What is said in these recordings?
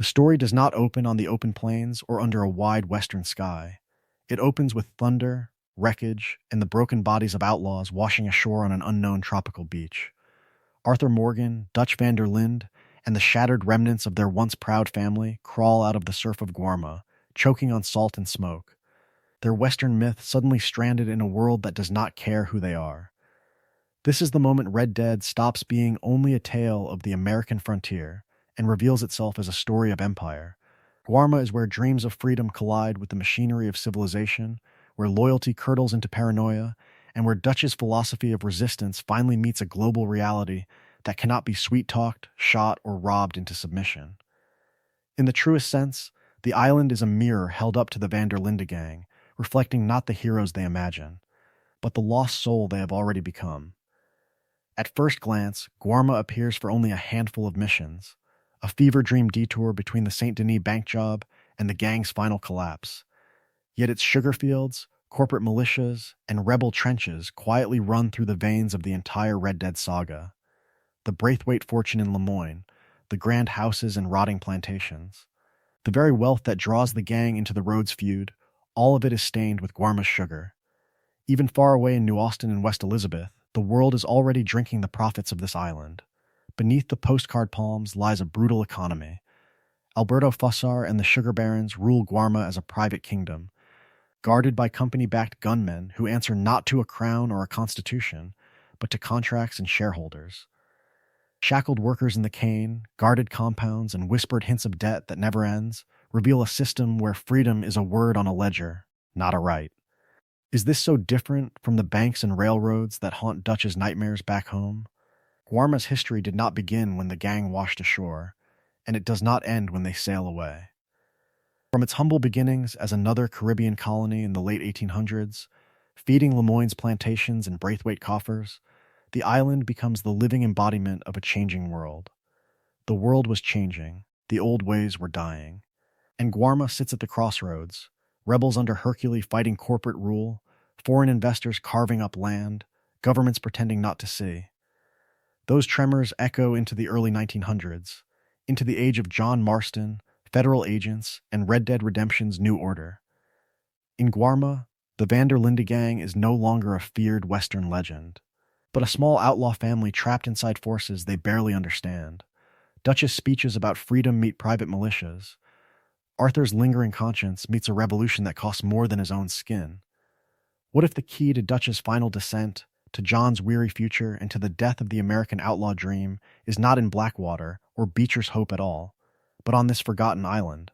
The story does not open on the open plains or under a wide western sky. It opens with thunder, wreckage, and the broken bodies of outlaws washing ashore on an unknown tropical beach. Arthur Morgan, Dutch van der Linde, and the shattered remnants of their once proud family crawl out of the surf of Guarma, choking on salt and smoke. Their Western myth suddenly stranded in a world that does not care who they are. This is the moment Red Dead stops being only a tale of the American frontier and reveals itself as a story of empire. Guarma is where dreams of freedom collide with the machinery of civilization, where loyalty curdles into paranoia, and where Dutch's philosophy of resistance finally meets a global reality that cannot be sweet-talked, shot, or robbed into submission. In the truest sense, the island is a mirror held up to the van der Linde gang, reflecting not the heroes they imagine, but the lost soul they have already become. At first glance, Guarma appears for only a handful of missions, a fever dream detour between the St. Denis bank job and the gang's final collapse. Yet its sugar fields, corporate militias, and rebel trenches quietly run through the veins of the entire Red Dead saga. The Braithwaite fortune in Lemoyne, the grand houses and rotting plantations, the very wealth that draws the gang into the Rhodes feud, all of it is stained with Guarma's sugar. Even far away in New Austin and West Elizabeth, the world is already drinking the profits of this island. Beneath the postcard palms lies a brutal economy. Alberto Fussar and the sugar barons rule Guarma as a private kingdom, guarded by company-backed gunmen who answer not to a crown or a constitution, but to contracts and shareholders. Shackled workers in the cane, guarded compounds, and whispered hints of debt that never ends reveal a system where freedom is a word on a ledger, not a right. Is this so different from the banks and railroads that haunt Dutch's nightmares back home? Guarma's history did not begin when the gang washed ashore, and it does not end when they sail away. From its humble beginnings as another Caribbean colony in the late 1800s, feeding Lemoyne's plantations and Braithwaite coffers, the island becomes the living embodiment of a changing world. The world was changing, the old ways were dying, and Guarma sits at the crossroads, rebels under Hercule fighting corporate rule, foreign investors carving up land, governments pretending not to see. Those tremors echo into the early 1900s, into the age of John Marston, federal agents, and Red Dead Redemption's new order. In Guarma, the van der Linde gang is no longer a feared Western legend, but a small outlaw family trapped inside forces they barely understand. Dutch's speeches about freedom meet private militias. Arthur's lingering conscience meets a revolution that costs more than his own skin. What if the key to Dutch's final descent, to John's weary future, and to the death of the American outlaw dream is not in Blackwater or Beecher's Hope at all, but on this forgotten island?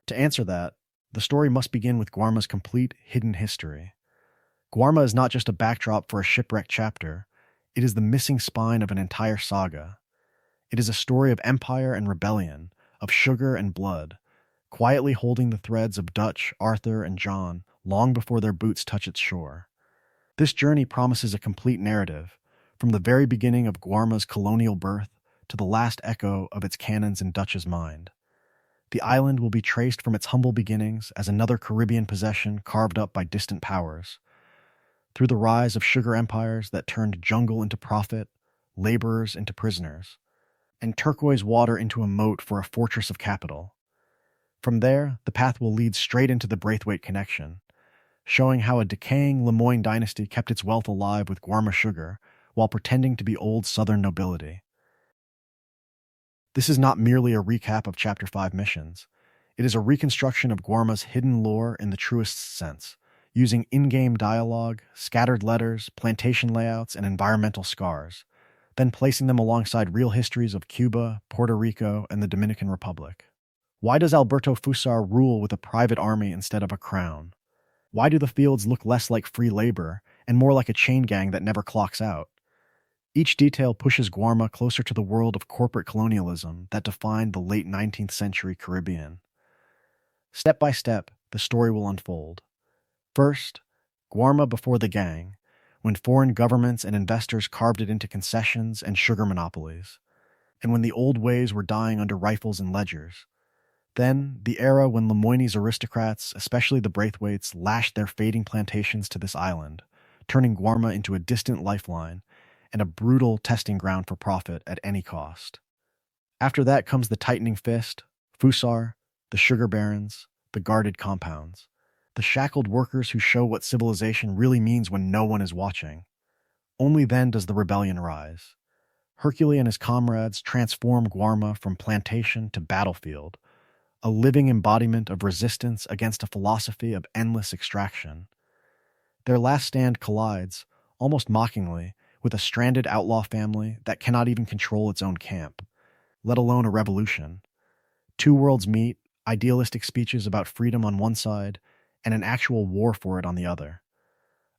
To answer that, the story must begin with Guarma's complete hidden history. Guarma is not just a backdrop for a shipwrecked chapter, it is the missing spine of an entire saga. It is a story of empire and rebellion, of sugar and blood, quietly holding the threads of Dutch, Arthur, and John long before their boots touch its shore. This journey promises a complete narrative, from the very beginning of Guarma's colonial birth to the last echo of its cannons in Dutch's mind. The island will be traced from its humble beginnings as another Caribbean possession carved up by distant powers, through the rise of sugar empires that turned jungle into profit, laborers into prisoners, and turquoise water into a moat for a fortress of capital. From there, the path will lead straight into the Braithwaite connection, showing how a decaying Lemoyne dynasty kept its wealth alive with Guarma sugar while pretending to be old Southern nobility. This is not merely a recap of Chapter 5 missions. It is a reconstruction of Guarma's hidden lore in the truest sense, using in-game dialogue, scattered letters, plantation layouts, and environmental scars, then placing them alongside real histories of Cuba, Puerto Rico, and the Dominican Republic. Why does Alberto Fussar rule with a private army instead of a crown? Why do the fields look less like free labor and more like a chain gang that never clocks out? Each detail pushes Guarma closer to the world of corporate colonialism that defined the late 19th century Caribbean. Step by step, the story will unfold. First, Guarma before the gang, when foreign governments and investors carved it into concessions and sugar monopolies, and when the old ways were dying under rifles and ledgers. Then, the era when Lemoyne's aristocrats, especially the Braithwaites, lashed their fading plantations to this island, turning Guarma into a distant lifeline and a brutal testing ground for profit at any cost. After that comes the tightening fist, Fussar, the sugar barons, the guarded compounds, the shackled workers who show what civilization really means when no one is watching. Only then does the rebellion rise. Hercule and his comrades transform Guarma from plantation to battlefield, a living embodiment of resistance against a philosophy of endless extraction. Their last stand collides, almost mockingly, with a stranded outlaw family that cannot even control its own camp, let alone a revolution. Two worlds meet, idealistic speeches about freedom on one side, and an actual war for it on the other.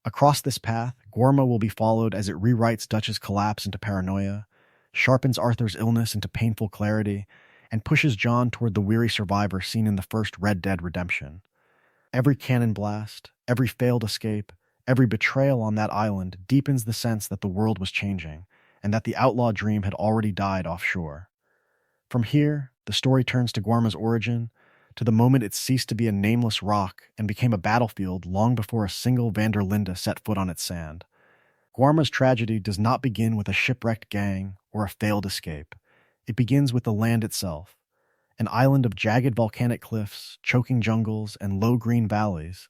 Across this path, Guarma will be followed as it rewrites Dutch's collapse into paranoia, sharpens Arthur's illness into painful clarity, and pushes John toward the weary survivor seen in the first Red Dead Redemption. Every cannon blast, every failed escape, every betrayal on that island deepens the sense that the world was changing, and that the outlaw dream had already died offshore. From here, the story turns to Guarma's origin, to the moment it ceased to be a nameless rock and became a battlefield long before a single van der Linde set foot on its sand. Guarma's tragedy does not begin with a shipwrecked gang or a failed escape. It begins with the land itself, an island of jagged volcanic cliffs, choking jungles, and low green valleys.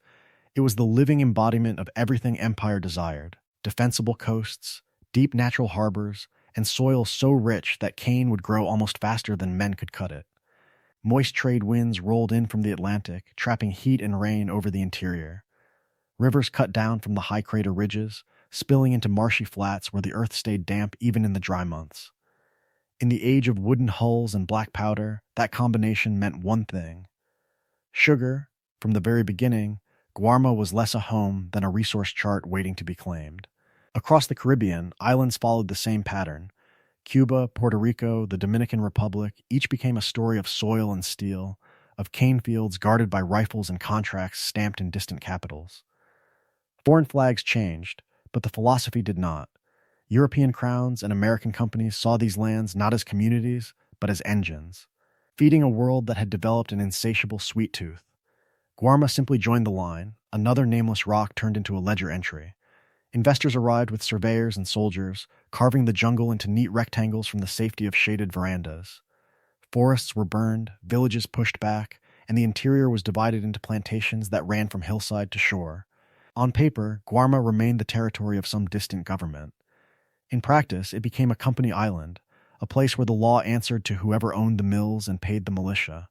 It was the living embodiment of everything empire desired: defensible coasts, deep natural harbors, and soil so rich that cane would grow almost faster than men could cut it. Moist trade winds rolled in from the Atlantic, trapping heat and rain over the interior. Rivers cut down from the high crater ridges, spilling into marshy flats where the earth stayed damp even in the dry months. In the age of wooden hulls and black powder, that combination meant one thing: sugar. From the very beginning, Guarma was less a home than a resource chart waiting to be claimed. Across the Caribbean, islands followed the same pattern. Cuba, Puerto Rico, the Dominican Republic each became a story of soil and steel, of cane fields guarded by rifles and contracts stamped in distant capitals. Foreign flags changed, but the philosophy did not. European crowns and American companies saw these lands not as communities, but as engines, feeding a world that had developed an insatiable sweet tooth. Guarma simply joined the line, another nameless rock turned into a ledger entry. Investors arrived with surveyors and soldiers, carving the jungle into neat rectangles from the safety of shaded verandas. Forests were burned, villages pushed back, and the interior was divided into plantations that ran from hillside to shore. On paper, Guarma remained the territory of some distant government. In practice, it became a company island, a place where the law answered to whoever owned the mills and paid the militia.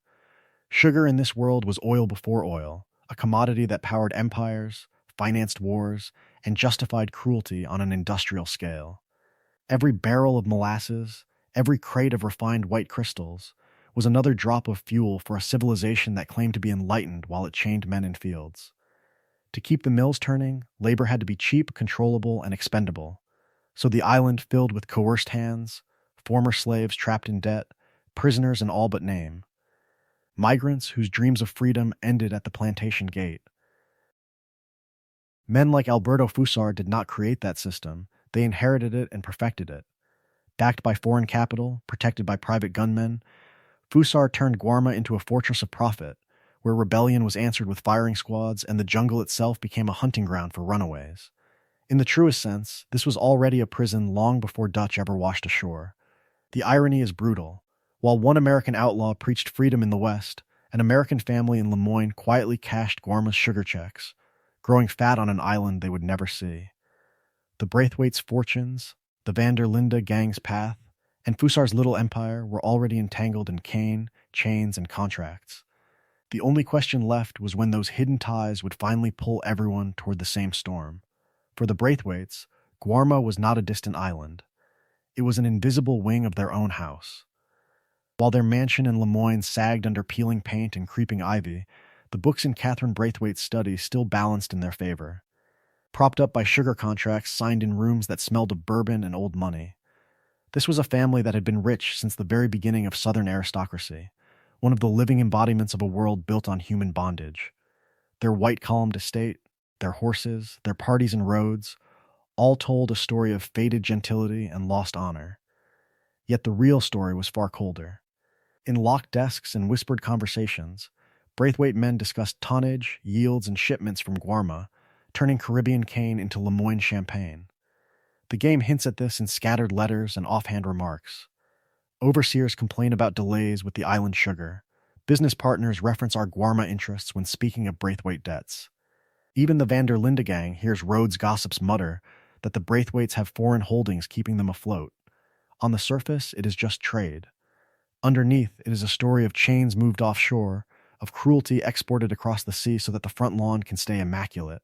Sugar in this world was oil before oil, a commodity that powered empires, financed wars, and justified cruelty on an industrial scale. Every barrel of molasses, every crate of refined white crystals, was another drop of fuel for a civilization that claimed to be enlightened while it chained men in fields. To keep the mills turning, labor had to be cheap, controllable, and expendable. So the island filled with coerced hands, former slaves trapped in debt, prisoners in all but name. Migrants whose dreams of freedom ended at the plantation gate. Men like Alberto Fussar did not create that system, they inherited it and perfected it. Backed by foreign capital, protected by private gunmen, Fussar turned Guarma into a fortress of profit, where rebellion was answered with firing squads and the jungle itself became a hunting ground for runaways. In the truest sense, this was already a prison long before Dutch ever washed ashore. The irony is brutal. While one American outlaw preached freedom in the West, an American family in Lemoyne quietly cashed Guarma's sugar checks, growing fat on an island they would never see. The Braithwaite's fortunes, the van der Linde gang's path, and Fussar's little empire were already entangled in cane, chains, and contracts. The only question left was when those hidden ties would finally pull everyone toward the same storm. For the Braithwaites, Guarma was not a distant island. It was an invisible wing of their own house. While their mansion in Lemoyne sagged under peeling paint and creeping ivy, the books in Catherine Braithwaite's study still balanced in their favor. Propped up by sugar contracts signed in rooms that smelled of bourbon and old money. This was a family that had been rich since the very beginning of Southern aristocracy, one of the living embodiments of a world built on human bondage. Their white-columned estate, their horses, their parties and roads, all told a story of faded gentility and lost honor. Yet the real story was far colder. In locked desks and whispered conversations, Braithwaite men discussed tonnage, yields, and shipments from Guarma, turning Caribbean cane into Lemoyne champagne. The game hints at this in scattered letters and offhand remarks. Overseers complain about delays with the island sugar, Business partners reference our Guarma interests when speaking of Braithwaite debts. Even the van der Linde gang hears Rhodes gossips mutter that the Braithwaites have foreign holdings keeping them afloat. On the surface, it is just trade. Underneath, it is a story of chains moved offshore, of cruelty exported across the sea so that the front lawn can stay immaculate.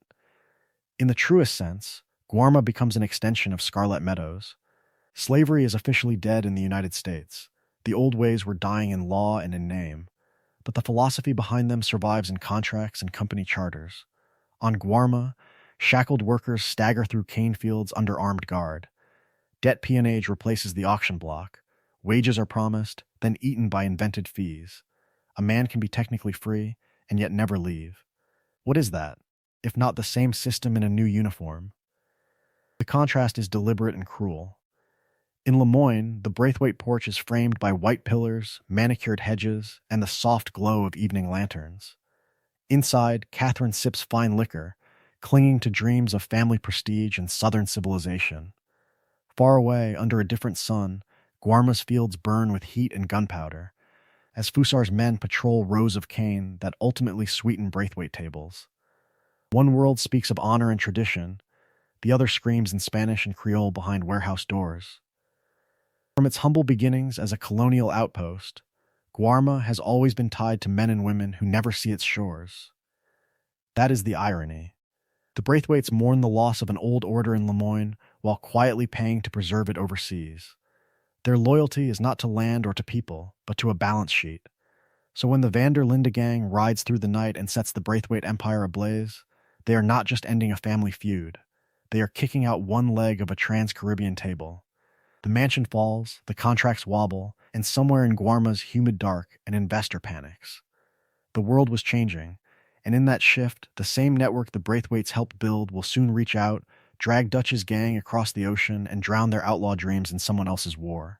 In the truest sense, Guarma becomes an extension of Scarlet Meadows. Slavery is officially dead in the United States. The old ways were dying in law and in name, but the philosophy behind them survives in contracts and company charters. On Guarma, shackled workers stagger through cane fields under armed guard. Debt peonage replaces the auction block. Wages are promised, then eaten by invented fees. A man can be technically free and yet never leave. What is that, if not the same system in a new uniform? The contrast is deliberate and cruel. In Lemoyne, the Braithwaite porch is framed by white pillars, manicured hedges, and the soft glow of evening lanterns. Inside, Catherine sips fine liquor, clinging to dreams of family prestige and southern civilization. Far away, under a different sun, Guarma's fields burn with heat and gunpowder, as Fussar's men patrol rows of cane that ultimately sweeten Braithwaite tables. One world speaks of honor and tradition, the other screams in Spanish and Creole behind warehouse doors. From its humble beginnings as a colonial outpost, Guarma has always been tied to men and women who never see its shores. That is the irony. The Braithwaites mourn the loss of an old order in Lemoyne while quietly paying to preserve it overseas. Their loyalty is not to land or to people, but to a balance sheet. So when the van der Linde gang rides through the night and sets the Braithwaite empire ablaze, they are not just ending a family feud. They are kicking out one leg of a trans-Caribbean table. The mansion falls, the contracts wobble, and somewhere in Guarma's humid dark, an investor panics. The world was changing, and in that shift, the same network the Braithwaites helped build will soon reach out, drag Dutch's gang across the ocean, and drown their outlaw dreams in someone else's war.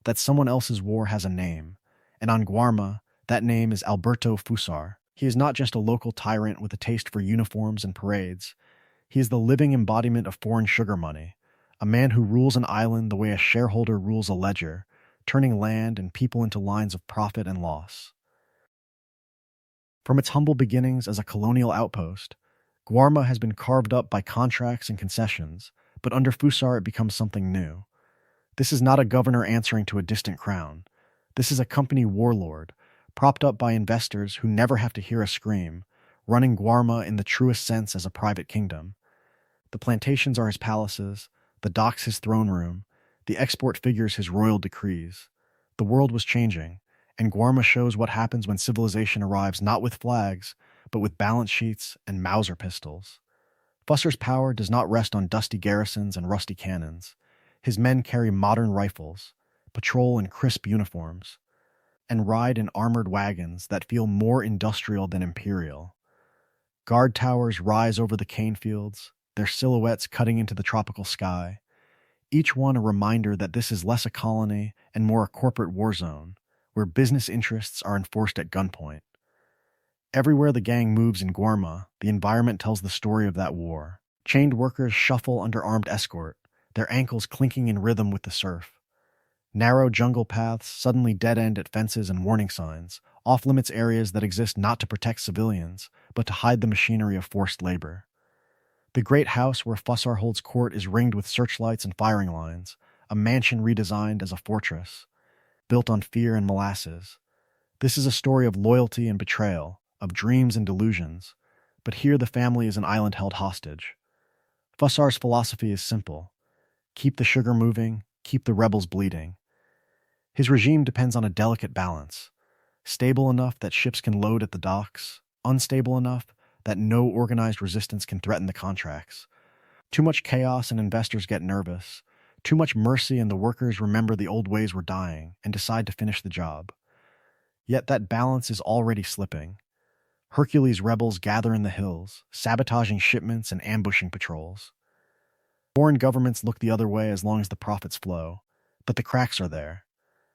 That someone else's war has a name, and on Guarma, that name is Alberto Fussar. He is not just a local tyrant with a taste for uniforms and parades. He is the living embodiment of foreign sugar money, a man who rules an island the way a shareholder rules a ledger, turning land and people into lines of profit and loss. From its humble beginnings as a colonial outpost, Guarma has been carved up by contracts and concessions, but under Fussar it becomes something new. This is not a governor answering to a distant crown. This is a company warlord, propped up by investors who never have to hear a scream, running Guarma in the truest sense as a private kingdom. The plantations are his palaces, the docks his throne room, the export figures his royal decrees. The world was changing, and Guarma shows what happens when civilization arrives not with flags, but with balance sheets and Mauser pistols. Fussar's power does not rest on dusty garrisons and rusty cannons. His men carry modern rifles, patrol in crisp uniforms, and ride in armored wagons that feel more industrial than imperial. Guard towers rise over the cane fields, their silhouettes cutting into the tropical sky, each one a reminder that this is less a colony and more a corporate war zone, where business interests are enforced at gunpoint. Everywhere the gang moves in Guarma, the environment tells the story of that war. Chained workers shuffle under armed escort, their ankles clinking in rhythm with the surf. Narrow jungle paths suddenly dead-end at fences and warning signs, off-limits areas that exist not to protect civilians, but to hide the machinery of forced labor. The great house where Fussar holds court is ringed with searchlights and firing lines, a mansion redesigned as a fortress, built on fear and molasses. This is a story of loyalty and betrayal, of dreams and delusions, but here the family is an island held hostage. Fussar's philosophy is simple. Keep the sugar moving, keep the rebels bleeding. His regime depends on a delicate balance, stable enough that ships can load at the docks, unstable enough that no organized resistance can threaten the contracts. Too much chaos and investors get nervous. Too much mercy and the workers remember the old ways were dying and decide to finish the job. Yet that balance is already slipping. Hercules rebels gather in the hills, sabotaging shipments and ambushing patrols. Foreign governments look the other way as long as the profits flow, but the cracks are there.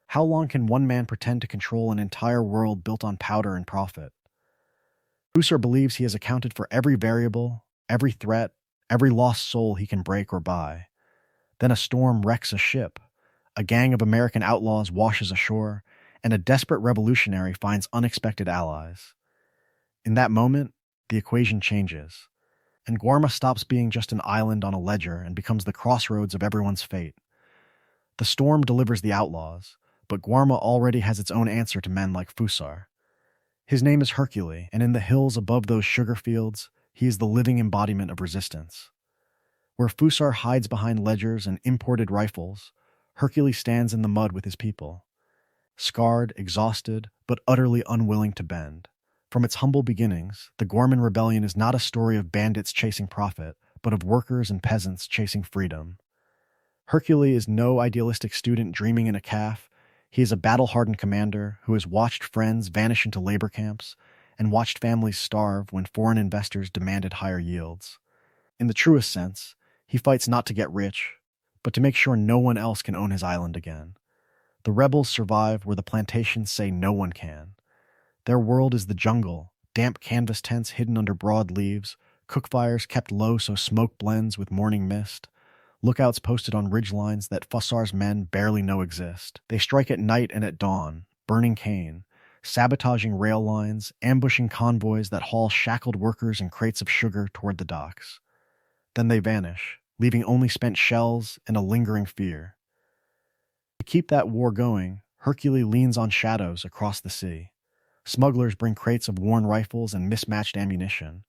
How long can one man pretend to control an entire world built on powder and profit? Fussar believes he has accounted for every variable, every threat, every lost soul he can break or buy. Then a storm wrecks a ship. A gang of American outlaws washes ashore, and a desperate revolutionary finds unexpected allies. In that moment, the equation changes, and Guarma stops being just an island on a ledger and becomes the crossroads of everyone's fate. The storm delivers the outlaws, but Guarma already has its own answer to men like Fussar. His name is Hercule, and in the hills above those sugar fields, he is the living embodiment of resistance. Where Fussar hides behind ledgers and imported rifles, Hercule stands in the mud with his people. Scarred, exhausted, but utterly unwilling to bend. From its humble beginnings, the Guarman Rebellion is not a story of bandits chasing profit, but of workers and peasants chasing freedom. Hercule is no idealistic student dreaming in a caf. He is a battle-hardened commander who has watched friends vanish into labor camps and watched families starve when foreign investors demanded higher yields. In the truest sense, he fights not to get rich, but to make sure no one else can own his island again. The rebels survive where the plantations say no one can. Their world is the jungle, damp canvas tents hidden under broad leaves, cookfires kept low so smoke blends with morning mist, lookouts posted on ridgelines that Fussar's men barely know exist. They strike at night and at dawn, burning cane, sabotaging rail lines, ambushing convoys that haul shackled workers and crates of sugar toward the docks. Then they vanish, leaving only spent shells and a lingering fear. To keep that war going, Hercule leans on shadows across the sea. Smugglers bring crates of worn rifles and mismatched ammunition.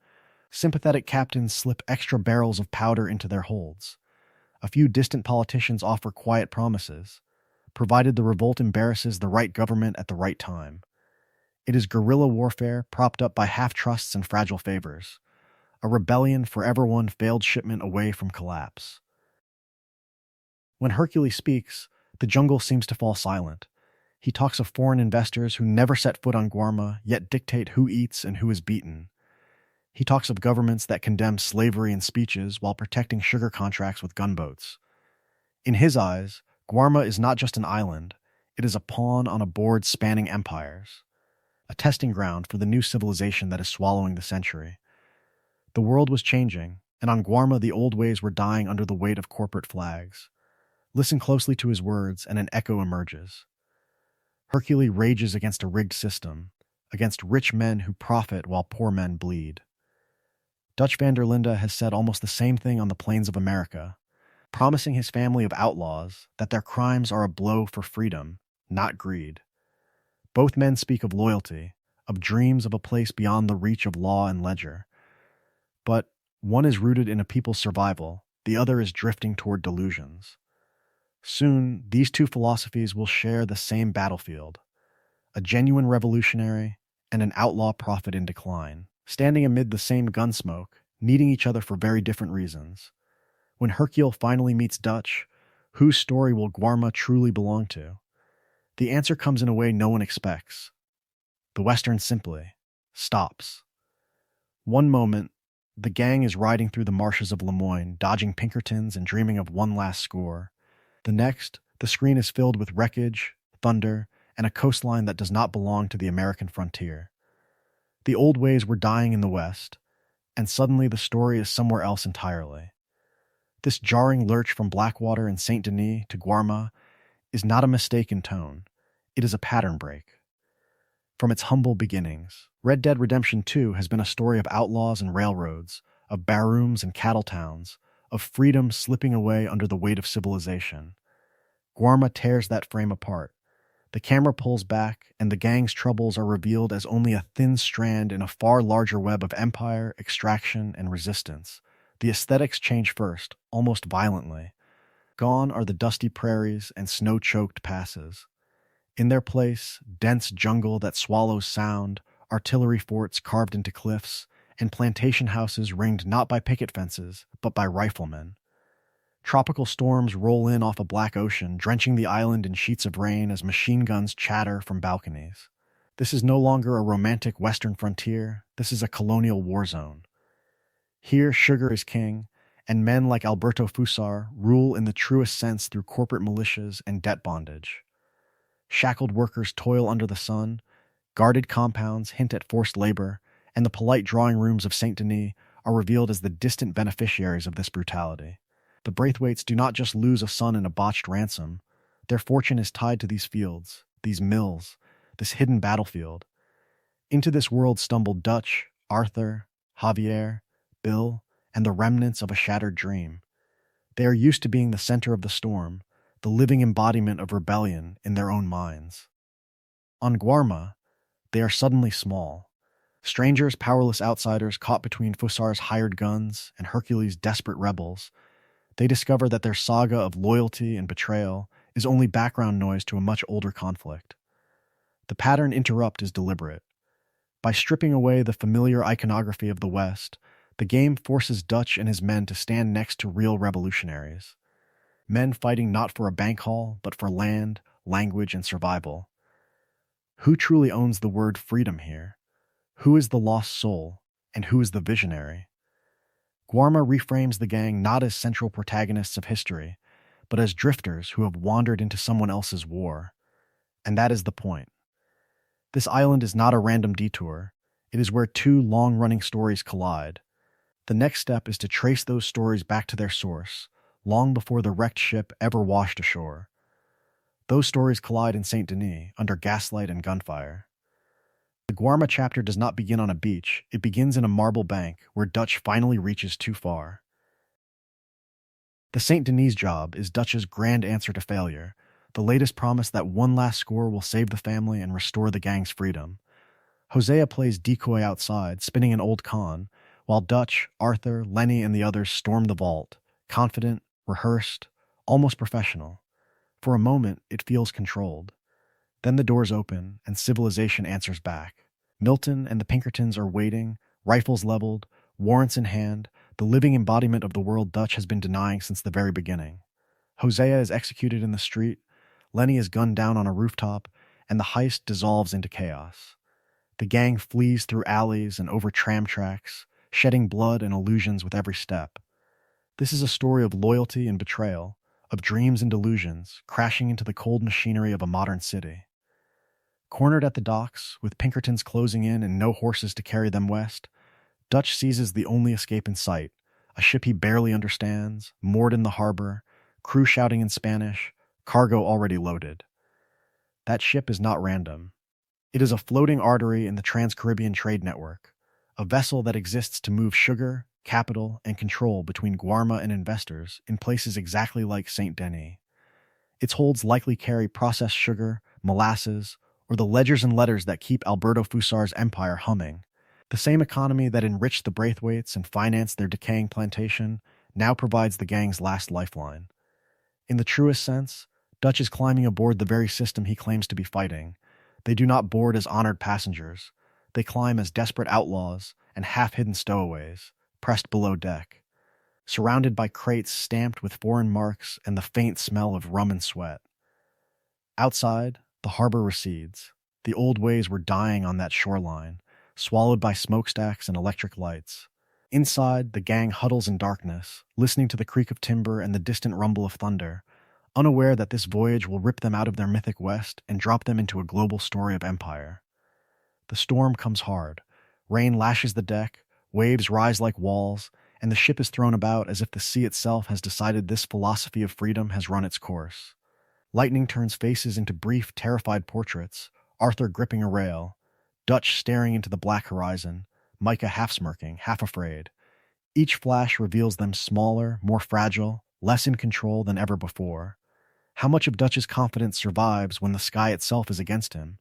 Sympathetic captains slip extra barrels of powder into their holds. A few distant politicians offer quiet promises, provided the revolt embarrasses the right government at the right time. It is guerrilla warfare propped up by half-trusts and fragile favors. A rebellion forever one failed shipment away from collapse. When Hercule speaks, the jungle seems to fall silent. He talks of foreign investors who never set foot on Guarma, yet dictate who eats and who is beaten. He talks of governments that condemn slavery in speeches while protecting sugar contracts with gunboats. In his eyes, Guarma is not just an island, it is a pawn on a board spanning empires, a testing ground for the new civilization that is swallowing the century. The world was changing, and on Guarma the old ways were dying under the weight of corporate flags. Listen closely to his words, and an echo emerges. Hercule rages against a rigged system, against rich men who profit while poor men bleed. Dutch van der Linde has said almost the same thing on the plains of America, promising his family of outlaws that their crimes are a blow for freedom, not greed. Both men speak of loyalty, of dreams of a place beyond the reach of law and ledger. But one is rooted in a people's survival, the other is drifting toward delusions. Soon, these two philosophies will share the same battlefield, a genuine revolutionary and an outlaw prophet in decline, standing amid the same gunsmoke, needing each other for very different reasons. When Hercule finally meets Dutch, whose story will Guarma truly belong to? The answer comes in a way no one expects. The Western simply stops. One moment, the gang is riding through the marshes of Lemoyne, dodging Pinkertons and dreaming of one last score. The next, the screen is filled with wreckage, thunder, and a coastline that does not belong to the American frontier. The old ways were dying in the West, and suddenly the story is somewhere else entirely. This jarring lurch from Blackwater and Saint Denis to Guarma is not a mistake in tone. It is a pattern break. From its humble beginnings, Red Dead Redemption 2 has been a story of outlaws and railroads, of barrooms and cattle towns, of freedom slipping away under the weight of civilization. Guarma tears that frame apart. The camera pulls back, and the gang's troubles are revealed as only a thin strand in a far larger web of empire, extraction, and resistance. The aesthetics change first, almost violently. Gone are the dusty prairies and snow-choked passes. In their place, dense jungle that swallows sound, artillery forts carved into cliffs, and plantation houses ringed not by picket fences, but by riflemen. Tropical storms roll in off a black ocean, drenching the island in sheets of rain as machine guns chatter from balconies. This is no longer a romantic western frontier, this is a colonial war zone. Here, sugar is king, and men like Alberto Fussar rule in the truest sense through corporate militias and debt bondage. Shackled workers toil under the sun, guarded compounds hint at forced labor, and the polite drawing rooms of Saint Denis are revealed as the distant beneficiaries of this brutality. The Braithwaites do not just lose a son in a botched ransom. Their fortune is tied to these fields, these mills, this hidden battlefield. Into this world stumbled Dutch, Arthur, Javier, Bill, and the remnants of a shattered dream. They are used to being the center of the storm, the living embodiment of rebellion in their own minds. On Guarma, they are suddenly small. Strangers, powerless outsiders caught between Fussar's hired guns and Hercules' desperate rebels, they discover that their saga of loyalty and betrayal is only background noise to a much older conflict. The pattern interrupt is deliberate. By stripping away the familiar iconography of the West, the game forces Dutch and his men to stand next to real revolutionaries. Men fighting not for a bank haul, but for land, language, and survival. Who truly owns the word freedom here? Who is the lost soul, and who is the visionary? Guarma reframes the gang not as central protagonists of history, but as drifters who have wandered into someone else's war. And that is the point. This island is not a random detour. It is where two long-running stories collide. The next step is to trace those stories back to their source, long before the wrecked ship ever washed ashore. Those stories collide in Saint Denis, under gaslight and gunfire. The Guarma chapter does not begin on a beach, it begins in a marble bank where Dutch finally reaches too far. The Saint Denis job is Dutch's grand answer to failure, the latest promise that one last score will save the family and restore the gang's freedom. Hosea plays decoy outside, spinning an old con, while Dutch, Arthur, Lenny, and the others storm the vault, confident, rehearsed, almost professional. For a moment, it feels controlled. Then the doors open, and civilization answers back. Milton and the Pinkertons are waiting, rifles leveled, warrants in hand, the living embodiment of the world Dutch has been denying since the very beginning. Hosea is executed in the street, Lenny is gunned down on a rooftop, and the heist dissolves into chaos. The gang flees through alleys and over tram tracks, shedding blood and illusions with every step. This is a story of loyalty and betrayal, of dreams and delusions, crashing into the cold machinery of a modern city. Cornered at the docks, with Pinkertons closing in and no horses to carry them west, Dutch seizes the only escape in sight, a ship he barely understands, moored in the harbor, crew shouting in Spanish, cargo already loaded. That ship is not random. It is a floating artery in the Trans-Caribbean trade network, a vessel that exists to move sugar, capital, and control between Guarma and investors in places exactly like Saint Denis. Its holds likely carry processed sugar, molasses, or the ledgers and letters that keep Alberto Fussar's empire humming. The same economy that enriched the Braithwaites and financed their decaying plantation now provides the gang's last lifeline. In the truest sense, Dutch is climbing aboard the very system he claims to be fighting. They do not board as honored passengers. They climb as desperate outlaws and half-hidden stowaways, pressed below deck, surrounded by crates stamped with foreign marks and the faint smell of rum and sweat. Outside, the harbor recedes. The old ways were dying on that shoreline, swallowed by smokestacks and electric lights. Inside, the gang huddles in darkness, listening to the creak of timber and the distant rumble of thunder, unaware that this voyage will rip them out of their mythic West and drop them into a global story of empire. The storm comes hard. Rain lashes the deck, waves rise like walls, and the ship is thrown about as if the sea itself has decided this philosophy of freedom has run its course. Lightning turns faces into brief, terrified portraits, Arthur gripping a rail, Dutch staring into the black horizon, Micah half smirking, half afraid. Each flash reveals them smaller, more fragile, less in control than ever before. How much of Dutch's confidence survives when the sky itself is against him?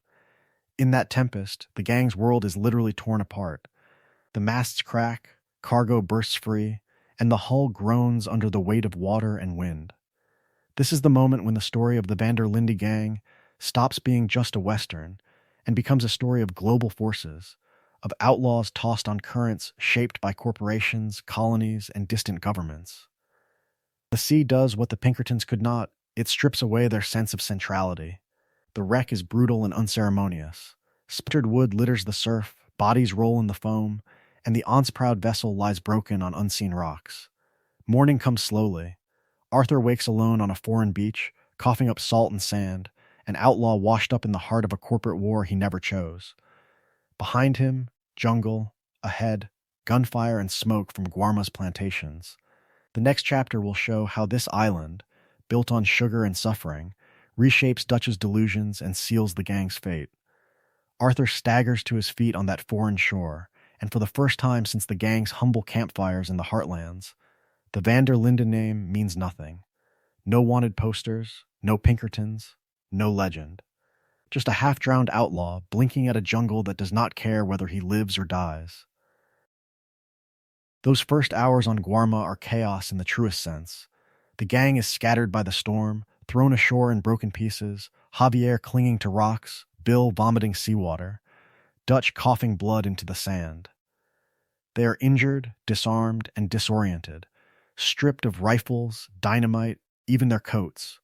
In that tempest, the gang's world is literally torn apart. The masts crack, cargo bursts free, and the hull groans under the weight of water and wind. This is the moment when the story of the Linde gang stops being just a Western and becomes a story of global forces, of outlaws tossed on currents shaped by corporations, colonies, and distant governments. The sea does what the Pinkertons could not. It strips away their sense of centrality. The wreck is brutal and unceremonious. Splintered wood litters the surf, bodies roll in the foam, and the once-proud vessel lies broken on unseen rocks. Morning comes slowly. Arthur wakes alone on a foreign beach, coughing up salt and sand, an outlaw washed up in the heart of a corporate war he never chose. Behind him, jungle, ahead, gunfire and smoke from Guarma's plantations. The next chapter will show how this island, built on sugar and suffering, reshapes Dutch's delusions and seals the gang's fate. Arthur staggers to his feet on that foreign shore, and for the first time since the gang's humble campfires in the heartlands, the Van der Linde name means nothing. No wanted posters, no Pinkertons, no legend. Just a half-drowned outlaw blinking at a jungle that does not care whether he lives or dies. Those first hours on Guarma are chaos in the truest sense. The gang is scattered by the storm, thrown ashore in broken pieces, Javier clinging to rocks, Bill vomiting seawater, Dutch coughing blood into the sand. They are injured, disarmed, and disoriented, stripped of rifles, dynamite, even their coats.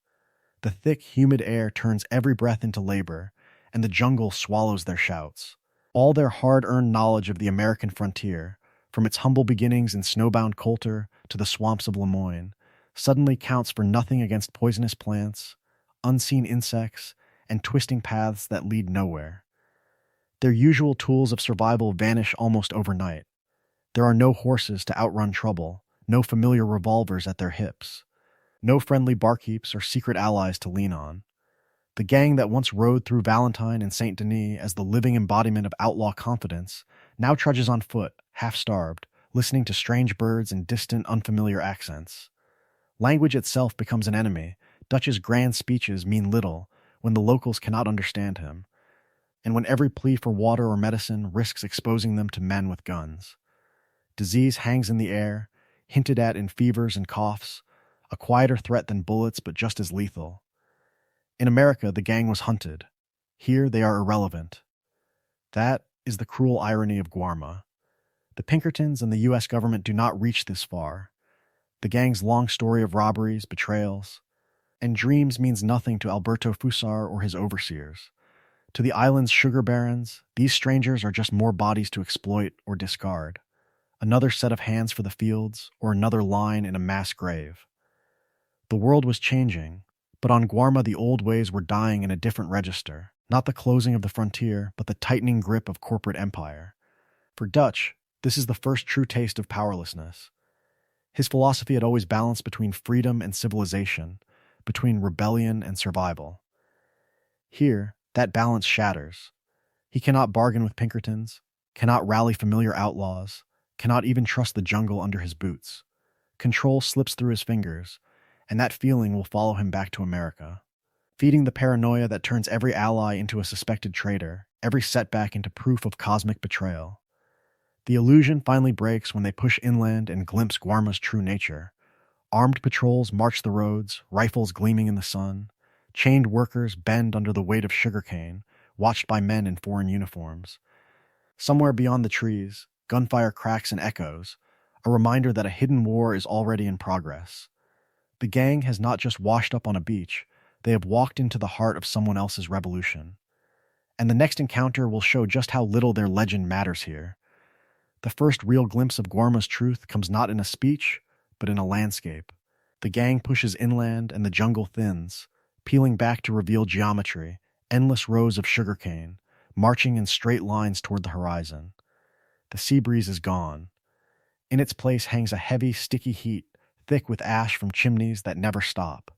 The thick, humid air turns every breath into labor, and the jungle swallows their shouts. All their hard-earned knowledge of the American frontier, from its humble beginnings in snowbound Coulter to the swamps of Lemoyne, suddenly counts for nothing against poisonous plants, unseen insects, and twisting paths that lead nowhere. Their usual tools of survival vanish almost overnight. There are no horses to outrun trouble, no familiar revolvers at their hips, no friendly barkeeps or secret allies to lean on. The gang that once rode through Valentine and Saint Denis as the living embodiment of outlaw confidence now trudges on foot, half-starved, listening to strange birds and distant, unfamiliar accents. Language itself becomes an enemy. Dutch's grand speeches mean little when the locals cannot understand him, and when every plea for water or medicine risks exposing them to men with guns. Disease hangs in the air, hinted at in fevers and coughs, a quieter threat than bullets but just as lethal. In America, the gang was hunted. Here, they are irrelevant. That is the cruel irony of Guarma. The Pinkertons and the U.S. government do not reach this far. The gang's long story of robberies, betrayals, and dreams means nothing to Alberto Fussar or his overseers. To the island's sugar barons, these strangers are just more bodies to exploit or discard. Another set of hands for the fields, or another line in a mass grave. The world was changing, but on Guarma the old ways were dying in a different register, not the closing of the frontier, but the tightening grip of corporate empire. For Dutch, this is the first true taste of powerlessness. His philosophy had always balanced between freedom and civilization, between rebellion and survival. Here, that balance shatters. He cannot bargain with Pinkertons, cannot rally familiar outlaws, cannot even trust the jungle under his boots. Control slips through his fingers, and that feeling will follow him back to America, feeding the paranoia that turns every ally into a suspected traitor, every setback into proof of cosmic betrayal. The illusion finally breaks when they push inland and glimpse Guarma's true nature. Armed patrols march the roads, rifles gleaming in the sun. Chained workers bend under the weight of sugarcane, watched by men in foreign uniforms. Somewhere beyond the trees, gunfire cracks and echoes, a reminder that a hidden war is already in progress. The gang has not just washed up on a beach, they have walked into the heart of someone else's revolution. And the next encounter will show just how little their legend matters here. The first real glimpse of Guarma's truth comes not in a speech, but in a landscape. The gang pushes inland and the jungle thins, peeling back to reveal geometry, endless rows of sugarcane, marching in straight lines toward the horizon. The sea breeze is gone. In its place hangs a heavy, sticky heat, thick with ash from chimneys that never stop.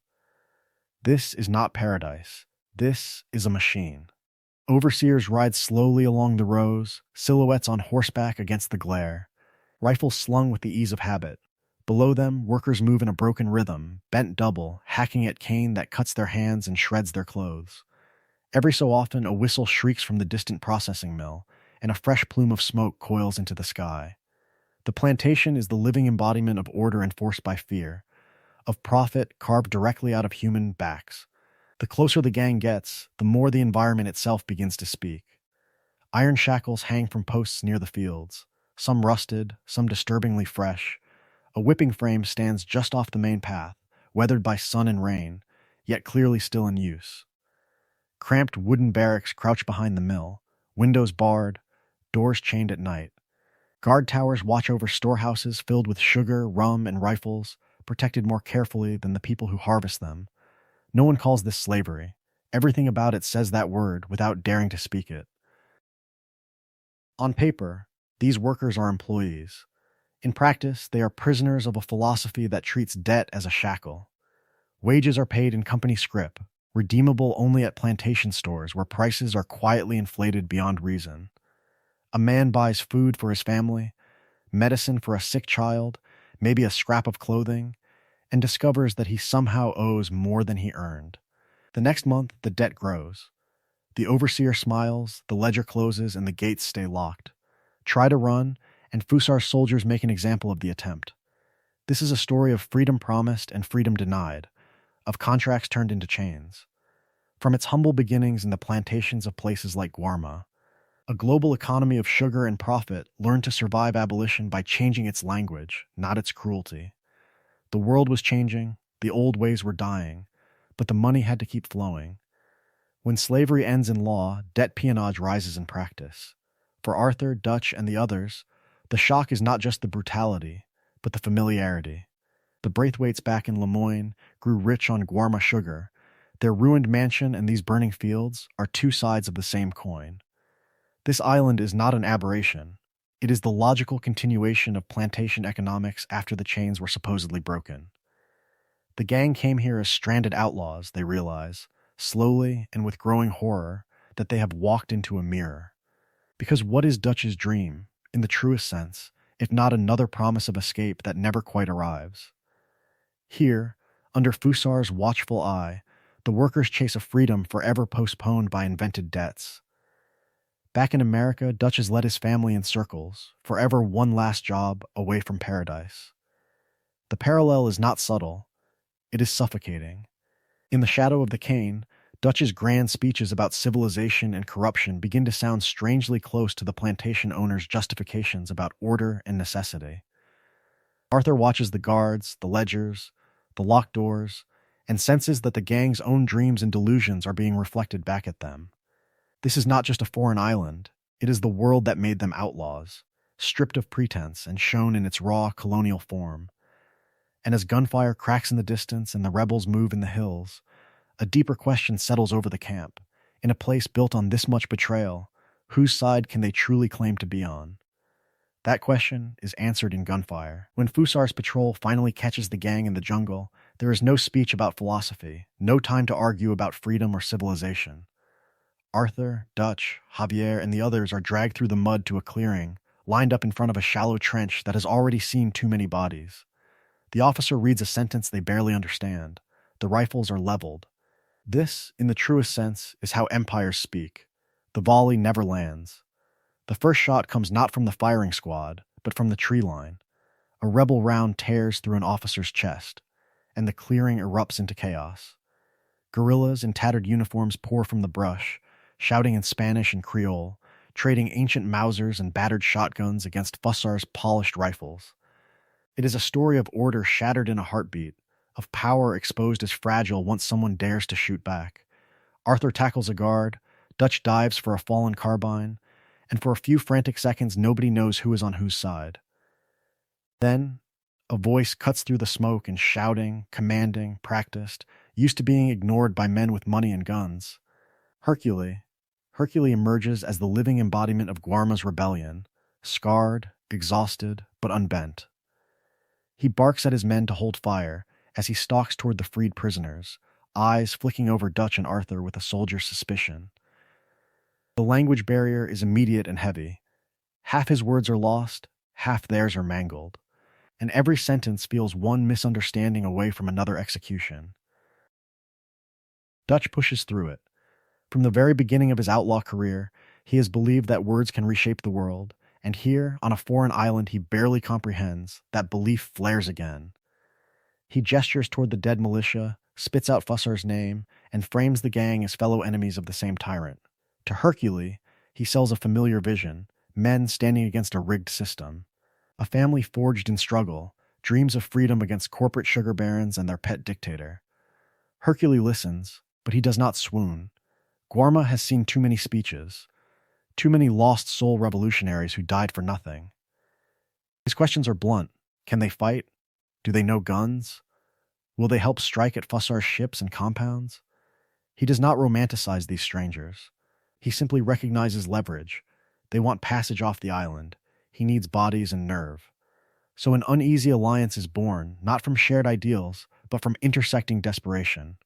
This is not paradise. This is a machine. Overseers ride slowly along the rows, silhouettes on horseback against the glare, rifles slung with the ease of habit. Below them, workers move in a broken rhythm, bent double, hacking at cane that cuts their hands and shreds their clothes. Every so often, a whistle shrieks from the distant processing mill, and a fresh plume of smoke coils into the sky. The plantation is the living embodiment of order enforced by fear, of profit carved directly out of human backs. The closer the gang gets, the more the environment itself begins to speak. Iron shackles hang from posts near the fields, some rusted, some disturbingly fresh. A whipping frame stands just off the main path, weathered by sun and rain, yet clearly still in use. Cramped wooden barracks crouch behind the mill, windows barred, doors chained at night. Guard towers watch over storehouses filled with sugar, rum, and rifles, protected more carefully than the people who harvest them. No one calls this slavery. Everything about it says that word without daring to speak it. On paper, these workers are employees. In practice, they are prisoners of a philosophy that treats debt as a shackle. Wages are paid in company scrip, redeemable only at plantation stores where prices are quietly inflated beyond reason. A man buys food for his family, medicine for a sick child, maybe a scrap of clothing, and discovers that he somehow owes more than he earned. The next month, the debt grows. The overseer smiles, the ledger closes, and the gates stay locked. Try to run, and Fussar's soldiers make an example of the attempt. This is a story of freedom promised and freedom denied, of contracts turned into chains. From its humble beginnings in the plantations of places like Guarma, a global economy of sugar and profit learned to survive abolition by changing its language, not its cruelty. The world was changing, the old ways were dying, but the money had to keep flowing. When slavery ends in law, debt peonage rises in practice. For Arthur, Dutch, and the others, the shock is not just the brutality, but the familiarity. The Braithwaites back in Lemoyne grew rich on Guarma sugar. Their ruined mansion and these burning fields are two sides of the same coin. This island is not an aberration. It is the logical continuation of plantation economics after the chains were supposedly broken. The gang came here as stranded outlaws, they realize, slowly and with growing horror, that they have walked into a mirror. Because what is Dutch's dream, in the truest sense, if not another promise of escape that never quite arrives? Here, under Fussar's watchful eye, the workers chase a freedom forever postponed by invented debts. Back in America, Dutch has led his family in circles, forever one last job away from paradise. The parallel is not subtle, it is suffocating. In the shadow of the cane, Dutch's grand speeches about civilization and corruption begin to sound strangely close to the plantation owner's justifications about order and necessity. Arthur watches the guards, the ledgers, the locked doors, and senses that the gang's own dreams and delusions are being reflected back at them. This is not just a foreign island, it is the world that made them outlaws, stripped of pretense and shown in its raw colonial form. And as gunfire cracks in the distance and the rebels move in the hills, a deeper question settles over the camp. In a place built on this much betrayal, whose side can they truly claim to be on? That question is answered in gunfire. When Fussar's patrol finally catches the gang in the jungle, there is no speech about philosophy, no time to argue about freedom or civilization. Arthur, Dutch, Javier, and the others are dragged through the mud to a clearing, lined up in front of a shallow trench that has already seen too many bodies. The officer reads a sentence they barely understand. The rifles are leveled. This, in the truest sense, is how empires speak. The volley never lands. The first shot comes not from the firing squad, but from the tree line. A rebel round tears through an officer's chest, and the clearing erupts into chaos. Guerrillas in tattered uniforms pour from the brush, shouting in Spanish and Creole, trading ancient Mausers and battered shotguns against Fussar's polished rifles. It is a story of order shattered in a heartbeat, of power exposed as fragile once someone dares to shoot back. Arthur tackles a guard, Dutch dives for a fallen carbine, and for a few frantic seconds nobody knows who is on whose side. Then, a voice cuts through the smoke and shouting, commanding, practiced, used to being ignored by men with money and guns. Hercule emerges as the living embodiment of Guarma's rebellion, scarred, exhausted, but unbent. He barks at his men to hold fire as he stalks toward the freed prisoners, eyes flicking over Dutch and Arthur with a soldier's suspicion. The language barrier is immediate and heavy. Half his words are lost, half theirs are mangled, and every sentence feels one misunderstanding away from another execution. Dutch pushes through it. From the very beginning of his outlaw career, he has believed that words can reshape the world, and here, on a foreign island he barely comprehends, that belief flares again. He gestures toward the dead militia, spits out Fussar's name, and frames the gang as fellow enemies of the same tyrant. To Hercule, he sells a familiar vision, men standing against a rigged system. A family forged in struggle, dreams of freedom against corporate sugar barons and their pet dictator. Hercule listens, but he does not swoon. Guarma has seen too many speeches, too many lost soul revolutionaries who died for nothing. His questions are blunt. Can they fight? Do they know guns? Will they help strike at Fussar's ships and compounds? He does not romanticize these strangers. He simply recognizes leverage. They want passage off the island. He needs bodies and nerve. So an uneasy alliance is born, not from shared ideals, but from intersecting desperation.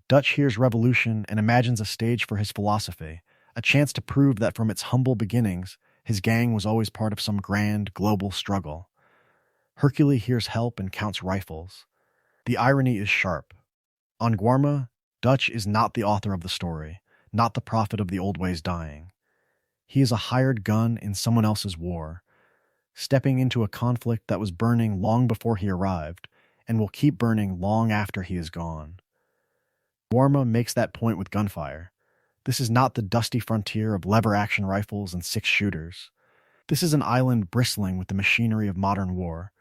Dutch hears revolution and imagines a stage for his philosophy, a chance to prove that from its humble beginnings, his gang was always part of some grand, global struggle. Hercule hears help and counts rifles. The irony is sharp. On Guarma, Dutch is not the author of the story, not the prophet of the old ways dying. He is a hired gun in someone else's war, stepping into a conflict that was burning long before he arrived and will keep burning long after he is gone. Guarma makes that point with gunfire. This is not the dusty frontier of lever-action rifles and six-shooters. This is an island bristling with the machinery of modern war.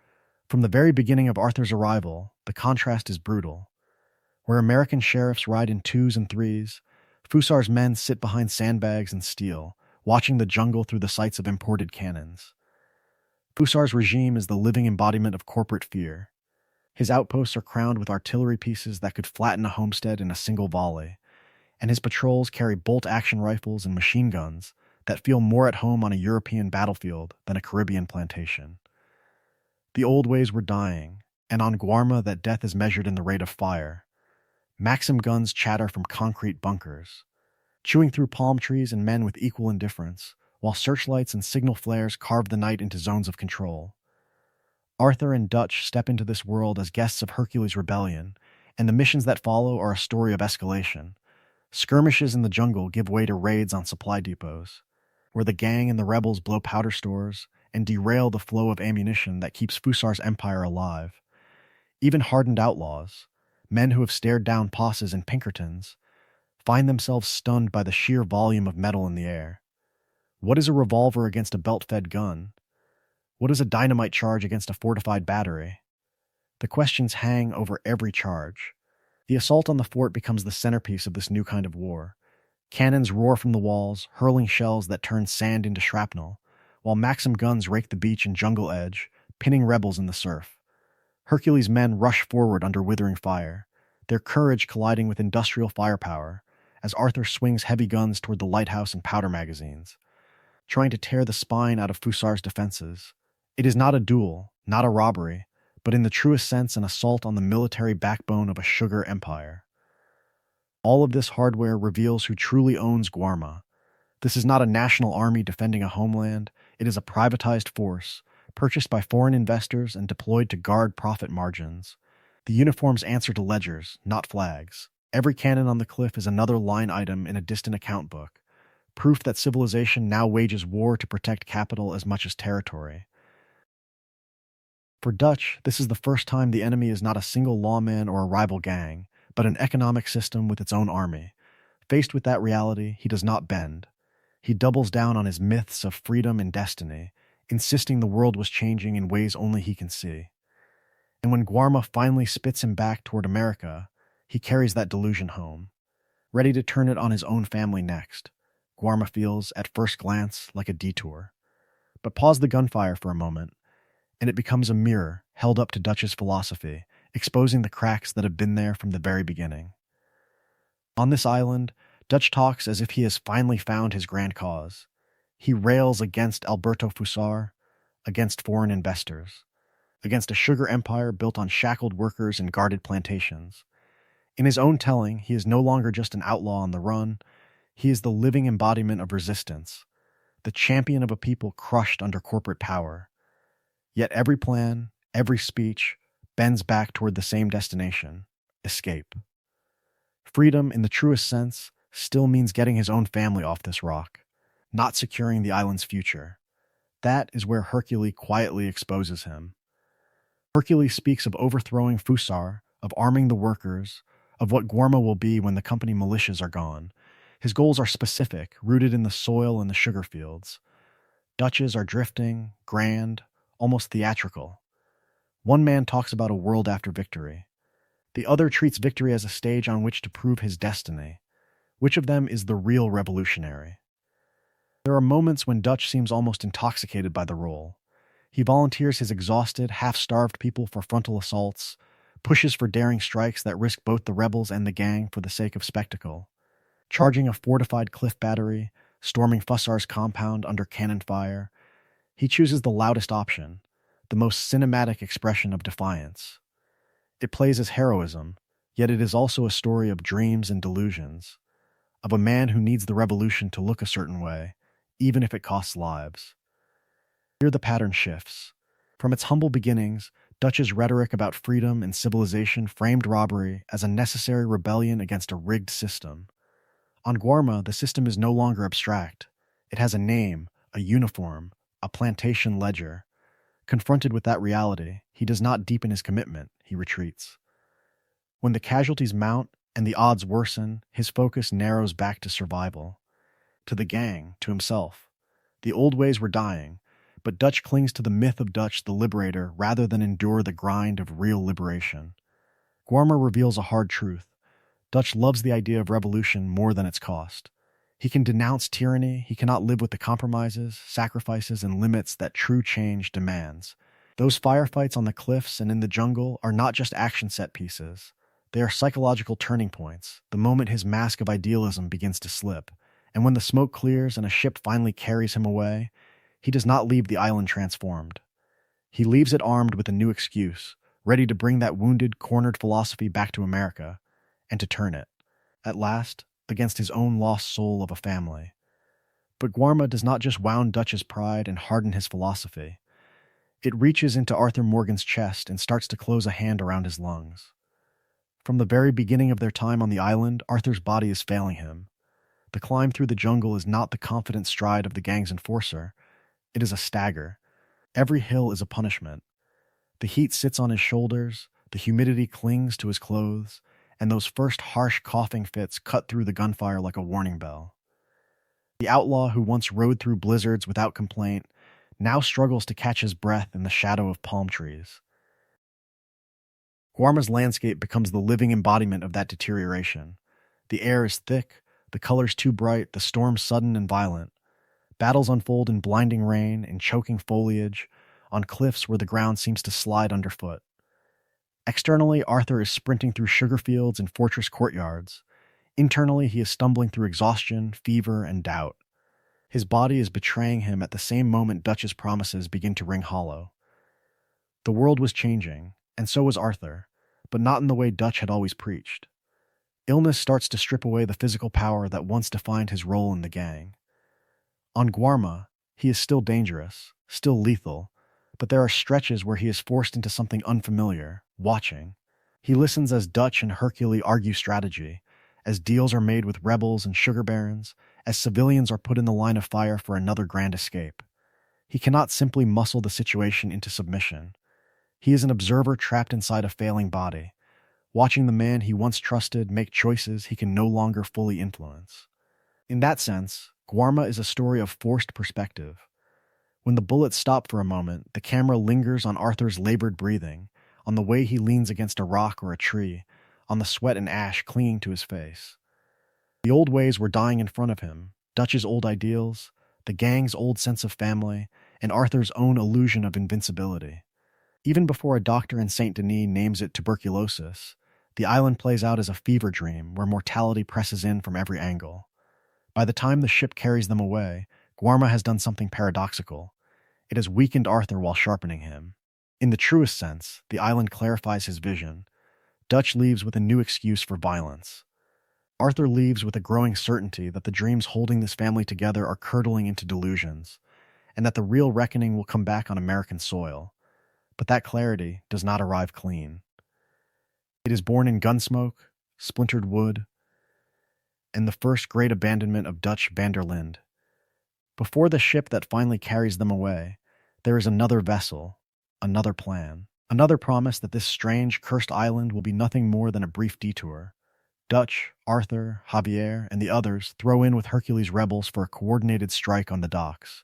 From the very beginning of Arthur's arrival, the contrast is brutal. Where American sheriffs ride in twos and threes, Fussar's men sit behind sandbags and steel, watching the jungle through the sights of imported cannons. Fussar's regime is the living embodiment of corporate fear. His outposts are crowned with artillery pieces that could flatten a homestead in a single volley, and his patrols carry bolt-action rifles and machine guns that feel more at home on a European battlefield than a Caribbean plantation. The old ways were dying, and on Guarma that death is measured in the rate of fire. Maxim guns chatter from concrete bunkers, chewing through palm trees and men with equal indifference, while searchlights and signal flares carve the night into zones of control. Arthur and Dutch step into this world as guests of Hercules' rebellion, and the missions that follow are a story of escalation. Skirmishes in the jungle give way to raids on supply depots, where the gang and the rebels blow powder stores and derail the flow of ammunition that keeps Fussar's empire alive. Even hardened outlaws, men who have stared down Posses and Pinkertons, find themselves stunned by the sheer volume of metal in the air. What is a revolver against a belt-fed gun? What is a dynamite charge against a fortified battery? The questions hang over every charge. The assault on the fort becomes the centerpiece of this new kind of war. Cannons roar from the walls, hurling shells that turn sand into shrapnel, while Maxim guns rake the beach and jungle edge, pinning rebels in the surf. Hercules' men rush forward under withering fire, their courage colliding with industrial firepower, as Arthur swings heavy guns toward the lighthouse and powder magazines, trying to tear the spine out of Fussar's defenses. It is not a duel, not a robbery, but in the truest sense an assault on the military backbone of a sugar empire. All of this hardware reveals who truly owns Guarma. This is not a national army defending a homeland, it is a privatized force, purchased by foreign investors and deployed to guard profit margins. The uniforms answer to ledgers, not flags. Every cannon on the cliff is another line item in a distant account book, proof that civilization now wages war to protect capital as much as territory. For Dutch, this is the first time the enemy is not a single lawman or a rival gang, but an economic system with its own army. Faced with that reality, he does not bend. He doubles down on his myths of freedom and destiny, insisting the world was changing in ways only he can see. And when Guarma finally spits him back toward America, he carries that delusion home, ready to turn it on his own family next. Guarma feels, at first glance, like a detour. But pause the gunfire for a moment, and it becomes a mirror held up to Dutch's philosophy, exposing the cracks that have been there from the very beginning. On this island, Dutch talks as if he has finally found his grand cause. He rails against Alberto Fussar, against foreign investors, against a sugar empire built on shackled workers and guarded plantations. In his own telling, he is no longer just an outlaw on the run, he is the living embodiment of resistance, the champion of a people crushed under corporate power. Yet every plan, every speech, bends back toward the same destination: escape. Freedom, in the truest sense, still means getting his own family off this rock, not securing the island's future. That is where Hercule quietly exposes him. Hercule speaks of overthrowing Fussar, of arming the workers, of what Guarma will be when the company militias are gone. His goals are specific, rooted in the soil and the sugar fields. Dutch's are drifting, grand, almost theatrical. One man talks about a world after victory. The other treats victory as a stage on which to prove his destiny. Which of them is the real revolutionary? There are moments when Dutch seems almost intoxicated by the role. He volunteers his exhausted, half-starved people for frontal assaults, pushes for daring strikes that risk both the rebels and the gang for the sake of spectacle. Charging a fortified cliff battery, storming Fussar's compound under cannon fire, he chooses the loudest option, the most cinematic expression of defiance. It plays as heroism, Yet it is also a story of dreams and delusions, of a man who needs the revolution to look a certain way, even if it costs lives. Here the pattern shifts. From its humble beginnings, Dutch's rhetoric about freedom and civilization framed robbery as a necessary rebellion against a rigged system. On Guarma, the system is no longer abstract. It has a name, a uniform, a plantation ledger. Confronted with that reality, he does not deepen his commitment, he retreats. When the casualties mount and the odds worsen, his focus narrows back to survival. To the gang, to himself. The old ways were dying, but Dutch clings to the myth of Dutch the liberator rather than endure the grind of real liberation. Guarma reveals a hard truth. Dutch loves the idea of revolution more than its cost. He can denounce tyranny, he cannot live with the compromises, sacrifices, and limits that true change demands. Those firefights on the cliffs and in the jungle are not just action set pieces. They are psychological turning points, the moment his mask of idealism begins to slip. And when the smoke clears and a ship finally carries him away, he does not leave the island transformed. He leaves it armed with a new excuse, ready to bring that wounded, cornered philosophy back to America, and to turn it, at last, against his own lost soul of a family. But Guarma does not just wound Dutch's pride and harden his philosophy. It reaches into Arthur Morgan's chest and starts to close a hand around his lungs. From the very beginning of their time on the island, Arthur's body is failing him. The climb through the jungle is not the confident stride of the gang's enforcer. It is a stagger. Every hill is a punishment. The heat sits on his shoulders, the humidity clings to his clothes, and those first harsh coughing fits cut through the gunfire like a warning bell. The outlaw who once rode through blizzards without complaint now struggles to catch his breath in the shadow of palm trees. Guarma's landscape becomes the living embodiment of that deterioration. The air is thick, the colors too bright, the storms sudden and violent. Battles unfold in blinding rain, in choking foliage, on cliffs where the ground seems to slide underfoot. Externally, Arthur is sprinting through sugar fields and fortress courtyards. Internally, he is stumbling through exhaustion, fever, and doubt. His body is betraying him at the same moment Dutch's promises begin to ring hollow. The world was changing, and so was Arthur, but not in the way Dutch had always preached. Illness starts to strip away the physical power that once defined his role in the gang. On Guarma, he is still dangerous, still lethal, but there are stretches where he is forced into something unfamiliar, watching. He listens as Dutch and Hercule argue strategy, as deals are made with rebels and sugar barons, as civilians are put in the line of fire for another grand escape. He cannot simply muscle the situation into submission. He is an observer trapped inside a failing body, watching the man he once trusted make choices he can no longer fully influence. In that sense, Guarma is a story of forced perspective. When the bullets stop for a moment, the camera lingers on Arthur's labored breathing, on the way he leans against a rock or a tree, on the sweat and ash clinging to his face. The old ways were dying in front of him, Dutch's old ideals, the gang's old sense of family, and Arthur's own illusion of invincibility. Even before a doctor in Saint Denis names it tuberculosis, the island plays out as a fever dream where mortality presses in from every angle. By the time the ship carries them away, Guarma has done something paradoxical. It has weakened Arthur while sharpening him. In the truest sense, the island clarifies his vision. Dutch leaves with a new excuse for violence. Arthur leaves with a growing certainty that the dreams holding this family together are curdling into delusions, and that the real reckoning will come back on American soil. But that clarity does not arrive clean. It is born in gunsmoke, splintered wood, and the first great abandonment of Dutch van der Linde. Before the ship that finally carries them away, there is another vessel, another plan, another promise that this strange, cursed island will be nothing more than a brief detour. Dutch, Arthur, Javier, and the others throw in with Hercules' rebels for a coordinated strike on the docks.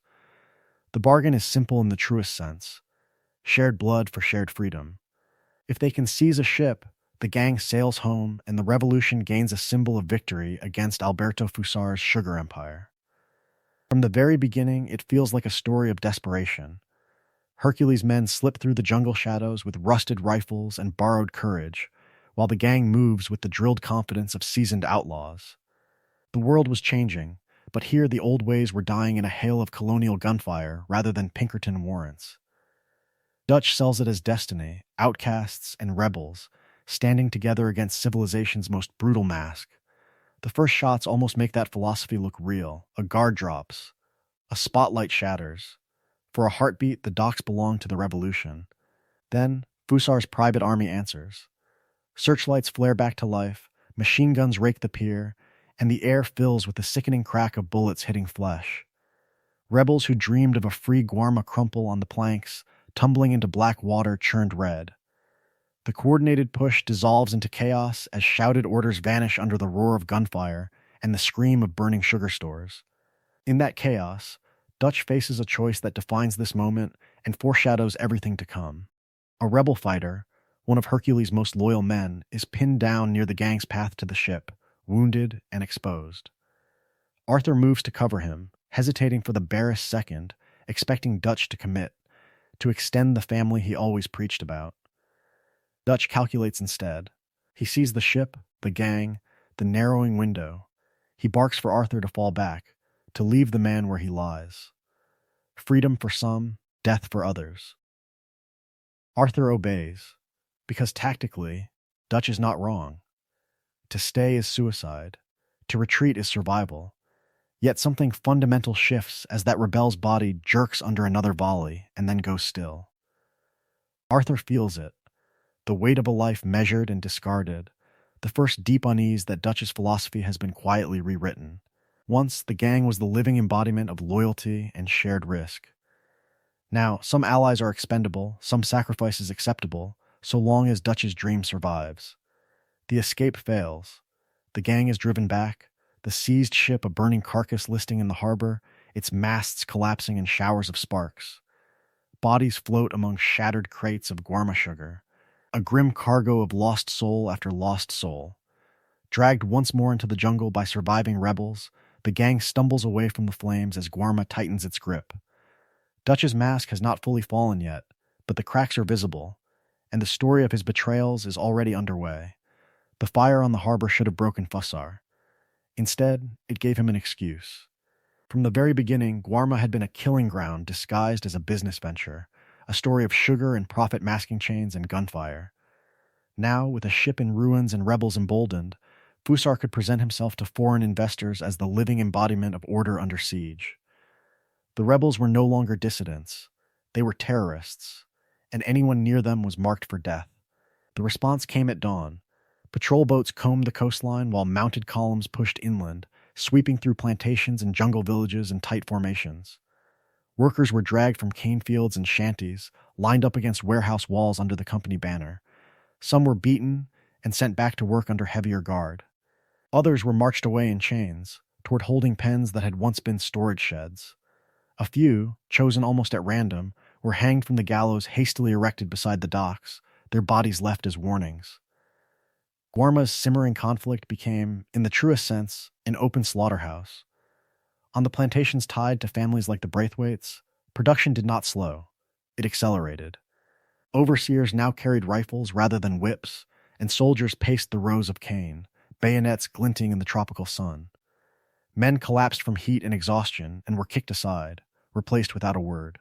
The bargain is simple in the truest sense. Shared blood for shared freedom. If they can seize a ship, the gang sails home and the revolution gains a symbol of victory against Alberto Fussar's sugar empire. From the very beginning, it feels like a story of desperation. Hercules' men slip through the jungle shadows with rusted rifles and borrowed courage, while the gang moves with the drilled confidence of seasoned outlaws. The world was changing, but here the old ways were dying in a hail of colonial gunfire rather than Pinkerton warrants. Dutch sells it as destiny, outcasts, and rebels, standing together against civilization's most brutal mask. The first shots almost make that philosophy look real. A guard drops. A spotlight shatters. For a heartbeat, the docks belong to the revolution. Then, Fussar's private army answers. Searchlights flare back to life, machine guns rake the pier, and the air fills with the sickening crack of bullets hitting flesh. Rebels who dreamed of a free Guarma crumple on the planks, tumbling into black water churned red. The coordinated push dissolves into chaos as shouted orders vanish under the roar of gunfire and the scream of burning sugar stores. In that chaos, Dutch faces a choice that defines this moment and foreshadows everything to come. A rebel fighter, one of Hercules' most loyal men, is pinned down near the gang's path to the ship, wounded and exposed. Arthur moves to cover him, hesitating for the barest second, expecting Dutch to commit, to extend the family he always preached about. Dutch calculates instead. He sees the ship, the gang, the narrowing window. He barks for Arthur to fall back, to leave the man where he lies. Freedom for some, death for others. Arthur obeys, because tactically, Dutch is not wrong. To stay is suicide. To retreat is survival. Yet something fundamental shifts as that rebel's body jerks under another volley and then goes still. Arthur feels it, the weight of a life measured and discarded, the first deep unease that Dutch's philosophy has been quietly rewritten. Once, the gang was the living embodiment of loyalty and shared risk. Now, some allies are expendable, some sacrifices acceptable, so long as Dutch's dream survives. The escape fails. The gang is driven back, the seized ship a burning carcass listing in the harbor, its masts collapsing in showers of sparks. Bodies float among shattered crates of Guarma sugar, a grim cargo of lost soul after lost soul. Dragged once more into the jungle by surviving rebels, the gang stumbles away from the flames as Guarma tightens its grip. Dutch's mask has not fully fallen yet, but the cracks are visible, and the story of his betrayals is already underway. The fire on the harbor should have broken Fussar. Instead, it gave him an excuse. From the very beginning, Guarma had been a killing ground disguised as a business venture, a story of sugar and profit masking chains and gunfire. Now, with a ship in ruins and rebels emboldened, Fussar could present himself to foreign investors as the living embodiment of order under siege. The rebels were no longer dissidents. They were terrorists, and anyone near them was marked for death. The response came at dawn. Patrol boats combed the coastline while mounted columns pushed inland, sweeping through plantations and jungle villages in tight formations. Workers were dragged from cane fields and shanties, lined up against warehouse walls under the company banner. Some were beaten and sent back to work under heavier guard. Others were marched away in chains, toward holding pens that had once been storage sheds. A few, chosen almost at random, were hanged from the gallows hastily erected beside the docks, their bodies left as warnings. Guarma's simmering conflict became, in the truest sense, an open slaughterhouse. On the plantations tied to families like the Braithwaites, production did not slow. It accelerated. Overseers now carried rifles rather than whips, and soldiers paced the rows of cane, bayonets glinting in the tropical sun. Men collapsed from heat and exhaustion and were kicked aside, replaced without a word.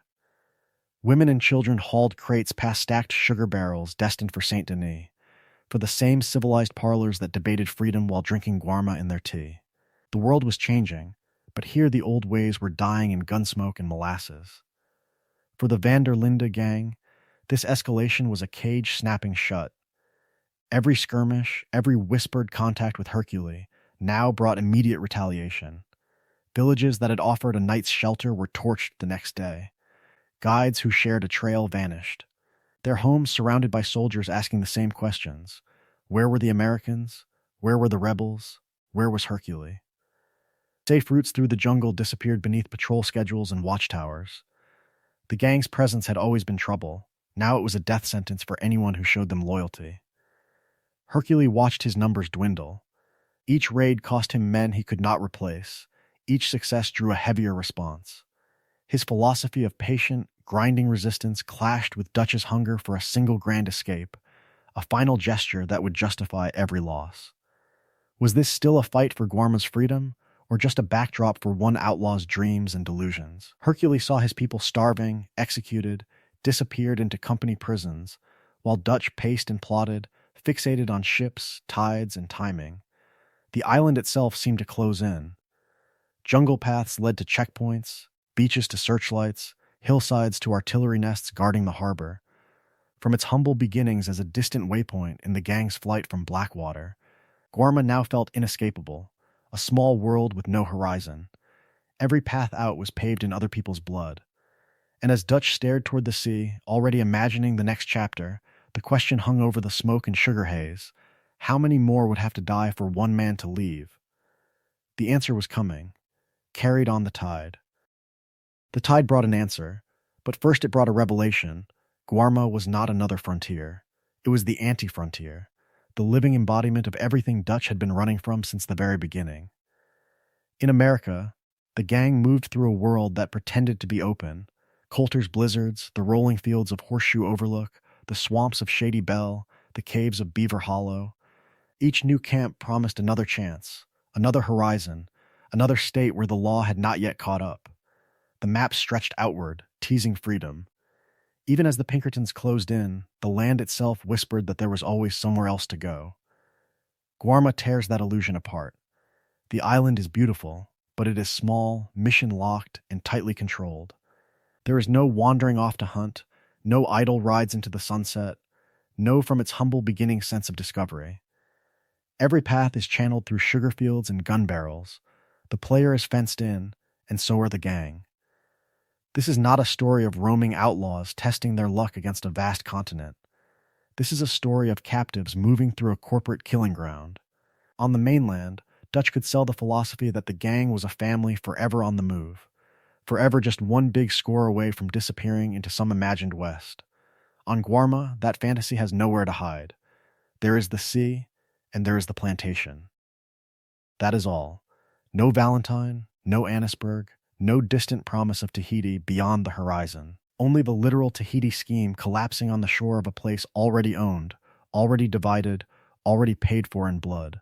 Women and children hauled crates past stacked sugar barrels destined for Saint Denis, for the same civilized parlors that debated freedom while drinking Guarma in their tea. The world was changing, but here the old ways were dying in gunsmoke and molasses. For the Linde gang, this escalation was a cage snapping shut. Every skirmish, every whispered contact with Hercules now brought immediate retaliation. Villages that had offered a night's shelter were torched the next day. Guides who shared a trail vanished. Their homes surrounded by soldiers asking the same questions. Where were the Americans? Where were the rebels? Where was Hercules? Safe routes through the jungle disappeared beneath patrol schedules and watchtowers. The gang's presence had always been trouble. Now it was a death sentence for anyone who showed them loyalty. Hercules watched his numbers dwindle. Each raid cost him men he could not replace. Each success drew a heavier response. His philosophy of patient, grinding resistance clashed with Dutch's hunger for a single grand escape, a final gesture that would justify every loss. Was this still a fight for Guarma's freedom, or just a backdrop for one outlaw's dreams and delusions? Hercules saw his people starving, executed, disappeared into company prisons, while Dutch paced and plotted, fixated on ships, tides, and timing. The island itself seemed to close in. Jungle paths led to checkpoints, beaches to searchlights, hillsides to artillery nests guarding the harbor. From its humble beginnings as a distant waypoint in the gang's flight from Blackwater, Guarma now felt inescapable, a small world with no horizon. Every path out was paved in other people's blood. And as Dutch stared toward the sea, already imagining the next chapter, the question hung over the smoke and sugar haze. How many more would have to die for one man to leave? The answer was coming, carried on the tide. The tide brought an answer, but first it brought a revelation. Guarma was not another frontier. It was the anti-frontier, the living embodiment of everything Dutch had been running from since the very beginning. In America, the gang moved through a world that pretended to be open. Coulter's blizzards, the rolling fields of Horseshoe Overlook, the swamps of Shady Bell, the caves of Beaver Hollow. Each new camp promised another chance, another horizon, another state where the law had not yet caught up. The map stretched outward, teasing freedom. Even as the Pinkertons closed in, the land itself whispered that there was always somewhere else to go. Guarma tears that illusion apart. The island is beautiful, but it is small, mission-locked, and tightly controlled. There is no wandering off to hunt, no idle rides into the sunset, no from its humble beginning sense of discovery. Every path is channeled through sugar fields and gun barrels. The player is fenced in, and so are the gang. This is not a story of roaming outlaws testing their luck against a vast continent. This is a story of captives moving through a corporate killing ground. On the mainland, Dutch could sell the philosophy that the gang was a family forever on the move, forever just one big score away from disappearing into some imagined West. On Guarma, that fantasy has nowhere to hide. There is the sea, and there is the plantation. That is all. No Valentine, no Annisburg, no distant promise of Tahiti beyond the horizon. Only the literal Tahiti scheme collapsing on the shore of a place already owned, already divided, already paid for in blood.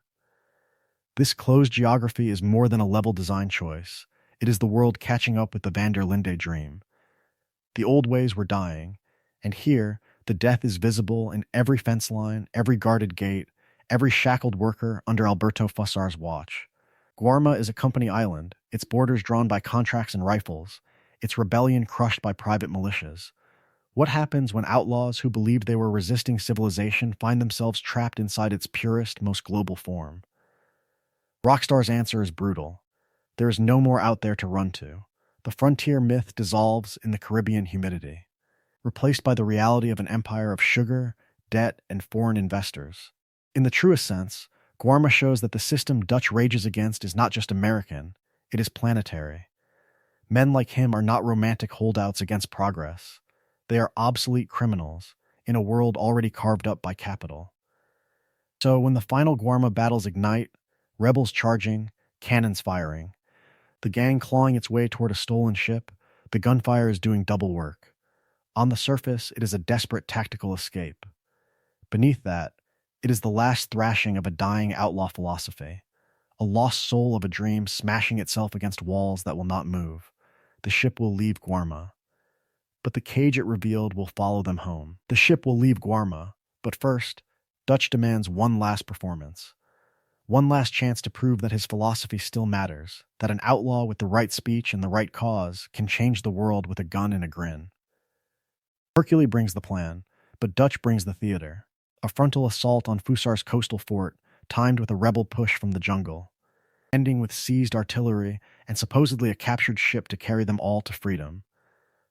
This closed geography is more than a level design choice. It is the world catching up with the van der Linde dream. The old ways were dying, and here the death is visible in every fence line, every guarded gate, every shackled worker under Alberto Fussar's watch. Guarma is a company island, its borders drawn by contracts and rifles, its rebellion crushed by private militias. What happens when outlaws who believed they were resisting civilization find themselves trapped inside its purest, most global form? Rockstar's answer is brutal. There is no more out there to run to. The frontier myth dissolves in the Caribbean humidity, replaced by the reality of an empire of sugar, debt, and foreign investors. In the truest sense, Guarma shows that the system Dutch rages against is not just American, it is planetary. Men like him are not romantic holdouts against progress. They are obsolete criminals in a world already carved up by capital. So when the final Guarma battles ignite, rebels charging, cannons firing, the gang clawing its way toward a stolen ship, the gunfire is doing double work. On the surface, it is a desperate tactical escape. Beneath that, it is the last thrashing of a dying outlaw philosophy, a lost soul of a dream smashing itself against walls that will not move. The ship will leave Guarma, but the cage it revealed will follow them home. The ship will leave Guarma, but first, Dutch demands one last performance. One last chance to prove that his philosophy still matters, that an outlaw with the right speech and the right cause can change the world with a gun and a grin. Hercule brings the plan, but Dutch brings the theater. A frontal assault on Fussar's coastal fort, timed with a rebel push from the jungle, ending with seized artillery and supposedly a captured ship to carry them all to freedom.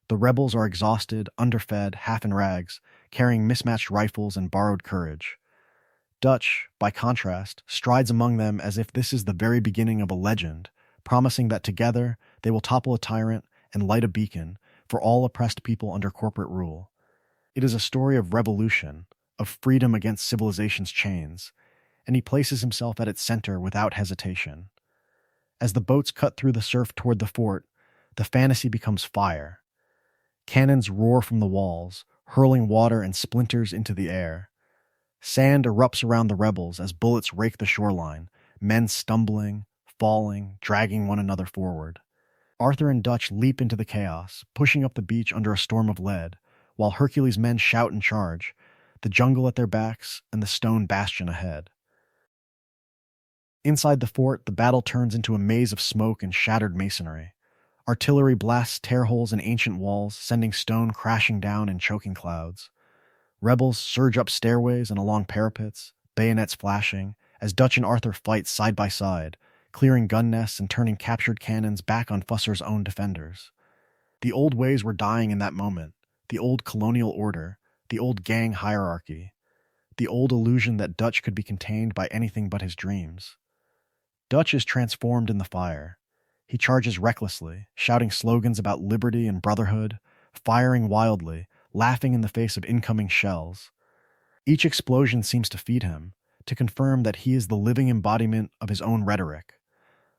The rebels are exhausted, underfed, half in rags, carrying mismatched rifles and borrowed courage. Dutch, by contrast, strides among them as if this is the very beginning of a legend, promising that together they will topple a tyrant and light a beacon for all oppressed people under corporate rule. It is a story of revolution, of freedom against civilization's chains, and he places himself at its center without hesitation. As the boats cut through the surf toward the fort, the fantasy becomes fire. Cannons roar from the walls, hurling water and splinters into the air. Sand erupts around the rebels as bullets rake the shoreline, men stumbling, falling, dragging one another forward. Arthur and Dutch leap into the chaos, pushing up the beach under a storm of lead, while Hercules' men shout and charge. the jungle at their backs, and the stone bastion ahead. Inside the fort, the battle turns into a maze of smoke and shattered masonry. Artillery blasts tear holes in ancient walls, sending stone crashing down in choking clouds. Rebels surge up stairways and along parapets, bayonets flashing, as Dutch and Arthur fight side by side, clearing gun nests and turning captured cannons back on Fussar's own defenders. The old ways were dying in that moment, the old colonial order, the old gang hierarchy, the old illusion that Dutch could be contained by anything but his dreams. Dutch is transformed in the fire. He charges recklessly, shouting slogans about liberty and brotherhood, firing wildly, laughing in the face of incoming shells. Each explosion seems to feed him, to confirm that he is the living embodiment of his own rhetoric,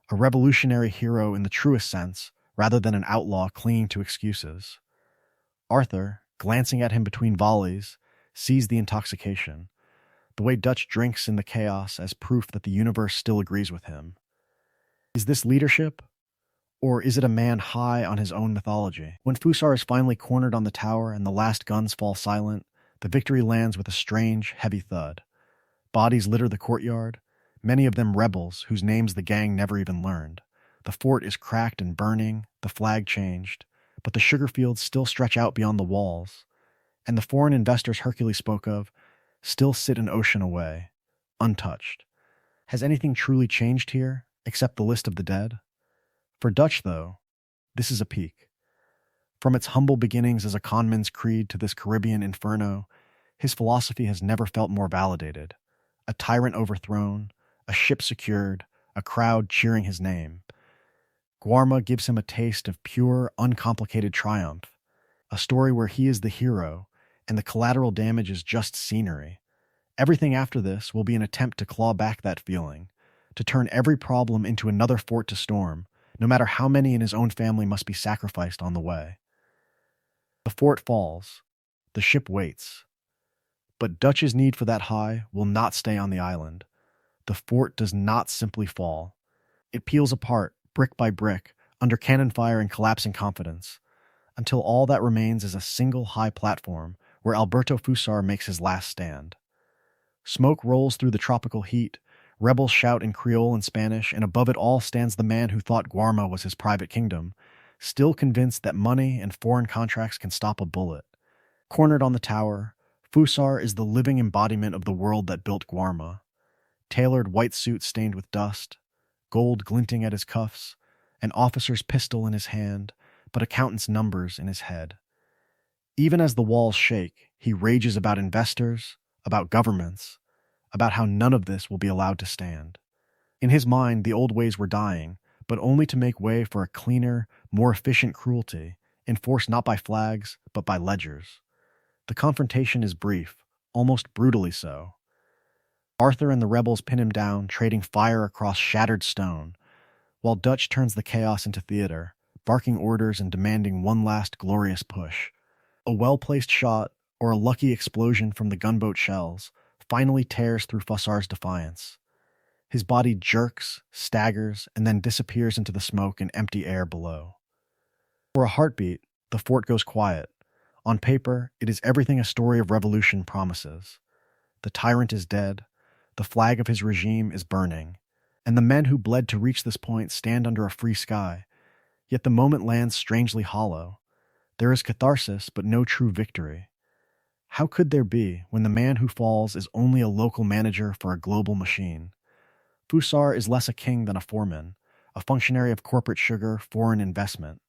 a revolutionary hero in the truest sense, rather than an outlaw clinging to excuses. Arthur, glancing at him between volleys, sees the intoxication, the way Dutch drinks in the chaos as proof that the universe still agrees with him. Is this leadership? Or is it a man high on his own mythology? When Fussar is finally cornered on the tower and the last guns fall silent, the victory lands with a strange, heavy thud. Bodies litter the courtyard, many of them rebels whose names the gang never even learned. The fort is cracked and burning, the flag changed, but the sugar fields still stretch out beyond the walls, and the foreign investors Hercules spoke of still sit an ocean away, untouched. Has anything truly changed here, except the list of the dead? For Dutch, though, this is a peak. From its humble beginnings as a conman's creed to this Caribbean inferno, his philosophy has never felt more validated. A tyrant overthrown, a ship secured, a crowd cheering his name. Guarma gives him a taste of pure, uncomplicated triumph, a story where he is the hero, and the collateral damage is just scenery. Everything after this will be an attempt to claw back that feeling, to turn every problem into another fort to storm, no matter how many in his own family must be sacrificed on the way. The fort falls. The ship waits. But Dutch's need for that high will not stay on the island. The fort does not simply fall. It peels apart, brick by brick, under cannon fire and collapsing confidence, until all that remains is a single high platform where Alberto Fussar makes his last stand. Smoke rolls through the tropical heat, rebels shout in Creole and Spanish, and above it all stands the man who thought Guarma was his private kingdom, still convinced that money and foreign contracts can stop a bullet. Cornered on the tower, Fussar is the living embodiment of the world that built Guarma. Tailored white suit stained with dust, gold glinting at his cuffs, an officer's pistol in his hand, but accountant's numbers in his head. Even as the walls shake, he rages about investors, about governments, about how none of this will be allowed to stand. In his mind, the old ways were dying, but only to make way for a cleaner, more efficient cruelty, enforced not by flags, but by ledgers. The confrontation is brief, almost brutally so. Arthur and the rebels pin him down, trading fire across shattered stone, while Dutch turns the chaos into theater, barking orders and demanding one last glorious push. A well-placed shot, or a lucky explosion from the gunboat shells, finally tears through Fussar's defiance. His body jerks, staggers, and then disappears into the smoke and empty air below. For a heartbeat, the fort goes quiet. On paper, it is everything a story of revolution promises. The tyrant is dead, the flag of his regime is burning, and the men who bled to reach this point stand under a free sky. Yet the moment lands strangely hollow. There is catharsis, but no true victory. How could there be when the man who falls is only a local manager for a global machine? Fussar is less a king than a foreman, a functionary of corporate sugar, foreign investment,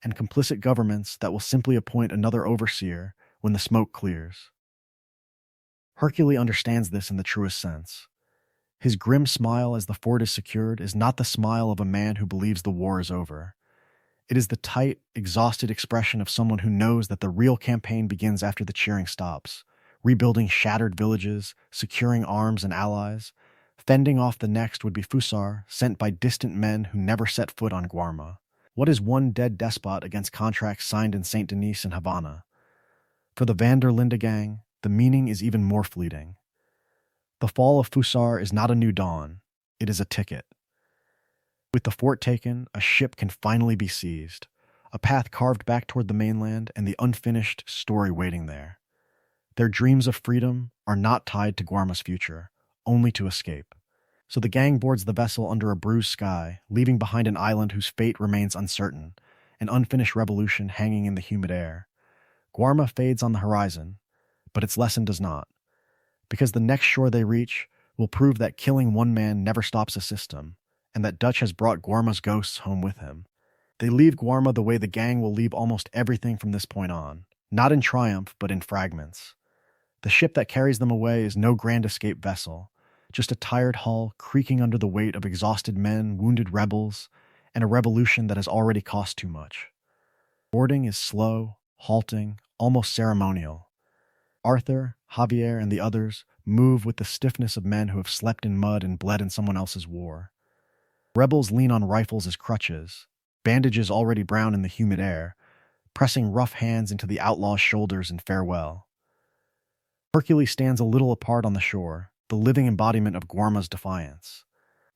and complicit governments that will simply appoint another overseer when the smoke clears. Hercule understands this in the truest sense. His grim smile as the fort is secured is not the smile of a man who believes the war is over. It is the tight, exhausted expression of someone who knows that the real campaign begins after the cheering stops, rebuilding shattered villages, securing arms and allies. Fending off the next would be Fussar, sent by distant men who never set foot on Guarma. What is one dead despot against contracts signed in St. Denis and Havana? For the van der Linde gang, the meaning is even more fleeting. The fall of Fussar is not a new dawn, it is a ticket. With the fort taken, a ship can finally be seized, a path carved back toward the mainland and the unfinished story waiting there. Their dreams of freedom are not tied to Guarma's future, only to escape. So the gang boards the vessel under a bruised sky, leaving behind an island whose fate remains uncertain, an unfinished revolution hanging in the humid air. Guarma fades on the horizon, but its lesson does not, because the next shore they reach will prove that killing one man never stops a system, and that Dutch has brought Guarma's ghosts home with him. They leave Guarma the way the gang will leave almost everything from this point on, not in triumph, but in fragments. The ship that carries them away is no grand escape vessel, just a tired hull creaking under the weight of exhausted men, wounded rebels, and a revolution that has already cost too much. Boarding is slow, halting, almost ceremonial. Arthur, Javier, and the others move with the stiffness of men who have slept in mud and bled in someone else's war. Rebels lean on rifles as crutches, bandages already brown in the humid air, pressing rough hands into the outlaw's shoulders in farewell. Hercules stands a little apart on the shore, the living embodiment of Guarma's defiance.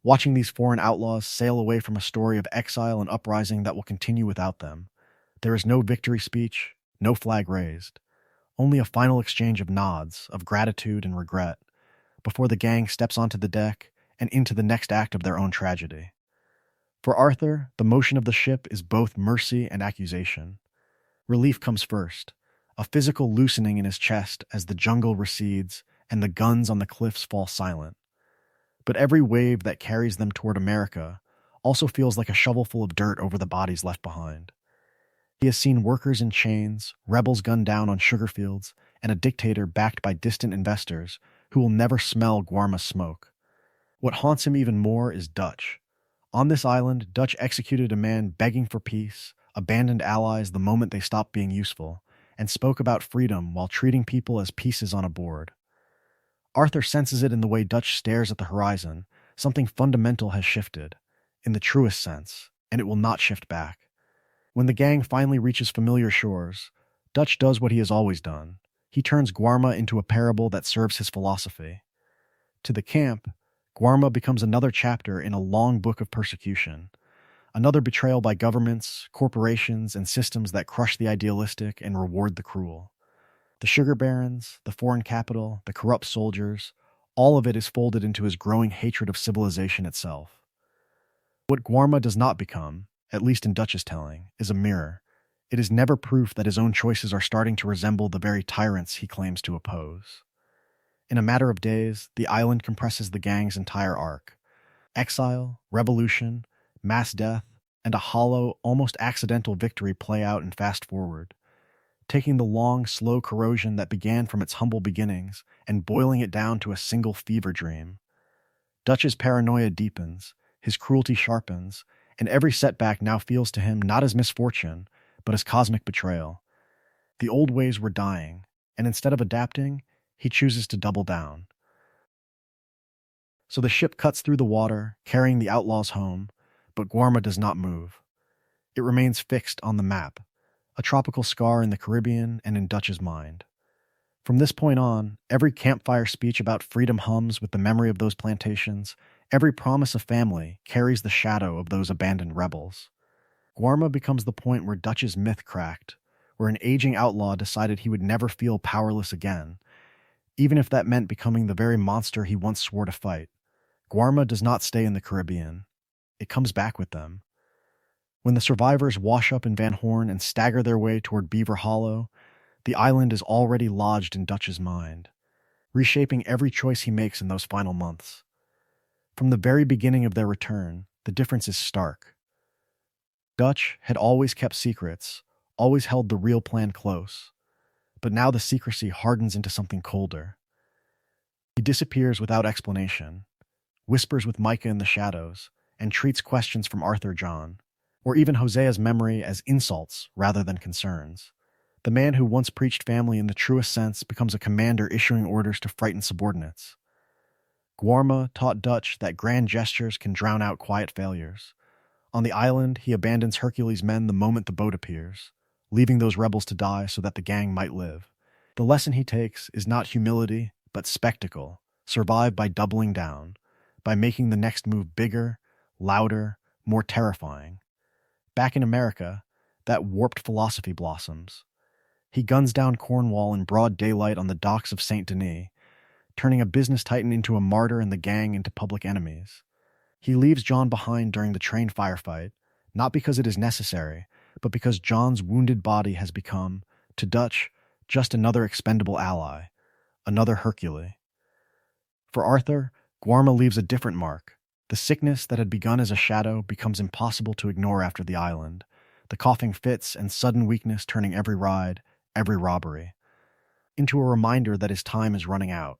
Watching these foreign outlaws sail away from a story of exile and uprising that will continue without them, there is no victory speech, no flag raised, only a final exchange of nods, of gratitude and regret, before the gang steps onto the deck and into the next act of their own tragedy. For Arthur, the motion of the ship is both mercy and accusation. Relief comes first, a physical loosening in his chest as the jungle recedes and the guns on the cliffs fall silent. But every wave that carries them toward America also feels like a shovelful of dirt over the bodies left behind. He has seen workers in chains, rebels gunned down on sugar fields, and a dictator backed by distant investors who will never smell Guarma's smoke. What haunts him even more is Dutch. On this island, Dutch executed a man begging for peace, abandoned allies the moment they stopped being useful, and spoke about freedom while treating people as pieces on a board. Arthur senses it in the way Dutch stares at the horizon. Something fundamental has shifted, in the truest sense, and it will not shift back. When the gang finally reaches familiar shores, Dutch does what he has always done. He turns Guarma into a parable that serves his philosophy. To the camp, Guarma becomes another chapter in a long book of persecution, another betrayal by governments, corporations, and systems that crush the idealistic and reward the cruel. The sugar barons, the foreign capital, the corrupt soldiers, all of it is folded into his growing hatred of civilization itself. What Guarma does not become, at least in Dutch's telling, is a mirror. It is never proof that his own choices are starting to resemble the very tyrants he claims to oppose. In a matter of days, the island compresses the gang's entire arc. Exile, revolution, mass death, and a hollow, almost accidental victory play out in fast forward, taking the long, slow corrosion that began from its humble beginnings and boiling it down to a single fever dream. Dutch's paranoia deepens, his cruelty sharpens, and every setback now feels to him not as misfortune, but as cosmic betrayal. The old ways were dying, and instead of adapting, he chooses to double down. So the ship cuts through the water, carrying the outlaws home, but Guarma does not move. It remains fixed on the map, a tropical scar in the Caribbean and in Dutch's mind. From this point on, every campfire speech about freedom hums with the memory of those plantations. Every promise of family carries the shadow of those abandoned rebels. Guarma becomes the point where Dutch's myth cracked, where an aging outlaw decided he would never feel powerless again, even if that meant becoming the very monster he once swore to fight. Guarma does not stay in the Caribbean. It comes back with them. When the survivors wash up in Van Horn and stagger their way toward Beaver Hollow, the island is already lodged in Dutch's mind, reshaping every choice he makes in those final months. From the very beginning of their return, the difference is stark. Dutch had always kept secrets, always held the real plan close, but now the secrecy hardens into something colder. He disappears without explanation, whispers with Micah in the shadows, and treats questions from Arthur John, or even Hosea's memory as insults rather than concerns. The man who once preached family in the truest sense becomes a commander issuing orders to frighten subordinates. Guarma taught Dutch that grand gestures can drown out quiet failures. On the island, he abandons Hercules' men the moment the boat appears, leaving those rebels to die so that the gang might live. The lesson he takes is not humility, but spectacle, survived by doubling down, by making the next move bigger, louder, more terrifying. Back in America, that warped philosophy blossoms. He guns down Cornwall in broad daylight on the docks of Saint Denis, turning a business titan into a martyr and the gang into public enemies. He leaves John behind during the train firefight, not because it is necessary, but because John's wounded body has become, to Dutch, just another expendable ally, another Hercule. For Arthur, Guarma leaves a different mark. The sickness that had begun as a shadow becomes impossible to ignore after the island, the coughing fits and sudden weakness turning every ride, every robbery, into a reminder that his time is running out.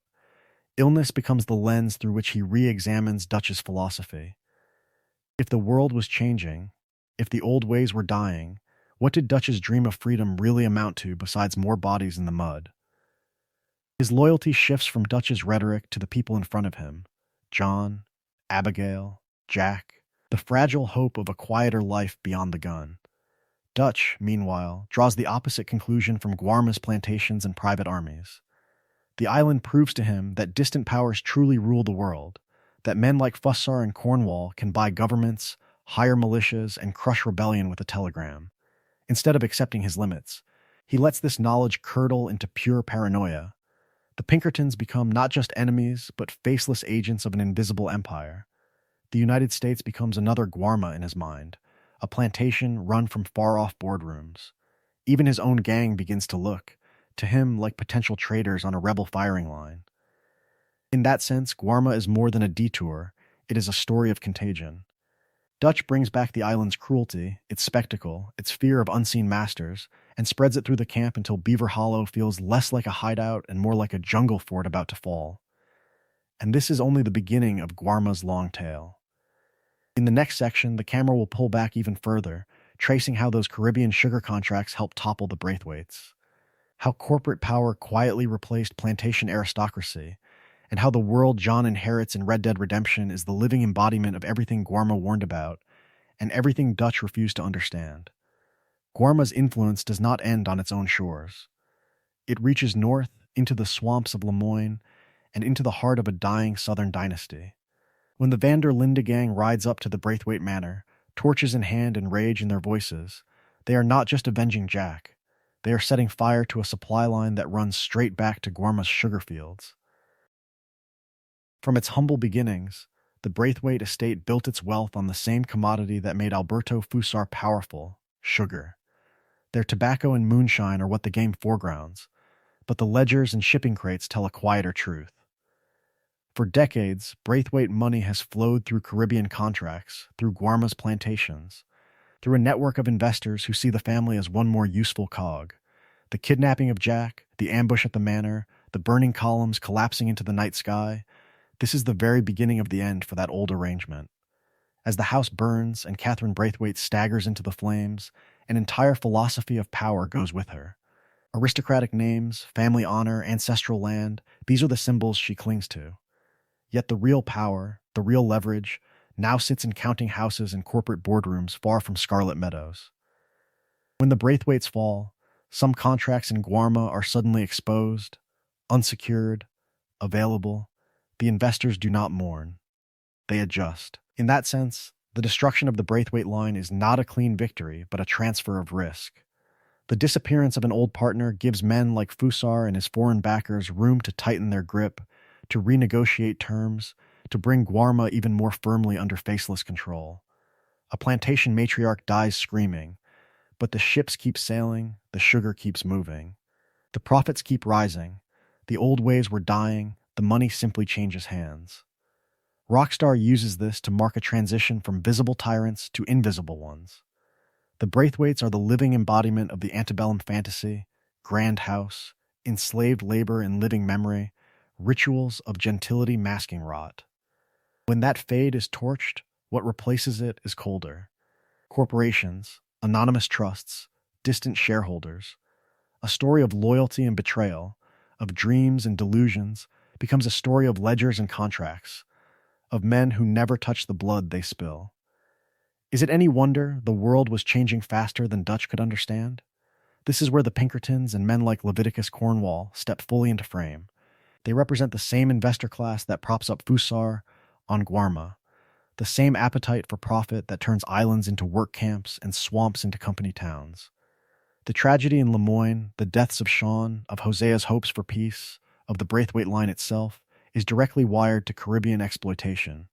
Illness becomes the lens through which he re-examines Dutch's philosophy. If the world was changing, if the old ways were dying, what did Dutch's dream of freedom really amount to besides more bodies in the mud? His loyalty shifts from Dutch's rhetoric to the people in front of him: John, Abigail, Jack, the fragile hope of a quieter life beyond the gun. Dutch, meanwhile, draws the opposite conclusion from Guarma's plantations and private armies. The island proves to him that distant powers truly rule the world, that men like Fussar and Cornwall can buy governments, hire militias, and crush rebellion with a telegram. Instead of accepting his limits, he lets this knowledge curdle into pure paranoia. The Pinkertons become not just enemies, but faceless agents of an invisible empire. The United States becomes another Guarma in his mind, a plantation run from far-off boardrooms. Even his own gang begins to look, to him, like potential traitors on a rebel firing line. In that sense, Guarma is more than a detour, it is a story of contagion. Dutch brings back the island's cruelty, its spectacle, its fear of unseen masters, and spreads it through the camp until Beaver Hollow feels less like a hideout and more like a jungle fort about to fall. And this is only the beginning of Guarma's long tale. In the next section, the camera will pull back even further, tracing how those Caribbean sugar contracts helped topple the Braithwaites, how corporate power quietly replaced plantation aristocracy, and how the world John inherits in Red Dead Redemption is the living embodiment of everything Guarma warned about, and everything Dutch refused to understand. Guarma's influence does not end on its own shores. It reaches north, into the swamps of Lemoyne, and into the heart of a dying southern dynasty. When the Linde gang rides up to the Braithwaite Manor, torches in hand and rage in their voices, they are not just avenging Jack. They are setting fire to a supply line that runs straight back to Guarma's sugar fields. From its humble beginnings, the Braithwaite estate built its wealth on the same commodity that made Alberto Fussar powerful: sugar. Their tobacco and moonshine are what the game foregrounds, but the ledgers and shipping crates tell a quieter truth. For decades, Braithwaite money has flowed through Caribbean contracts, through Guarma's plantations, through a network of investors who see the family as one more useful cog. The kidnapping of Jack, the ambush at the manor, the burning columns collapsing into the night sky — this is the very beginning of the end for that old arrangement. As the house burns and Catherine Braithwaite staggers into the flames, an entire philosophy of power goes with her. Aristocratic names, family honor, ancestral land, these are the symbols she clings to. Yet the real power, the real leverage, now sits in counting houses and corporate boardrooms far from Scarlet Meadows. When the Braithwaites fall, some contracts in Guarma are suddenly exposed, unsecured, available. The investors do not mourn. They adjust. In that sense, the destruction of the Braithwaite line is not a clean victory, but a transfer of risk. The disappearance of an old partner gives men like Fussar and his foreign backers room to tighten their grip, to renegotiate terms, to bring Guarma even more firmly under faceless control. A plantation matriarch dies screaming, but the ships keep sailing, the sugar keeps moving. The profits keep rising. The old ways were dying, the money simply changes hands. Rockstar uses this to mark a transition from visible tyrants to invisible ones. The Braithwaites are the living embodiment of the antebellum fantasy: grand house, enslaved labor and living memory, rituals of gentility masking rot. When that fade is torched, what replaces it is colder. Corporations, anonymous trusts, distant shareholders. A story of loyalty and betrayal, of dreams and delusions, becomes a story of ledgers and contracts, of men who never touch the blood they spill. Is it any wonder the world was changing faster than Dutch could understand? This is where the Pinkertons and men like Leviticus Cornwall step fully into frame. They represent the same investor class that props up Fussar on Guarma, the same appetite for profit that turns islands into work camps and swamps into company towns. The tragedy in Lemoyne, the deaths of Sean, of Hosea's hopes for peace, of the Braithwaite line itself, is directly wired to Caribbean exploitation.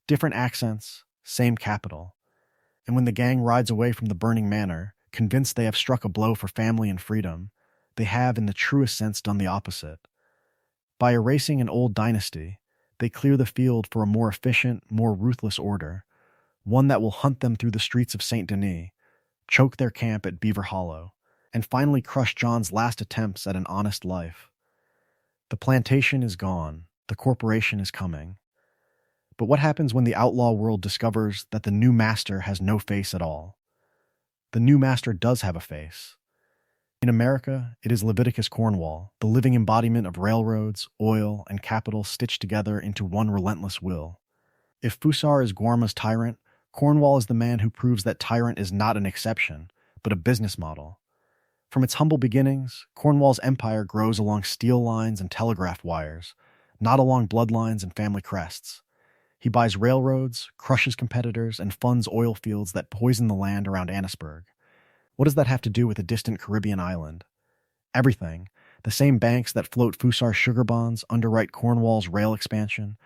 Different accents, same capital. And when the gang rides away from the burning manor, convinced they have struck a blow for family and freedom, they have, in the truest sense, done the opposite. By erasing an old dynasty, they clear the field for a more efficient, more ruthless order, one that will hunt them through the streets of Saint Denis, choke their camp at Beaver Hollow, and finally crush John's last attempts at an honest life. The plantation is gone, the corporation is coming. But what happens when the outlaw world discovers that the new master has no face at all? The new master does have a face. In America, it is Leviticus Cornwall, the living embodiment of railroads, oil, and capital stitched together into one relentless will. If Fussar is Guarma's tyrant, Cornwall is the man who proves that tyrant is not an exception, but a business model. From its humble beginnings, Cornwall's empire grows along steel lines and telegraph wires, not along bloodlines and family crests. He buys railroads, crushes competitors, and funds oil fields that poison the land around Annisburg. What does that have to do with a distant Caribbean island? Everything. The same banks that float Fussar's sugar bonds underwrite Cornwall's rail expansion,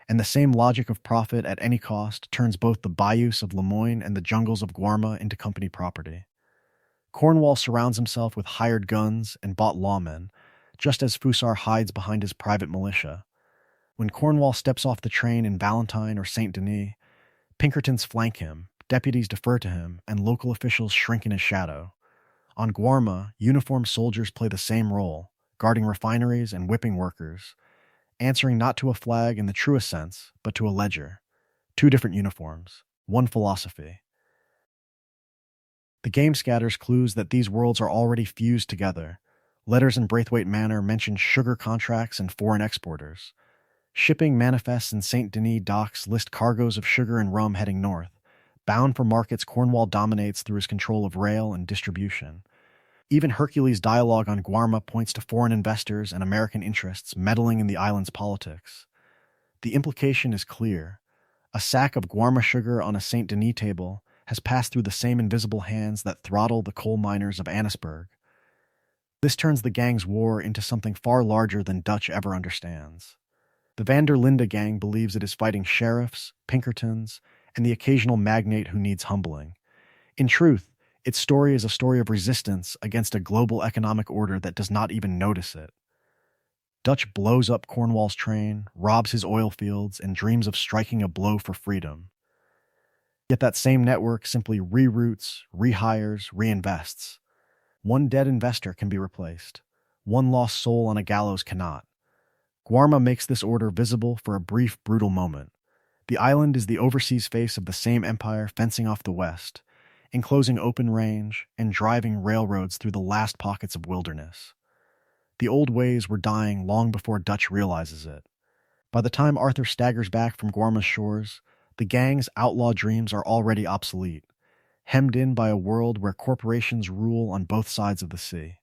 and the same logic of profit at any cost turns both the bayous of Lemoyne and the jungles of Guarma into company property. Cornwall surrounds himself with hired guns and bought lawmen, just as Fussar hides behind his private militia. When Cornwall steps off the train in Valentine or Saint Denis, Pinkertons flank him, deputies defer to him, and local officials shrink in his shadow. On Guarma, uniformed soldiers play the same role, guarding refineries and whipping workers, answering not to a flag in the truest sense, but to a ledger. Two different uniforms, one philosophy. The game scatters clues that these worlds are already fused together. Letters in Braithwaite Manor mention sugar contracts and foreign exporters. Shipping manifests in Saint Denis docks list cargoes of sugar and rum heading north. Bound for markets Cornwall dominates through his control of rail and distribution. Even Hercules' dialogue on Guarma points to foreign investors and American interests meddling in the island's politics. The implication is clear. A sack of Guarma sugar on a Saint Denis table has passed through the same invisible hands that throttle the coal miners of Annisburg. This turns the gang's war into something far larger than Dutch ever understands. The Van der Linde gang believes it is fighting sheriffs, Pinkertons, and the occasional magnate who needs humbling. In truth, its story is a story of resistance against a global economic order that does not even notice it. Dutch blows up Cornwall's train, robs his oil fields, and dreams of striking a blow for freedom. Yet that same network simply reroutes, rehires, reinvests. One dead investor can be replaced. One lost soul on a gallows cannot. Guarma makes this order visible for a brief, brutal moment. The island is the overseas face of the same empire fencing off the west, enclosing open range and driving railroads through the last pockets of wilderness. The old ways were dying long before Dutch realizes it. By the time Arthur staggers back from Guarma's shores, the gang's outlaw dreams are already obsolete, hemmed in by a world where corporations rule on both sides of the sea.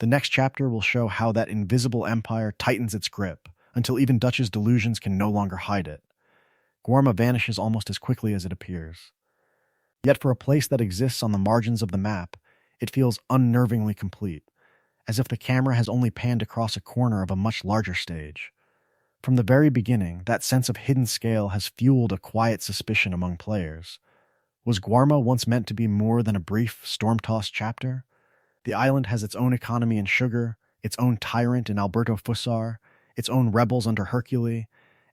The next chapter will show how that invisible empire tightens its grip until even Dutch's delusions can no longer hide it. Guarma vanishes almost as quickly as it appears. Yet for a place that exists on the margins of the map, it feels unnervingly complete, as if the camera has only panned across a corner of a much larger stage. From the very beginning, that sense of hidden scale has fueled a quiet suspicion among players. Was Guarma once meant to be more than a brief, storm-tossed chapter? The island has its own economy in sugar, its own tyrant in Alberto Fussar, its own rebels under Hercule,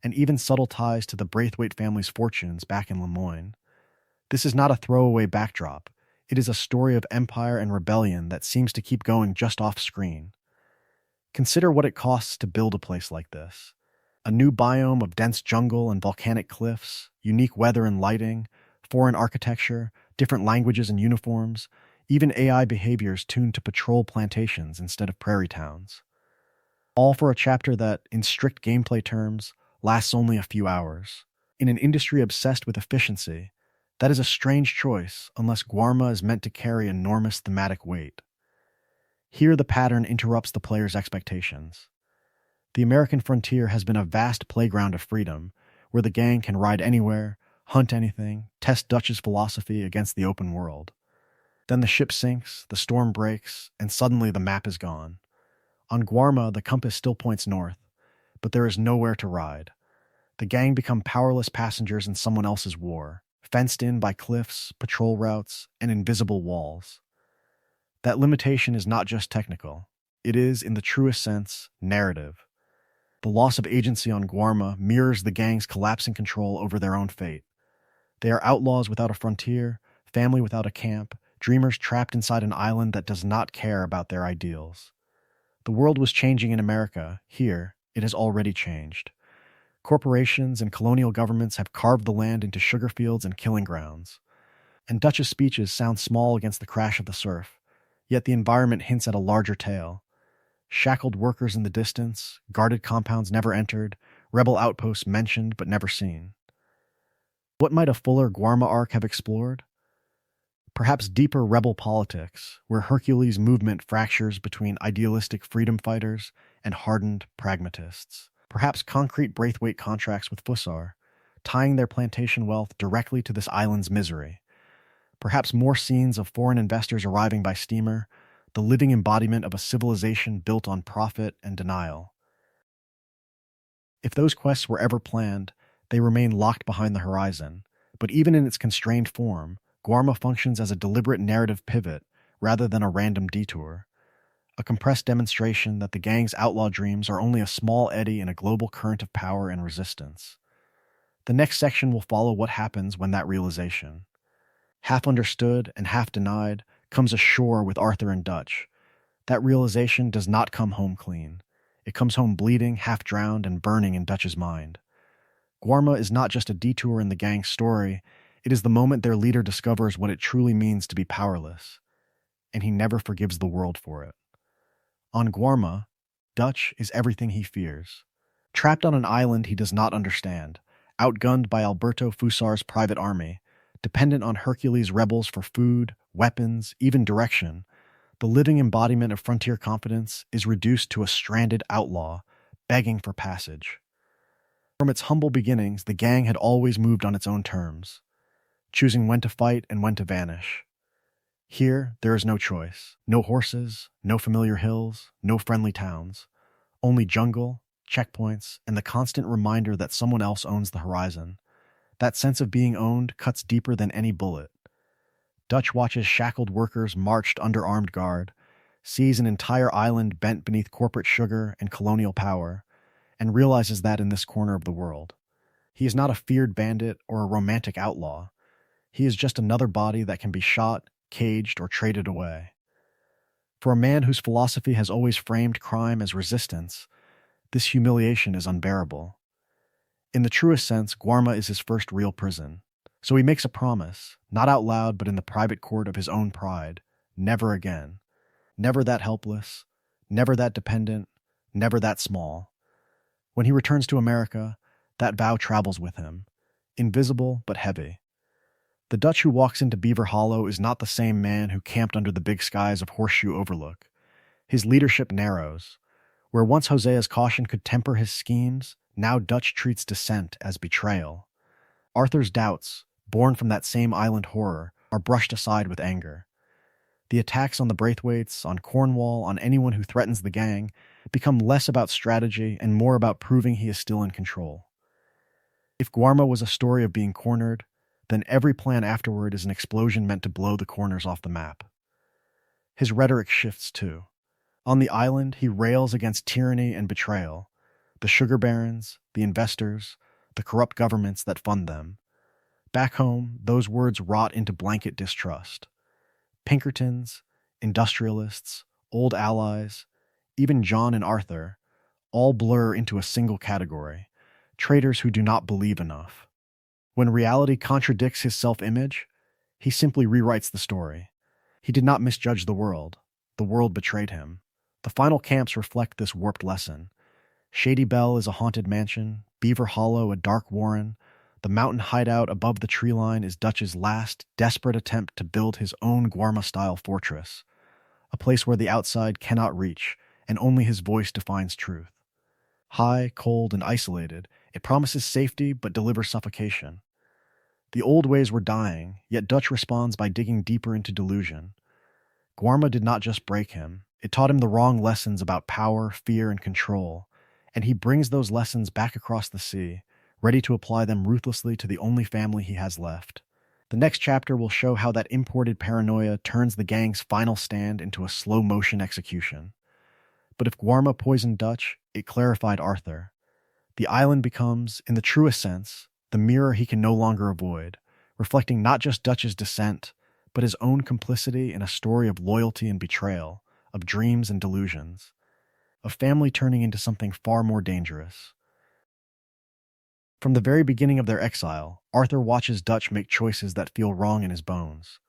and even subtle ties to the Braithwaite family's fortunes back in Lemoyne. This is not a throwaway backdrop. It is a story of empire and rebellion that seems to keep going just off-screen. Consider what it costs to build a place like this. A new biome of dense jungle and volcanic cliffs, unique weather and lighting, foreign architecture, different languages and uniforms, even AI behaviors tuned to patrol plantations instead of prairie towns. All for a chapter that, in strict gameplay terms, lasts only a few hours. In an industry obsessed with efficiency, that is a strange choice unless Guarma is meant to carry enormous thematic weight. Here the pattern interrupts the player's expectations. The American frontier has been a vast playground of freedom, where the gang can ride anywhere, hunt anything, test Dutch's philosophy against the open world. Then the ship sinks, the storm breaks, and suddenly the map is gone. On Guarma, the compass still points north, but there is nowhere to ride. The gang become powerless passengers in someone else's war, fenced in by cliffs, patrol routes, and invisible walls. That limitation is not just technical. It is, in the truest sense, narrative. The loss of agency on Guarma mirrors the gang's collapsing control over their own fate. They are outlaws without a frontier, family without a camp, dreamers trapped inside an island that does not care about their ideals. The world was changing in America. Here, it has already changed. Corporations and colonial governments have carved the land into sugar fields and killing grounds. And Dutch's speeches sound small against the crash of the surf, yet the environment hints at a larger tale. Shackled workers in the distance, guarded compounds never entered, rebel outposts mentioned but never seen. What might a fuller Guarma arc have explored? Perhaps deeper rebel politics, where Hercules' movement fractures between idealistic freedom fighters and hardened pragmatists. Perhaps concrete Braithwaite contracts with Fussar, tying their plantation wealth directly to this island's misery. Perhaps more scenes of foreign investors arriving by steamer, the living embodiment of a civilization built on profit and denial. If those quests were ever planned, they remain locked behind the horizon, but even in its constrained form, Guarma functions as a deliberate narrative pivot rather than a random detour. A compressed demonstration that the gang's outlaw dreams are only a small eddy in a global current of power and resistance. The next section will follow what happens when that realization, half understood and half denied, comes ashore with Arthur and Dutch. That realization does not come home clean. It comes home bleeding, half drowned, and burning in Dutch's mind. Guarma is not just a detour in the gang's story, it is the moment their leader discovers what it truly means to be powerless, and he never forgives the world for it. On Guarma, Dutch is everything he fears. Trapped on an island he does not understand, outgunned by Alberto Fussar's private army, dependent on Hercules' rebels for food, weapons, even direction, the living embodiment of frontier confidence is reduced to a stranded outlaw, begging for passage. From its humble beginnings, the gang had always moved on its own terms, choosing when to fight and when to vanish. Here, there is no choice. No horses, no familiar hills, no friendly towns. Only jungle, checkpoints, and the constant reminder that someone else owns the horizon. That sense of being owned cuts deeper than any bullet. Dutch watches shackled workers marched under armed guard, sees an entire island bent beneath corporate sugar and colonial power, and realizes that in this corner of the world, he is not a feared bandit or a romantic outlaw. He is just another body that can be shot, caged, or traded away. For a man whose philosophy has always framed crime as resistance, this humiliation is unbearable. In the truest sense, Guarma is his first real prison. So he makes a promise, not out loud but in the private court of his own pride, never again. Never that helpless, never that dependent, never that small. When he returns to America, that vow travels with him, invisible but heavy. The Dutch who walks into Beaver Hollow is not the same man who camped under the big skies of Horseshoe Overlook. His leadership narrows. Where once Hosea's caution could temper his schemes, now Dutch treats dissent as betrayal. Arthur's doubts, born from that same island horror, are brushed aside with anger. The attacks on the Braithwaites, on Cornwall, on anyone who threatens the gang, become less about strategy and more about proving he is still in control. If Guarma was a story of being cornered, then every plan afterward is an explosion meant to blow the corners off the map. His rhetoric shifts too. On the island, he rails against tyranny and betrayal, the sugar barons, the investors, the corrupt governments that fund them. Back home, those words rot into blanket distrust. Pinkertons, industrialists, old allies, even John and Arthur, all blur into a single category, traitors who do not believe enough. When reality contradicts his self-image, he simply rewrites the story. He did not misjudge the world betrayed him. The final camps reflect this warped lesson. Shady Bell is a haunted mansion, Beaver Hollow a dark warren, the mountain hideout above the tree line is Dutch's last, desperate attempt to build his own Guarma-style fortress, a place where the outside cannot reach, and only his voice defines truth. High, cold, and isolated, it promises safety but delivers suffocation. The old ways were dying, yet Dutch responds by digging deeper into delusion. Guarma did not just break him, it taught him the wrong lessons about power, fear, and control, and he brings those lessons back across the sea, ready to apply them ruthlessly to the only family he has left. The next chapter will show how that imported paranoia turns the gang's final stand into a slow-motion execution. But if Guarma poisoned Dutch, it clarified Arthur. The island becomes, in the truest sense, the mirror he can no longer avoid, reflecting not just Dutch's descent, but his own complicity in a story of loyalty and betrayal, of dreams and delusions, of family turning into something far more dangerous. From the very beginning of their exile, Arthur watches Dutch make choices that feel wrong in his bones.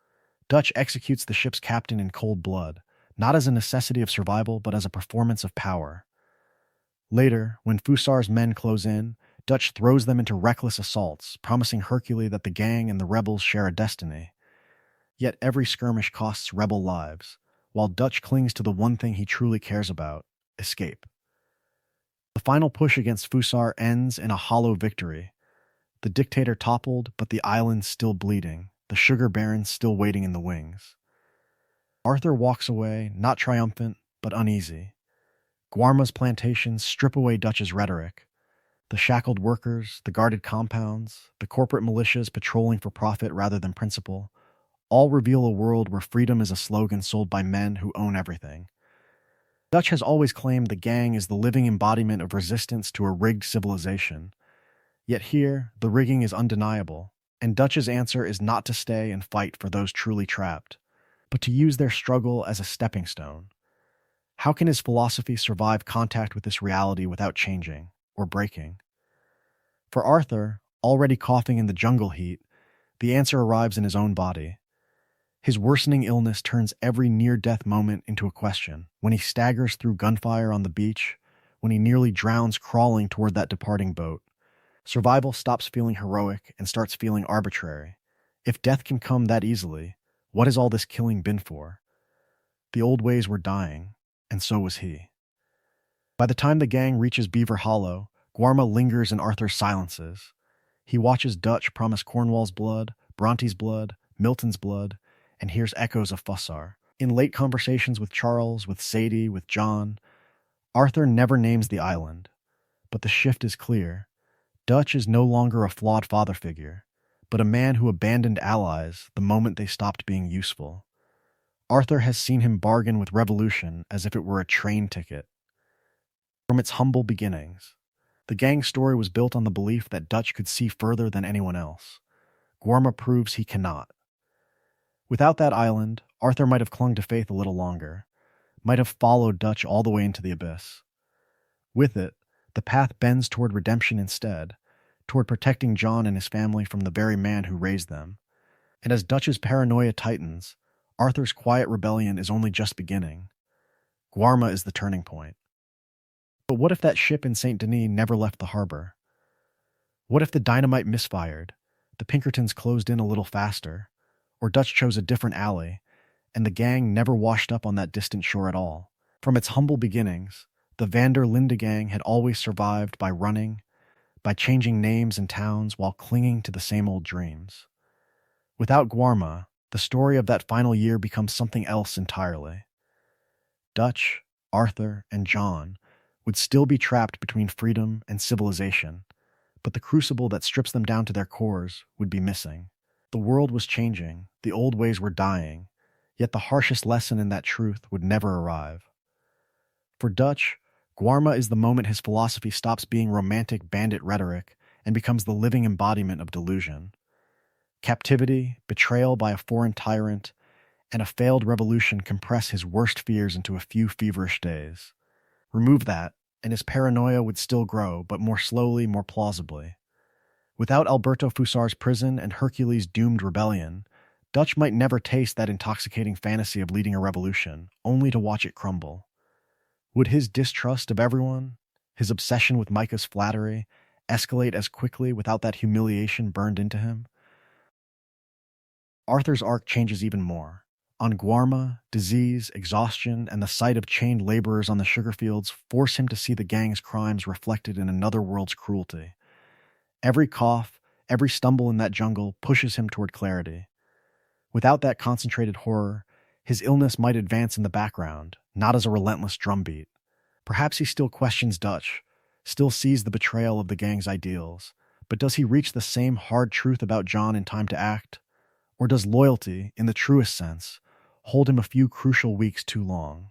Dutch executes the ship's captain in cold blood, not as a necessity of survival, but as a performance of power. Later, when Fussar's men close in, Dutch throws them into reckless assaults, promising Hercule that the gang and the rebels share a destiny. Yet every skirmish costs rebel lives, while Dutch clings to the one thing he truly cares about: escape. The final push against Fussar ends in a hollow victory. The dictator toppled, but the island still bleeding, the sugar barons still waiting in the wings. Arthur walks away, not triumphant, but uneasy. Guarma's plantations strip away Dutch's rhetoric. The shackled workers, the guarded compounds, the corporate militias patrolling for profit rather than principle, all reveal a world where freedom is a slogan sold by men who own everything. Dutch has always claimed the gang is the living embodiment of resistance to a rigged civilization. Yet here, the rigging is undeniable, and Dutch's answer is not to stay and fight for those truly trapped, but to use their struggle as a stepping stone. How can his philosophy survive contact with this reality without changing or breaking? For Arthur, already coughing in the jungle heat, the answer arrives in his own body. His worsening illness turns every near-death moment into a question. When he staggers through gunfire on the beach, when he nearly drowns crawling toward that departing boat, survival stops feeling heroic and starts feeling arbitrary. If death can come that easily, what has all this killing been for? The old ways were dying, and so was he. By the time the gang reaches Beaver Hollow, Guarma lingers in Arthur's silences. He watches Dutch promise Cornwall's blood, Bronte's blood, Milton's blood, and hears echoes of Fussar. In late conversations with Charles, with Sadie, with John, Arthur never names the island. But the shift is clear. Dutch is no longer a flawed father figure, but a man who abandoned allies the moment they stopped being useful. Arthur has seen him bargain with revolution as if it were a train ticket. From its humble beginnings, the gang's story was built on the belief that Dutch could see further than anyone else. Guarma proves he cannot. Without that island, Arthur might have clung to faith a little longer, might have followed Dutch all the way into the abyss. With it, the path bends toward redemption instead, toward protecting John and his family from the very man who raised them. And as Dutch's paranoia tightens, Arthur's quiet rebellion is only just beginning. Guarma is the turning point. But what if that ship in St. Denis never left the harbor? What if the dynamite misfired, the Pinkertons closed in a little faster, or Dutch chose a different alley, and the gang never washed up on that distant shore at all? From its humble beginnings, the Linde gang had always survived by running, by changing names and towns while clinging to the same old dreams. Without Guarma, the story of that final year becomes something else entirely. Dutch, Arthur, and John would still be trapped between freedom and civilization, but the crucible that strips them down to their cores would be missing. The world was changing, the old ways were dying, yet the harshest lesson in that truth would never arrive. For Dutch, Guarma is the moment his philosophy stops being romantic bandit rhetoric and becomes the living embodiment of delusion. Captivity, betrayal by a foreign tyrant, and a failed revolution compress his worst fears into a few feverish days. Remove that, and his paranoia would still grow, but more slowly, more plausibly. Without Alberto Fussar's prison and Hercules' doomed rebellion, Dutch might never taste that intoxicating fantasy of leading a revolution, only to watch it crumble. Would his distrust of everyone, his obsession with Micah's flattery, escalate as quickly without that humiliation burned into him? Arthur's arc changes even more. On Guarma, disease, exhaustion, and the sight of chained laborers on the sugar fields force him to see the gang's crimes reflected in another world's cruelty. Every cough, every stumble in that jungle pushes him toward clarity. Without that concentrated horror, His illness might advance in the background, not as a relentless drumbeat. Perhaps he still questions Dutch, still sees the betrayal of the gang's ideals, but does he reach the same hard truth about John in time to act? Or does loyalty, in the truest sense, hold him a few crucial weeks too long?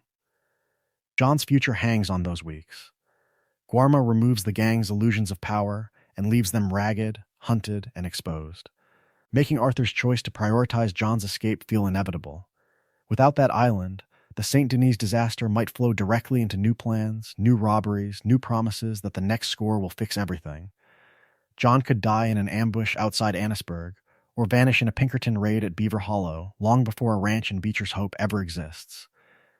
John's future hangs on those weeks. Guarma removes the gang's illusions of power and leaves them ragged, hunted, and exposed, making Arthur's choice to prioritize John's escape feel inevitable. Without that island, the St. Denis disaster might flow directly into new plans, new robberies, new promises that the next score will fix everything. John could die in an ambush outside Annisburg, or vanish in a Pinkerton raid at Beaver Hollow long before a ranch in Beecher's Hope ever exists.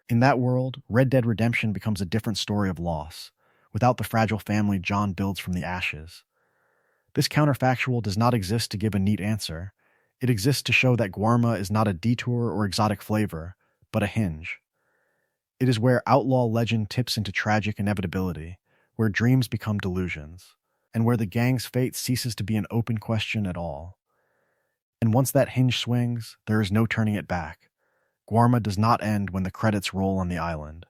In that world, Red Dead Redemption becomes a different story of loss, without the fragile family John builds from the ashes. This counterfactual does not exist to give a neat answer. It exists to show that Guarma is not a detour or exotic flavor, but a hinge. It is where outlaw legend tips into tragic inevitability, where dreams become delusions, and where the gang's fate ceases to be an open question at all. And once that hinge swings, there is no turning it back. Guarma does not end when the credits roll on the island.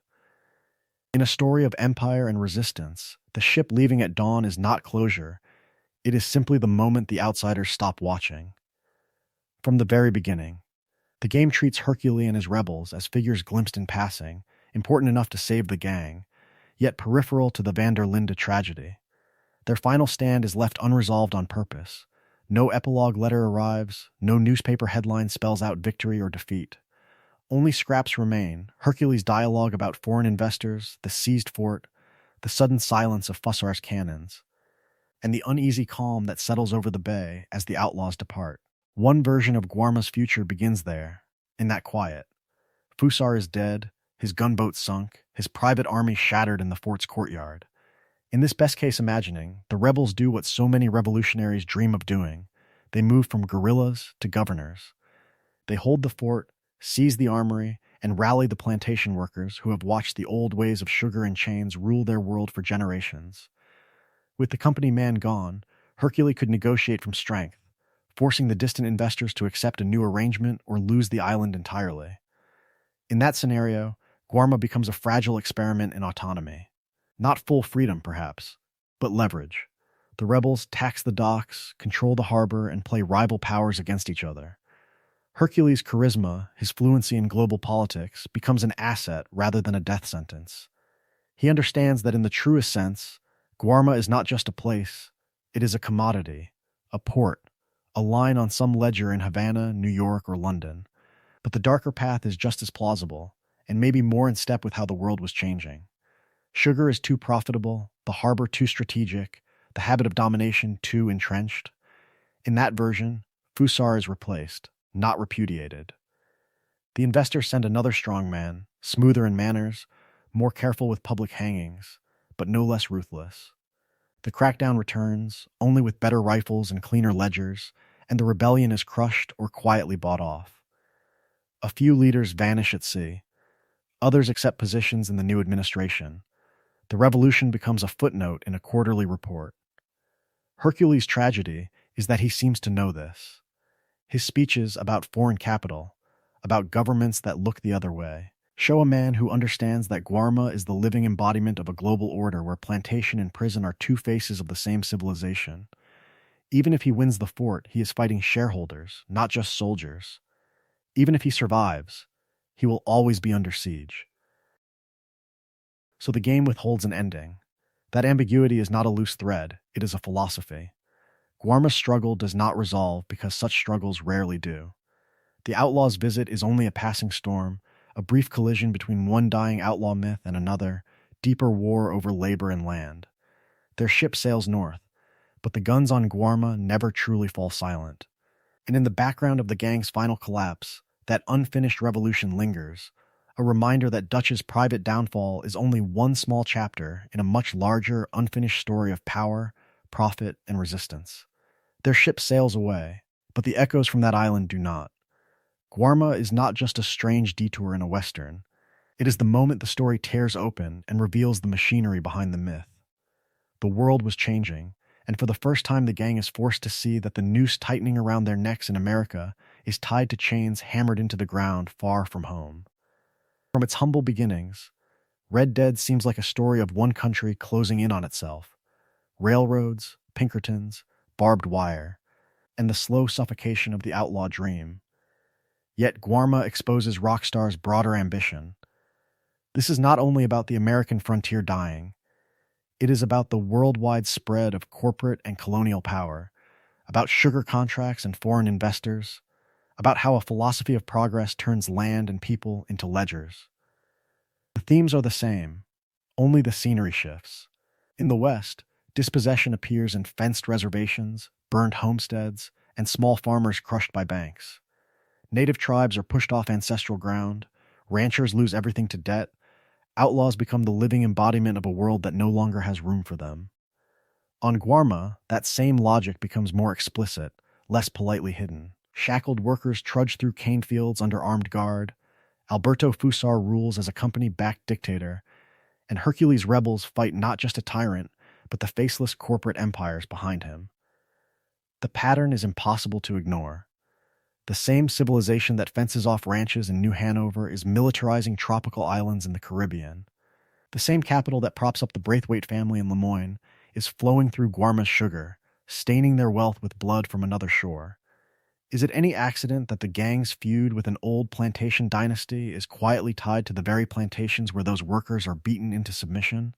In a story of empire and resistance, the ship leaving at dawn is not closure. It is simply the moment the outsiders stop watching. From the very beginning, the game treats Hercule and his rebels as figures glimpsed in passing, important enough to save the gang, yet peripheral to the van der Linde tragedy. Their final stand is left unresolved on purpose. No epilogue letter arrives, no newspaper headline spells out victory or defeat. Only scraps remain, Hercules' dialogue about foreign investors, the seized fort, the sudden silence of Fussar's cannons, and the uneasy calm that settles over the bay as the outlaws depart. One version of Guarma's future begins there, in that quiet. Fussar is dead, his gunboat sunk, his private army shattered in the fort's courtyard. In this best-case imagining, the rebels do what so many revolutionaries dream of doing. They move from guerrillas to governors. They hold the fort, seize the armory, and rally the plantation workers who have watched the old ways of sugar and chains rule their world for generations. With the company man gone, Hercule could negotiate from strength, forcing the distant investors to accept a new arrangement or lose the island entirely. In that scenario, Guarma becomes a fragile experiment in autonomy. Not full freedom, perhaps, but leverage. The rebels tax the docks, control the harbor, and play rival powers against each other. Hercules' charisma, his fluency in global politics, becomes an asset rather than a death sentence. He understands that in the truest sense, Guarma is not just a place, it is a commodity, a port, a line on some ledger in Havana, New York, or London. But the darker path is just as plausible, and maybe more in step with how the world was changing. Sugar is too profitable, the harbor too strategic, the habit of domination too entrenched. In that version, Fussar is replaced, not repudiated. The investors send another strong man, smoother in manners, more careful with public hangings, but no less ruthless. The crackdown returns, only with better rifles and cleaner ledgers, and the rebellion is crushed or quietly bought off. A few leaders vanish at sea. Others accept positions in the new administration. The revolution becomes a footnote in a quarterly report. Hercules' tragedy is that he seems to know this. His speeches about foreign capital, about governments that look the other way, show a man who understands that Guarma is the living embodiment of a global order where plantation and prison are two faces of the same civilization. Even if he wins the fort, he is fighting shareholders, not just soldiers. Even if he survives, he will always be under siege. So the game withholds an ending. That ambiguity is not a loose thread, it is a philosophy. Guarma's struggle does not resolve because such struggles rarely do. The outlaw's visit is only a passing storm, a brief collision between one dying outlaw myth and another, deeper war over labor and land. Their ship sails north, but the guns on Guarma never truly fall silent. And in the background of the gang's final collapse, that unfinished revolution lingers, a reminder that Dutch's private downfall is only one small chapter in a much larger, unfinished story of power, profit, and resistance. Their ship sails away, but the echoes from that island do not. Guarma is not just a strange detour in a western. It is the moment the story tears open and reveals the machinery behind the myth. The world was changing, and for the first time the gang is forced to see that the noose tightening around their necks in America is tied to chains hammered into the ground far from home. From its humble beginnings, Red Dead seems like a story of one country closing in on itself. Railroads, Pinkertons, barbed wire, and the slow suffocation of the outlaw dream. Yet Guarma exposes Rockstar's broader ambition. This is not only about the American frontier dying, it is about the worldwide spread of corporate and colonial power, about sugar contracts and foreign investors, about how a philosophy of progress turns land and people into ledgers. The themes are the same, only the scenery shifts. In the West, dispossession appears in fenced reservations, burned homesteads, and small farmers crushed by banks. Native tribes are pushed off ancestral ground, ranchers lose everything to debt, outlaws become the living embodiment of a world that no longer has room for them. On Guarma, that same logic becomes more explicit, less politely hidden. Shackled workers trudge through cane fields under armed guard, Alberto Fussar rules as a company-backed dictator, and Hercules rebels fight not just a tyrant, but the faceless corporate empires behind him. The pattern is impossible to ignore. The same civilization that fences off ranches in New Hanover is militarizing tropical islands in the Caribbean. The same capital that props up the Braithwaite family in Lemoyne is flowing through Guarma's sugar, staining their wealth with blood from another shore. Is it any accident that the gang's feud with an old plantation dynasty is quietly tied to the very plantations where those workers are beaten into submission?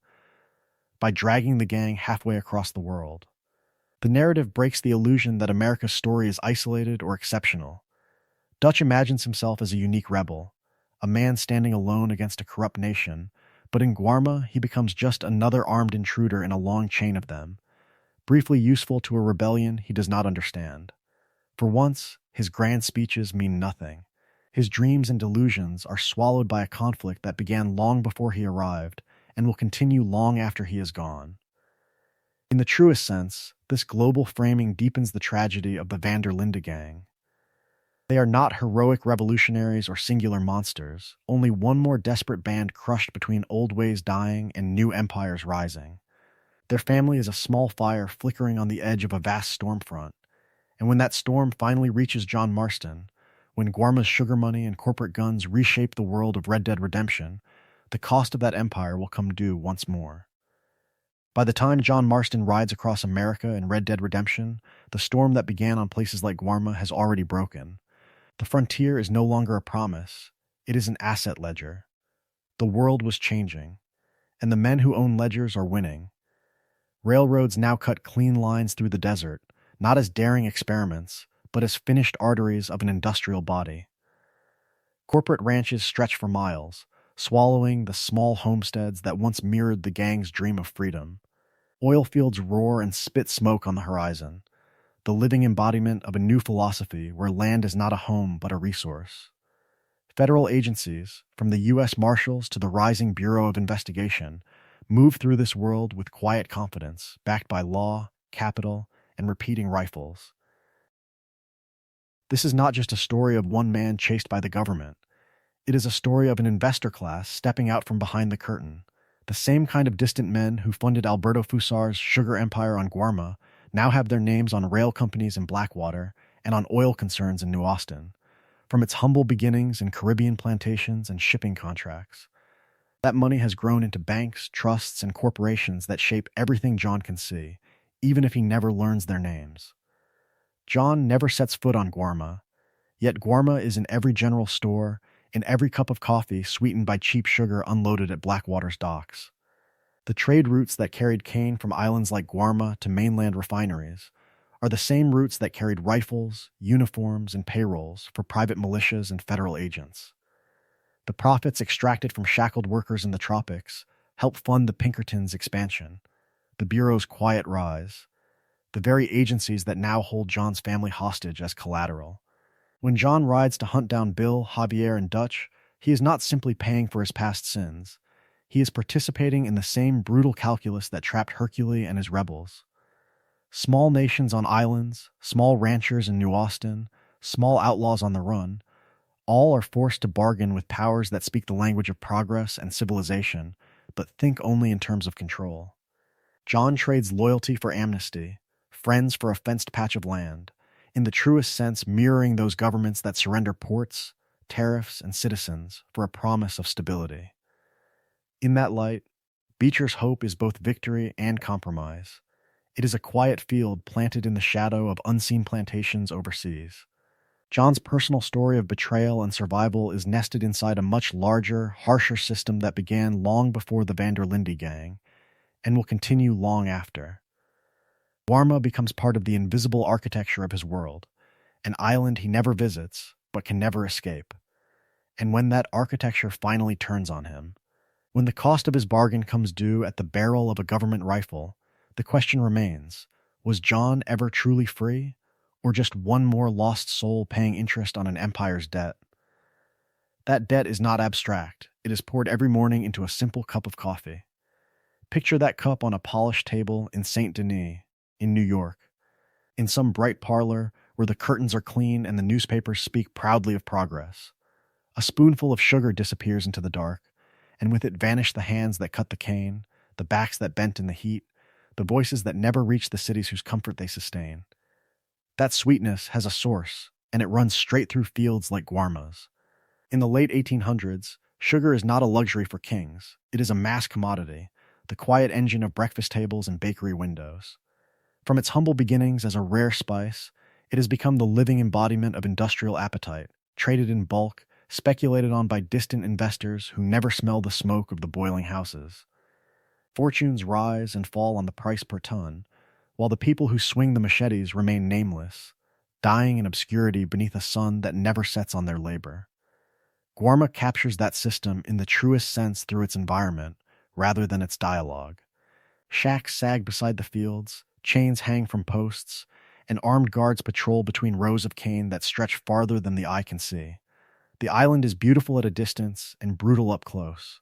By dragging the gang halfway across the world. The narrative breaks the illusion that America's story is isolated or exceptional. Dutch imagines himself as a unique rebel, a man standing alone against a corrupt nation, but in Guarma he becomes just another armed intruder in a long chain of them, briefly useful to a rebellion he does not understand. For once, his grand speeches mean nothing. His dreams and delusions are swallowed by a conflict that began long before he arrived and will continue long after he is gone. In the truest sense, this global framing deepens the tragedy of the van der Linde gang. They are not heroic revolutionaries or singular monsters, only one more desperate band crushed between old ways dying and new empires rising. Their family is a small fire flickering on the edge of a vast storm front. And when that storm finally reaches John Marston, when Guarma's sugar money and corporate guns reshape the world of Red Dead Redemption, the cost of that empire will come due once more. By the time John Marston rides across America in Red Dead Redemption, the storm that began on places like Guarma has already broken. The frontier is no longer a promise, it is an asset ledger. The world was changing, and the men who own ledgers are winning. Railroads now cut clean lines through the desert, not as daring experiments, but as finished arteries of an industrial body. Corporate ranches stretch for miles, swallowing the small homesteads that once mirrored the gang's dream of freedom. Oil fields roar and spit smoke on the horizon, the living embodiment of a new philosophy where land is not a home but a resource. Federal agencies, from the U.S. Marshals to the rising Bureau of Investigation, move through this world with quiet confidence, backed by law, capital, and repeating rifles. This is not just a story of one man chased by the government. It is a story of an investor class stepping out from behind the curtain. The same kind of distant men who funded Alberto Fussar's sugar empire on Guarma now have their names on rail companies in Blackwater and on oil concerns in New Austin, from its humble beginnings in Caribbean plantations and shipping contracts. That money has grown into banks, trusts, and corporations that shape everything John can see, even if he never learns their names. John never sets foot on Guarma, yet Guarma is in every general store, in every cup of coffee sweetened by cheap sugar unloaded at Blackwater's docks. The trade routes that carried cane from islands like Guarma to mainland refineries are the same routes that carried rifles, uniforms, and payrolls for private militias and federal agents. The profits extracted from shackled workers in the tropics help fund the Pinkertons' expansion, the Bureau's quiet rise, the very agencies that now hold John's family hostage as collateral. When John rides to hunt down Bill, Javier, and Dutch, he is not simply paying for his past sins. He is participating in the same brutal calculus that trapped Hercule and his rebels. Small nations on islands, small ranchers in New Austin, small outlaws on the run, all are forced to bargain with powers that speak the language of progress and civilization, but think only in terms of control. John trades loyalty for amnesty, friends for a fenced patch of land, in the truest sense mirroring those governments that surrender ports, tariffs, and citizens for a promise of stability. In that light, Beecher's hope is both victory and compromise. It is a quiet field planted in the shadow of unseen plantations overseas. John's personal story of betrayal and survival is nested inside a much larger, harsher system that began long before the van der Linde gang and will continue long after. Guarma becomes part of the invisible architecture of his world, an island he never visits but can never escape. And when that architecture finally turns on him, when the cost of his bargain comes due at the barrel of a government rifle, the question remains, was John ever truly free, or just one more lost soul paying interest on an empire's debt? That debt is not abstract. It is poured every morning into a simple cup of coffee. Picture that cup on a polished table in Saint Denis, in New York, in some bright parlor where the curtains are clean and the newspapers speak proudly of progress. A spoonful of sugar disappears into the dark, and with it vanish the hands that cut the cane, the backs that bent in the heat, the voices that never reach the cities whose comfort they sustain. That sweetness has a source, and it runs straight through fields like Guarma's. In the late 1800s, sugar is not a luxury for kings. It is a mass commodity, the quiet engine of breakfast tables and bakery windows. From its humble beginnings as a rare spice, it has become the living embodiment of industrial appetite, traded in bulk, speculated on by distant investors who never smell the smoke of the boiling houses. Fortunes rise and fall on the price per ton, while the people who swing the machetes remain nameless, dying in obscurity beneath a sun that never sets on their labor. Guarma captures that system in the truest sense through its environment, rather than its dialogue. Shacks sag beside the fields, chains hang from posts, and armed guards patrol between rows of cane that stretch farther than the eye can see. The island is beautiful at a distance and brutal up close.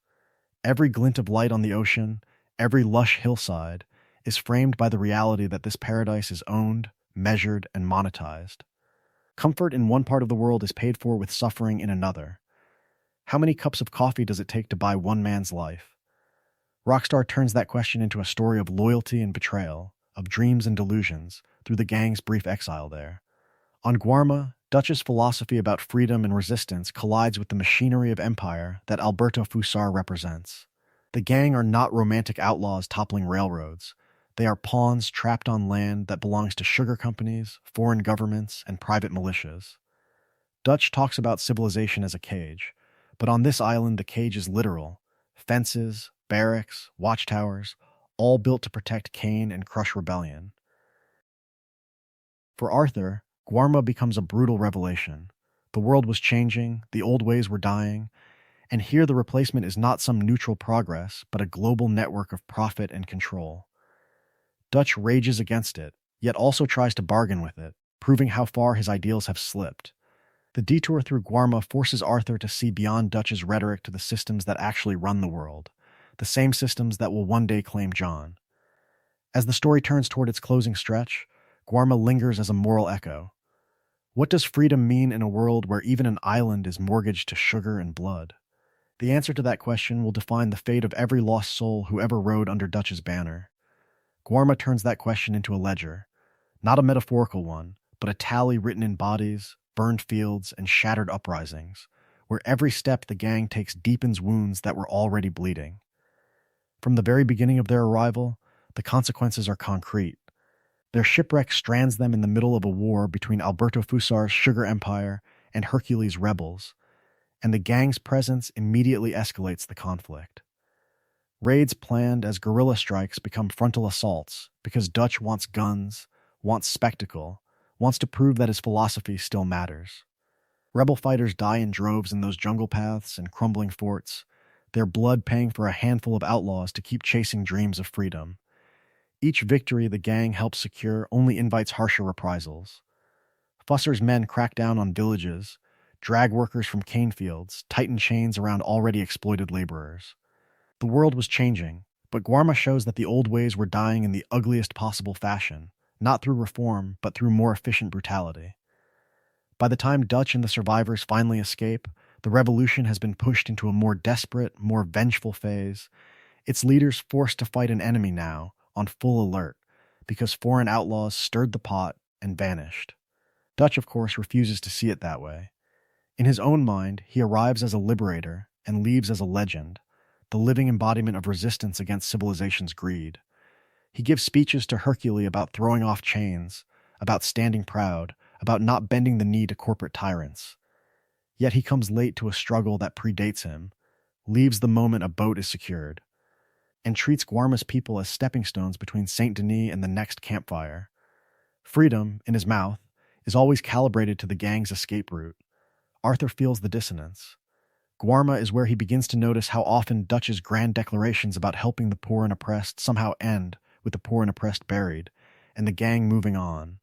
Every glint of light on the ocean, every lush hillside, is framed by the reality that this paradise is owned, measured, and monetized. Comfort in one part of the world is paid for with suffering in another. How many cups of coffee does it take to buy one man's life? Rockstar turns that question into a story of loyalty and betrayal, of dreams and delusions, through the gang's brief exile there. On Guarma, Dutch's philosophy about freedom and resistance collides with the machinery of empire that Alberto Fussar represents. The gang are not romantic outlaws toppling railroads. They are pawns trapped on land that belongs to sugar companies, foreign governments, and private militias. Dutch talks about civilization as a cage, but on this island the cage is literal. Fences, barracks, watchtowers, all built to protect Cain and crush rebellion. For Arthur, Guarma becomes a brutal revelation. The world was changing, the old ways were dying, and here the replacement is not some neutral progress, but a global network of profit and control. Dutch rages against it, yet also tries to bargain with it, proving how far his ideals have slipped. The detour through Guarma forces Arthur to see beyond Dutch's rhetoric to the systems that actually run the world, the same systems that will one day claim John. As the story turns toward its closing stretch, Guarma lingers as a moral echo. What does freedom mean in a world where even an island is mortgaged to sugar and blood? The answer to that question will define the fate of every lost soul who ever rode under Dutch's banner. Guarma turns that question into a ledger, not a metaphorical one, but a tally written in bodies, burned fields, and shattered uprisings, where every step the gang takes deepens wounds that were already bleeding. From the very beginning of their arrival, the consequences are concrete. Their shipwreck strands them in the middle of a war between Alberto Fussar's sugar empire and Hercules' rebels, and the gang's presence immediately escalates the conflict. Raids planned as guerrilla strikes become frontal assaults because Dutch wants guns, wants spectacle, wants to prove that his philosophy still matters. Rebel fighters die in droves in those jungle paths and crumbling forts, their blood paying for a handful of outlaws to keep chasing dreams of freedom. Each victory the gang helps secure only invites harsher reprisals. Fussar's men crack down on villages, drag workers from cane fields, tighten chains around already exploited laborers. The world was changing, but Guarma shows that the old ways were dying in the ugliest possible fashion, not through reform, but through more efficient brutality. By the time Dutch and the survivors finally escape, the revolution has been pushed into a more desperate, more vengeful phase, its leaders forced to fight an enemy now, on full alert, because foreign outlaws stirred the pot and vanished. Dutch, of course, refuses to see it that way. In his own mind, he arrives as a liberator and leaves as a legend, the living embodiment of resistance against civilization's greed. He gives speeches to Hercule about throwing off chains, about standing proud, about not bending the knee to corporate tyrants. Yet he comes late to a struggle that predates him, leaves the moment a boat is secured, and treats Guarma's people as stepping stones between Saint Denis and the next campfire. Freedom, in his mouth, is always calibrated to the gang's escape route. Arthur feels the dissonance. Guarma is where he begins to notice how often Dutch's grand declarations about helping the poor and oppressed somehow end with the poor and oppressed buried, and the gang moving on.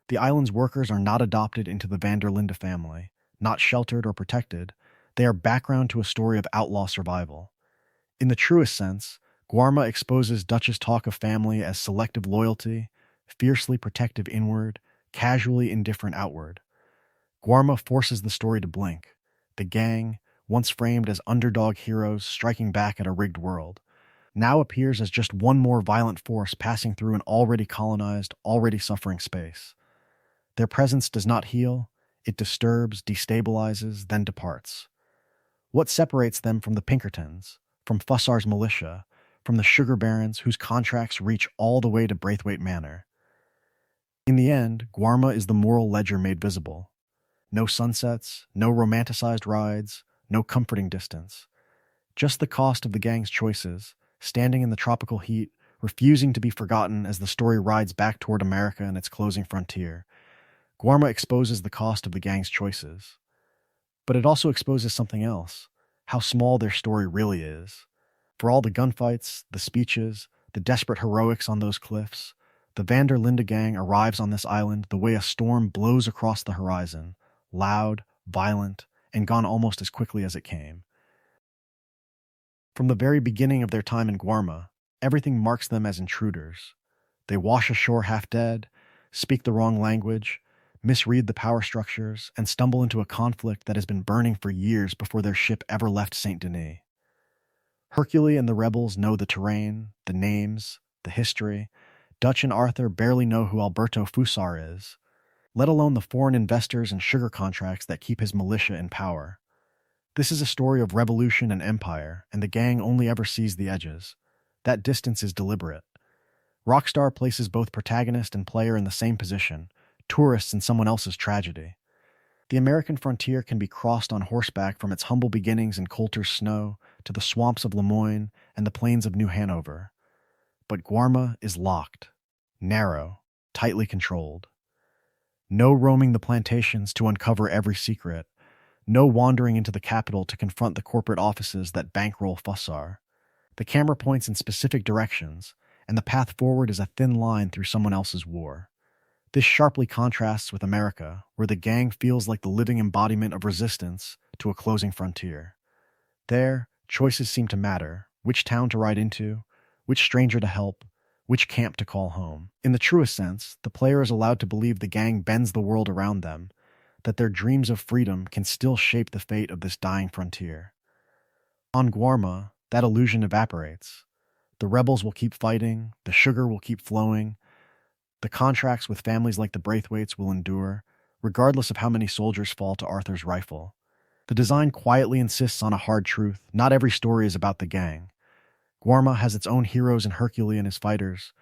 The island's workers are not adopted into the van der Linde family, not sheltered or protected. They are background to a story of outlaw survival. In the truest sense, Guarma exposes Dutch's talk of family as selective loyalty, fiercely protective inward, casually indifferent outward. Guarma forces the story to blink. The gang, once framed as underdog heroes striking back at a rigged world, now appears as just one more violent force passing through an already colonized, already suffering space. Their presence does not heal, it disturbs, destabilizes, then departs. What separates them from the Pinkertons, from Fussar's militia, from the sugar barons whose contracts reach all the way to Braithwaite Manor? In the end, Guarma is the moral ledger made visible. No sunsets, no romanticized rides, no comforting distance. Just the cost of the gang's choices, standing in the tropical heat, refusing to be forgotten as the story rides back toward America and its closing frontier. Guarma exposes the cost of the gang's choices. But it also exposes something else, how small their story really is. For all the gunfights, the speeches, the desperate heroics on those cliffs, the van der Linde gang arrives on this island the way a storm blows across the horizon, loud, violent, and gone almost as quickly as it came. From the very beginning of their time in Guarma, everything marks them as intruders. They wash ashore half dead, speak the wrong language, misread the power structures, and stumble into a conflict that has been burning for years before their ship ever left Saint Denis. Hercule and the rebels know the terrain, the names, the history. Dutch and Arthur barely know who Alberto Fussar is, let alone the foreign investors and sugar contracts that keep his militia in power. This is a story of revolution and empire, and the gang only ever sees the edges. That distance is deliberate. Rockstar places both protagonist and player in the same position, tourists in someone else's tragedy. The American frontier can be crossed on horseback from its humble beginnings in Coulter's snow to the swamps of Lemoyne and the plains of New Hanover. But Guarma is locked, narrow, tightly controlled. No roaming the plantations to uncover every secret, no wandering into the capital to confront the corporate offices that bankroll Fussar. The camera points in specific directions, and the path forward is a thin line through someone else's war. This sharply contrasts with America, where the gang feels like the living embodiment of resistance to a closing frontier. There, choices seem to matter: which town to ride into, which stranger to help, which camp to call home. In the truest sense, the player is allowed to believe the gang bends the world around them, that their dreams of freedom can still shape the fate of this dying frontier. On Guarma, that illusion evaporates. The rebels will keep fighting, the sugar will keep flowing, the contracts with families like the Braithwaites will endure, regardless of how many soldiers fall to Arthur's rifle. The design quietly insists on a hard truth: not every story is about the gang. Guarma has its own heroes in Hercule and his fighters,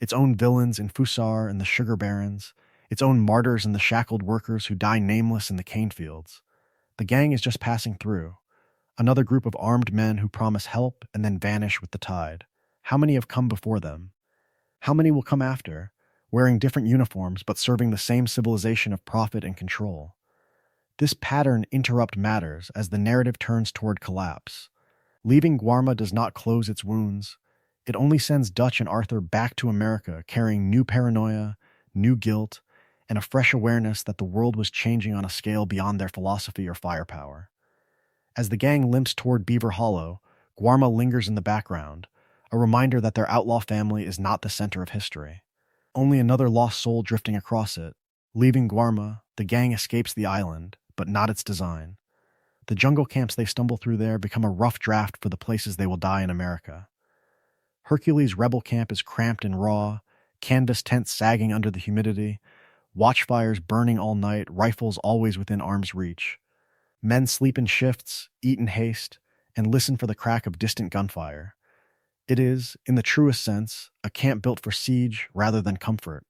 its own villains in Fussar and the sugar barons, its own martyrs in the shackled workers who die nameless in the cane fields. The gang is just passing through, another group of armed men who promise help and then vanish with the tide. How many have come before them? How many will come after, wearing different uniforms but serving the same civilization of profit and control? This pattern interrupts matters as the narrative turns toward collapse. Leaving Guarma does not close its wounds. It only sends Dutch and Arthur back to America carrying new paranoia, new guilt, and a fresh awareness that the world was changing on a scale beyond their philosophy or firepower. As the gang limps toward Beaver Hollow, Guarma lingers in the background, a reminder that their outlaw family is not the center of history. Only another lost soul drifting across it. Leaving Guarma, the gang escapes the island, but not its design. The jungle camps they stumble through there become a rough draft for the places they will die in America. Hercules' rebel camp is cramped and raw, canvas tents sagging under the humidity, watchfires burning all night, rifles always within arm's reach. Men sleep in shifts, eat in haste, and listen for the crack of distant gunfire. It is, in the truest sense, a camp built for siege rather than comfort.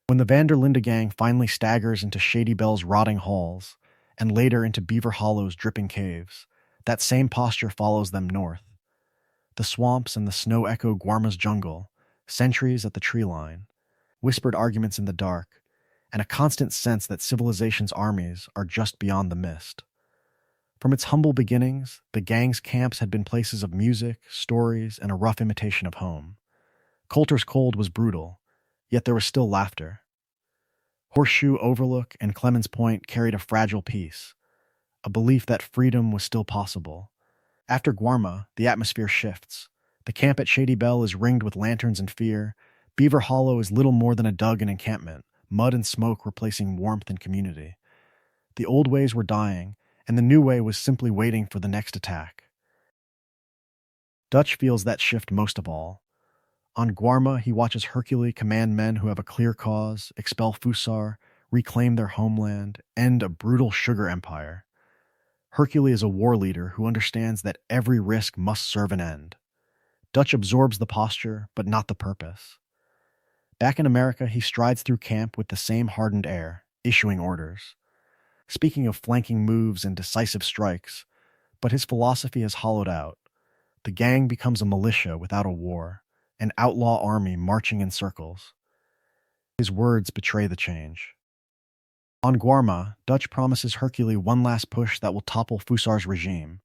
When the van der Linde gang finally staggers into Shady Bell's rotting halls, and later into Beaver Hollow's dripping caves, that same posture follows them north. The swamps and the snow echo Guarma's jungle, sentries at the tree line, whispered arguments in the dark, and a constant sense that civilization's armies are just beyond the mist. From its humble beginnings, the gang's camps had been places of music, stories, and a rough imitation of home. Coulter's Cold was brutal, yet there was still laughter. Horseshoe Overlook and Clemens Point carried a fragile peace, a belief that freedom was still possible. After Guarma, the atmosphere shifts. The camp at Shady Bell is ringed with lanterns and fear. Beaver Hollow is little more than a dug and encampment, mud and smoke replacing warmth and community. The old ways were dying, and the new way was simply waiting for the next attack. Dutch feels that shift most of all. On Guarma, he watches Hercule command men who have a clear cause, expel Fussar, reclaim their homeland, end a brutal sugar empire. Hercule is a war leader who understands that every risk must serve an end. Dutch absorbs the posture, but not the purpose. Back in America, he strides through camp with the same hardened air, issuing orders. Speaking of flanking moves and decisive strikes, but his philosophy has hollowed out. The gang becomes a militia without a war, an outlaw army marching in circles. His words betray the change. On Guarma, Dutch promises Hercule one last push that will topple Fussar's regime.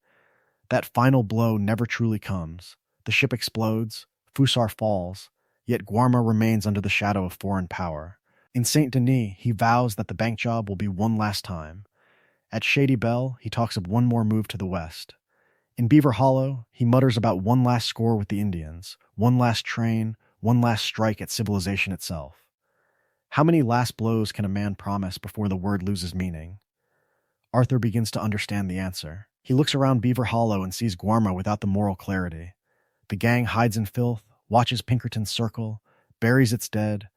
That final blow never truly comes. The ship explodes, Fussar falls, yet Guarma remains under the shadow of foreign power. In Saint Denis, he vows that the bank job will be one last time. At Shady Bell, he talks of one more move to the west. In Beaver Hollow, he mutters about one last score with the Indians, one last train, one last strike at civilization itself. How many last blows can a man promise before the word loses meaning? Arthur begins to understand the answer. He looks around Beaver Hollow and sees Guarma without the moral clarity. The gang hides in filth, watches Pinkerton's circle, buries its dead,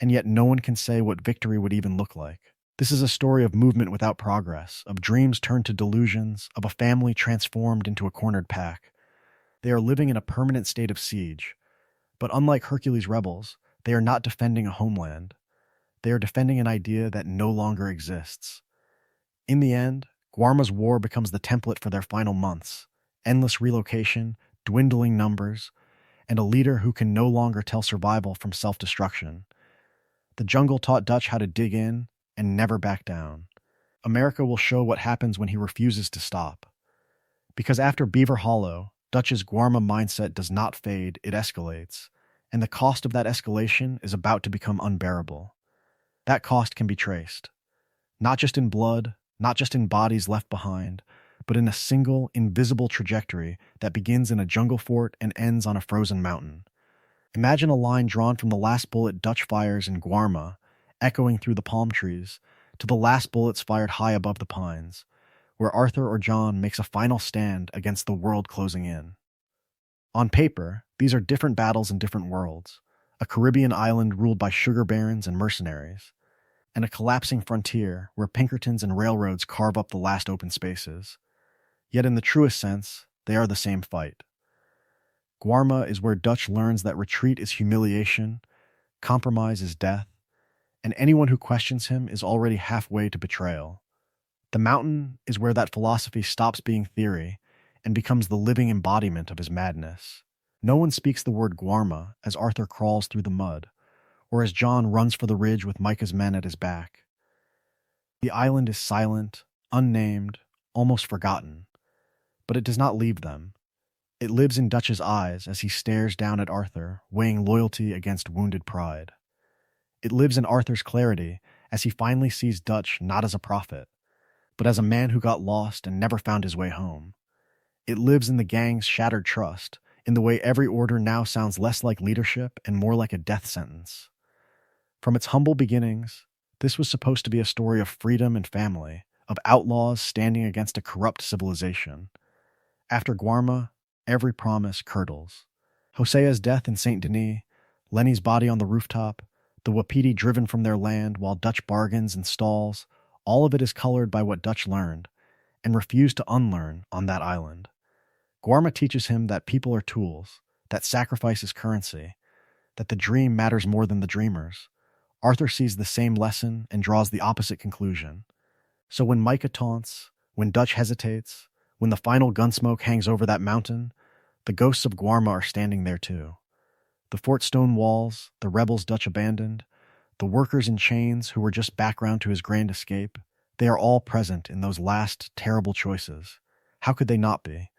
and yet no one can say what victory would even look like. This is a story of movement without progress, of dreams turned to delusions, of a family transformed into a cornered pack. They are living in a permanent state of siege. But unlike Hercules' rebels, they are not defending a homeland. They are defending an idea that no longer exists. In the end, Guarma's war becomes the template for their final months. Endless relocation, dwindling numbers, and a leader who can no longer tell survival from self-destruction. The jungle taught Dutch how to dig in and never back down. America will show what happens when he refuses to stop. Because after Beaver Hollow, Dutch's Guarma mindset does not fade, it escalates, and the cost of that escalation is about to become unbearable. That cost can be traced, not just in blood, not just in bodies left behind, but in a single, invisible trajectory that begins in a jungle fort and ends on a frozen mountain. Imagine a line drawn from the last bullet Dutch fires in Guarma, echoing through the palm trees, to the last bullets fired high above the pines, where Arthur or John makes a final stand against the world closing in. On paper, these are different battles in different worlds, a Caribbean island ruled by sugar barons and mercenaries, and a collapsing frontier where Pinkertons and railroads carve up the last open spaces. Yet in the truest sense, they are the same fight. Guarma is where Dutch learns that retreat is humiliation, compromise is death, and anyone who questions him is already halfway to betrayal. The mountain is where that philosophy stops being theory and becomes the living embodiment of his madness. No one speaks the word Guarma as Arthur crawls through the mud, or as John runs for the ridge with Micah's men at his back. The island is silent, unnamed, almost forgotten, but it does not leave them. It lives in Dutch's eyes as he stares down at Arthur, weighing loyalty against wounded pride. It lives in Arthur's clarity as he finally sees Dutch not as a prophet, but as a man who got lost and never found his way home. It lives in the gang's shattered trust, in the way every order now sounds less like leadership and more like a death sentence. From its humble beginnings, this was supposed to be a story of freedom and family, of outlaws standing against a corrupt civilization. After Guarma, every promise curdles. Hosea's death in Saint Denis, Lenny's body on the rooftop, the Wapiti driven from their land while Dutch bargains and stalls, all of it is colored by what Dutch learned and refused to unlearn on that island. Guarma teaches him that people are tools, that sacrifice is currency, that the dream matters more than the dreamers. Arthur sees the same lesson and draws the opposite conclusion. So when Micah taunts, when Dutch hesitates, when the final gunsmoke hangs over that mountain, the ghosts of Guarma are standing there too. The fort stone walls, the rebels Dutch abandoned, the workers in chains who were just background to his grand escape, they are all present in those last terrible choices. How could they not be?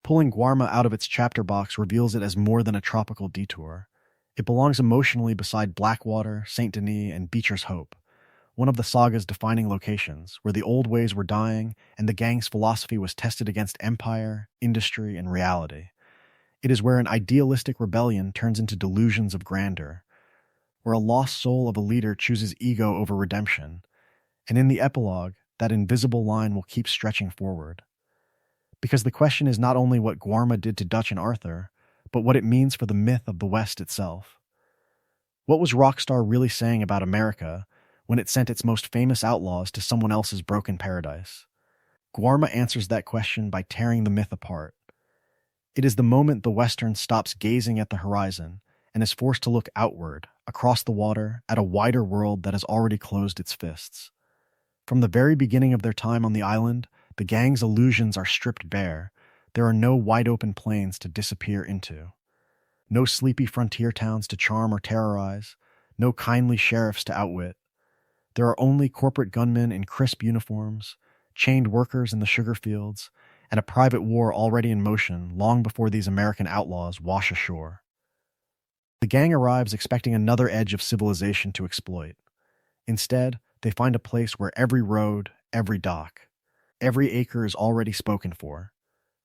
Pulling Guarma out of its chapter box reveals it as more than a tropical detour. It belongs emotionally beside Blackwater, St. Denis, and Beecher's Hope, one of the saga's defining locations, where the old ways were dying and the gang's philosophy was tested against empire, industry, and reality. It is where an idealistic rebellion turns into delusions of grandeur, where a lost soul of a leader chooses ego over redemption, and in the epilogue, that invisible line will keep stretching forward. Because the question is not only what Guarma did to Dutch and Arthur, but what it means for the myth of the West itself. What was Rockstar really saying about America when it sent its most famous outlaws to someone else's broken paradise? Guarma answers that question by tearing the myth apart. It is the moment the Western stops gazing at the horizon and is forced to look outward, across the water, at a wider world that has already closed its fists. From the very beginning of their time on the island, the gang's illusions are stripped bare. There are no wide-open plains to disappear into. No sleepy frontier towns to charm or terrorize. No kindly sheriffs to outwit. There are only corporate gunmen in crisp uniforms, chained workers in the sugar fields, and a private war already in motion long before these American outlaws wash ashore. The gang arrives expecting another edge of civilization to exploit. Instead, they find a place where every road, every dock, every acre is already spoken for.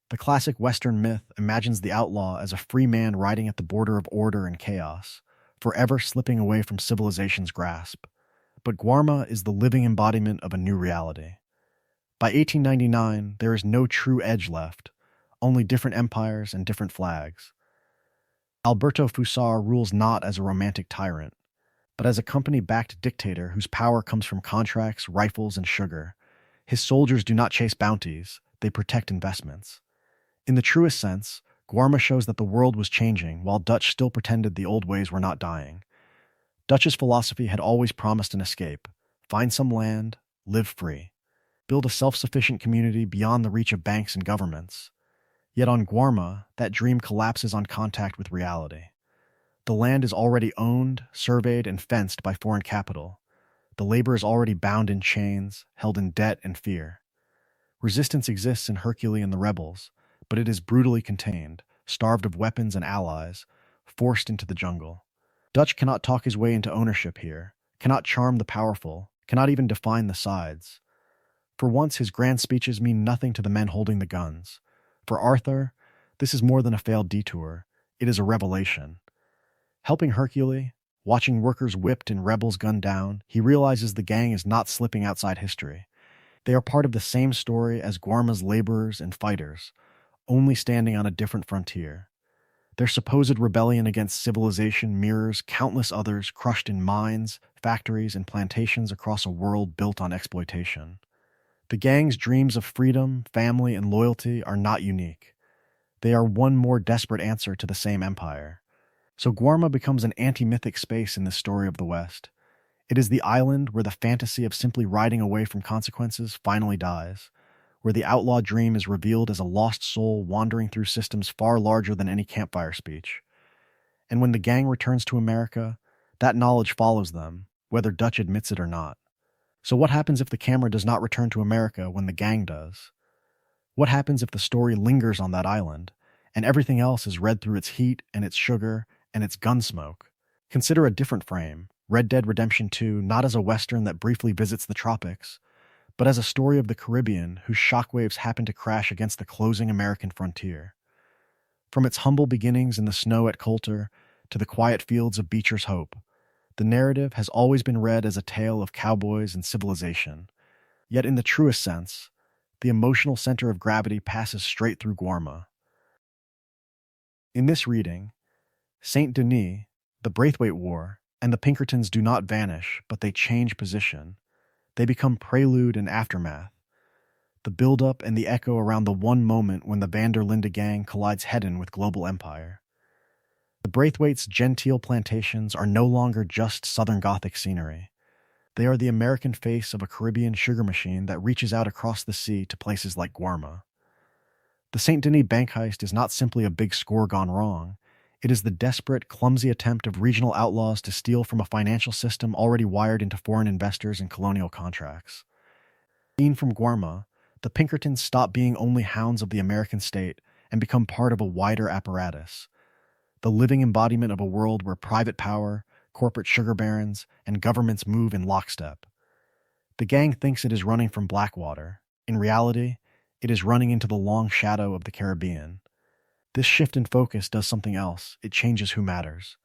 The classic Western myth imagines the outlaw as a free man riding at the border of order and chaos, forever slipping away from civilization's grasp. But Guarma is the living embodiment of a new reality. By 1899, there is no true edge left, only different empires and different flags. Alberto Fussar rules not as a romantic tyrant, but as a company-backed dictator whose power comes from contracts, rifles, and sugar. His soldiers do not chase bounties, they protect investments. In the truest sense, Guarma shows that the world was changing while Dutch still pretended the old ways were not dying. Dutch's philosophy had always promised an escape: find some land, live free, build a self-sufficient community beyond the reach of banks and governments. Yet on Guarma, that dream collapses on contact with reality. The land is already owned, surveyed, and fenced by foreign capital. The labor is already bound in chains, held in debt and fear. Resistance exists in Hercule and the rebels, but it is brutally contained, starved of weapons and allies, forced into the jungle. Dutch cannot talk his way into ownership here, cannot charm the powerful, cannot even define the sides. For once, his grand speeches mean nothing to the men holding the guns. For Arthur, this is more than a failed detour. It is a revelation. Helping Hercule, watching workers whipped and rebels gunned down, he realizes the gang is not slipping outside history. They are part of the same story as Guarma's laborers and fighters, only standing on a different frontier. Their supposed rebellion against civilization mirrors countless others crushed in mines, factories, and plantations across a world built on exploitation. The gang's dreams of freedom, family, and loyalty are not unique. They are one more desperate answer to the same empire. So Guarma becomes an anti-mythic space in the story of the West. It is the island where the fantasy of simply riding away from consequences finally dies, where the outlaw dream is revealed as a lost soul wandering through systems far larger than any campfire speech. And when the gang returns to America, that knowledge follows them, whether Dutch admits it or not. So what happens if the camera does not return to America when the gang does? What happens if the story lingers on that island, and everything else is read through its heat and its sugar and its gunsmoke? Consider a different frame, Red Dead Redemption 2, not as a Western that briefly visits the tropics, but as a story of the Caribbean whose shockwaves happen to crash against the closing American frontier. From its humble beginnings in the snow at Coulter to the quiet fields of Beecher's Hope, the narrative has always been read as a tale of cowboys and civilization. Yet in the truest sense, the emotional center of gravity passes straight through Guarma. In this reading, Saint Denis, the Braithwaite War, and the Pinkertons do not vanish, but they change position. They become prelude and aftermath, the build-up and the echo around the one moment when the Linde gang collides head-on with global empire. The Braithwaite's genteel plantations are no longer just Southern Gothic scenery. They are the American face of a Caribbean sugar machine that reaches out across the sea to places like Guarma. The St. Denis bank heist is not simply a big score gone wrong. It is the desperate, clumsy attempt of regional outlaws to steal from a financial system already wired into foreign investors and colonial contracts. Seen from Guarma, the Pinkertons stop being only hounds of the American state and become part of a wider apparatus, the living embodiment of a world where private power, corporate sugar barons, and governments move in lockstep. The gang thinks it is running from Blackwater. In reality, it is running into the long shadow of the Caribbean. This shift in focus does something else. It changes who matters.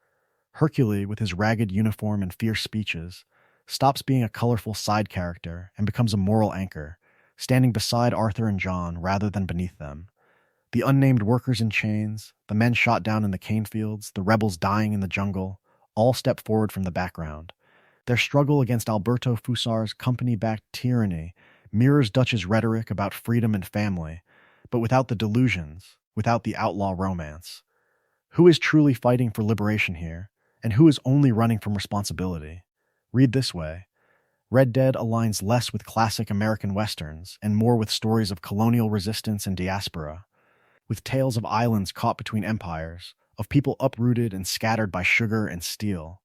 Hercule, with his ragged uniform and fierce speeches, stops being a colorful side character and becomes a moral anchor, standing beside Arthur and John rather than beneath them. The unnamed workers in chains, the men shot down in the cane fields, the rebels dying in the jungle, all step forward from the background. Their struggle against Alberto Fussar's company-backed tyranny mirrors Dutch's rhetoric about freedom and family, but without the delusions, without the outlaw romance. Who is truly fighting for liberation here, and who is only running from responsibility? Read this way. Red Dead aligns less with classic American westerns and more with stories of colonial resistance and diaspora, with tales of islands caught between empires, of people uprooted and scattered by sugar and steel.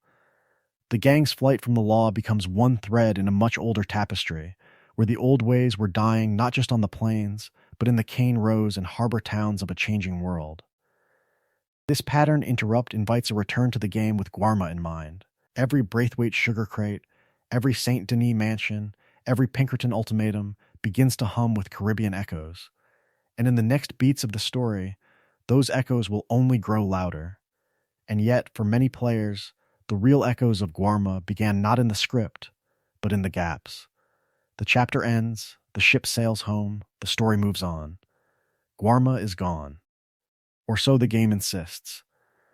The gang's flight from the law becomes one thread in a much older tapestry, where the old ways were dying not just on the plains, but in the cane rows and harbor towns of a changing world. This pattern interrupt invites a return to the game with Guarma in mind. Every Braithwaite sugar crate, every St. Denis mansion, every Pinkerton ultimatum begins to hum with Caribbean echoes. And in the next beats of the story, those echoes will only grow louder. And yet, for many players, the real echoes of Guarma began not in the script, but in the gaps. The chapter ends, the ship sails home, the story moves on. Guarma is gone. Or so the game insists.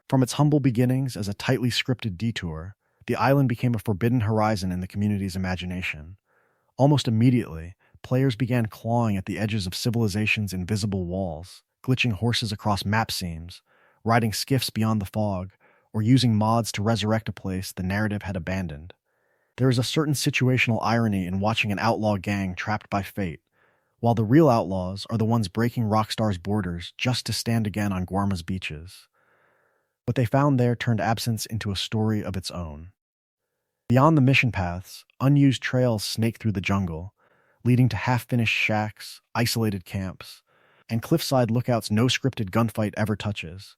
From its humble beginnings as a tightly scripted detour, the island became a forbidden horizon in the community's imagination. Almost immediately, players began clawing at the edges of civilization's invisible walls, glitching horses across map seams, riding skiffs beyond the fog, or using mods to resurrect a place the narrative had abandoned. There is a certain situational irony in watching an outlaw gang trapped by fate, while the real outlaws are the ones breaking Rockstar's borders just to stand again on Guarma's beaches. What they found there turned absence into a story of its own. Beyond the mission paths, unused trails snake through the jungle, leading to half-finished shacks, isolated camps, and cliffside lookouts no scripted gunfight ever touches.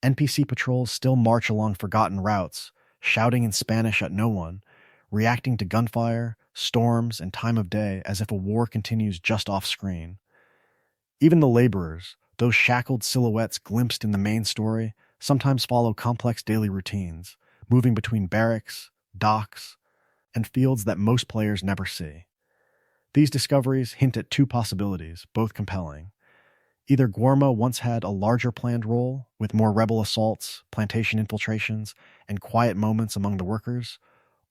NPC patrols still march along forgotten routes, shouting in Spanish at no one, reacting to gunfire, storms, and time of day as if a war continues just off-screen. Even the laborers, those shackled silhouettes glimpsed in the main story, sometimes follow complex daily routines, moving between barracks, docks, and fields that most players never see. These discoveries hint at two possibilities, both compelling. Either Guarma once had a larger planned role, with more rebel assaults, plantation infiltrations, and quiet moments among the workers,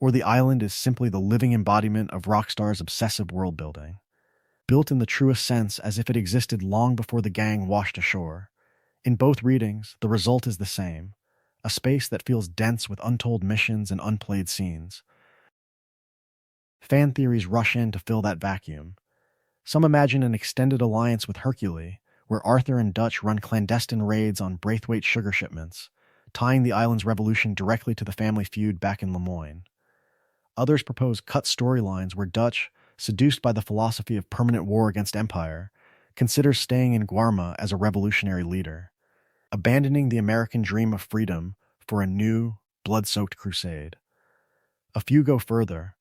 or the island is simply the living embodiment of Rockstar's obsessive world-building. Built in the truest sense as if it existed long before the gang washed ashore. In both readings, the result is the same, a space that feels dense with untold missions and unplayed scenes. Fan theories rush in to fill that vacuum. Some imagine an extended alliance with Hercule, where Arthur and Dutch run clandestine raids on Braithwaite sugar shipments, tying the island's revolution directly to the family feud back in Lemoyne. Others propose cut storylines where Dutch, seduced by the philosophy of permanent war against empire, considers staying in Guarma as a revolutionary leader, abandoning the American dream of freedom for a new, blood-soaked crusade. A few go further,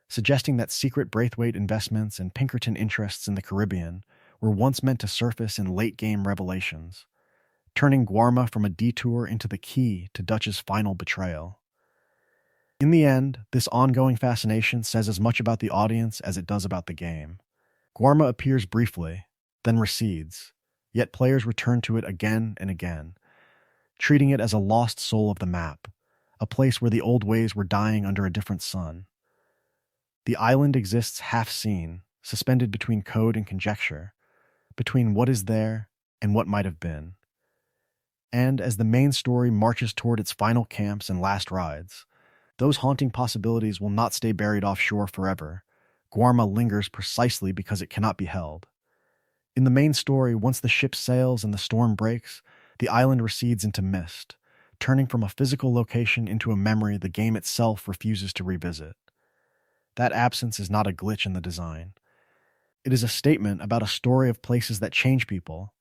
suggesting that secret Braithwaite investments and Pinkerton interests in the Caribbean were once meant to surface in late-game revelations, turning Guarma from a detour into the key to Dutch's final betrayal. In the end, this ongoing fascination says as much about the audience as it does about the game. Guarma appears briefly, then recedes, yet players return to it again and again. treating it as a lost soul of the map, a place where the old ways were dying under a different sun. The island exists half-seen, suspended between code and conjecture, between what is there and what might have been. And as the main story marches toward its final camps and last rides, those haunting possibilities will not stay buried offshore forever. Guarma lingers precisely because it cannot be held. In the main story, once the ship sails and the storm breaks, the island recedes into mist, turning from a physical location into a memory the game itself refuses to revisit. That absence is not a glitch in the design. It is a statement about a story of places that change people,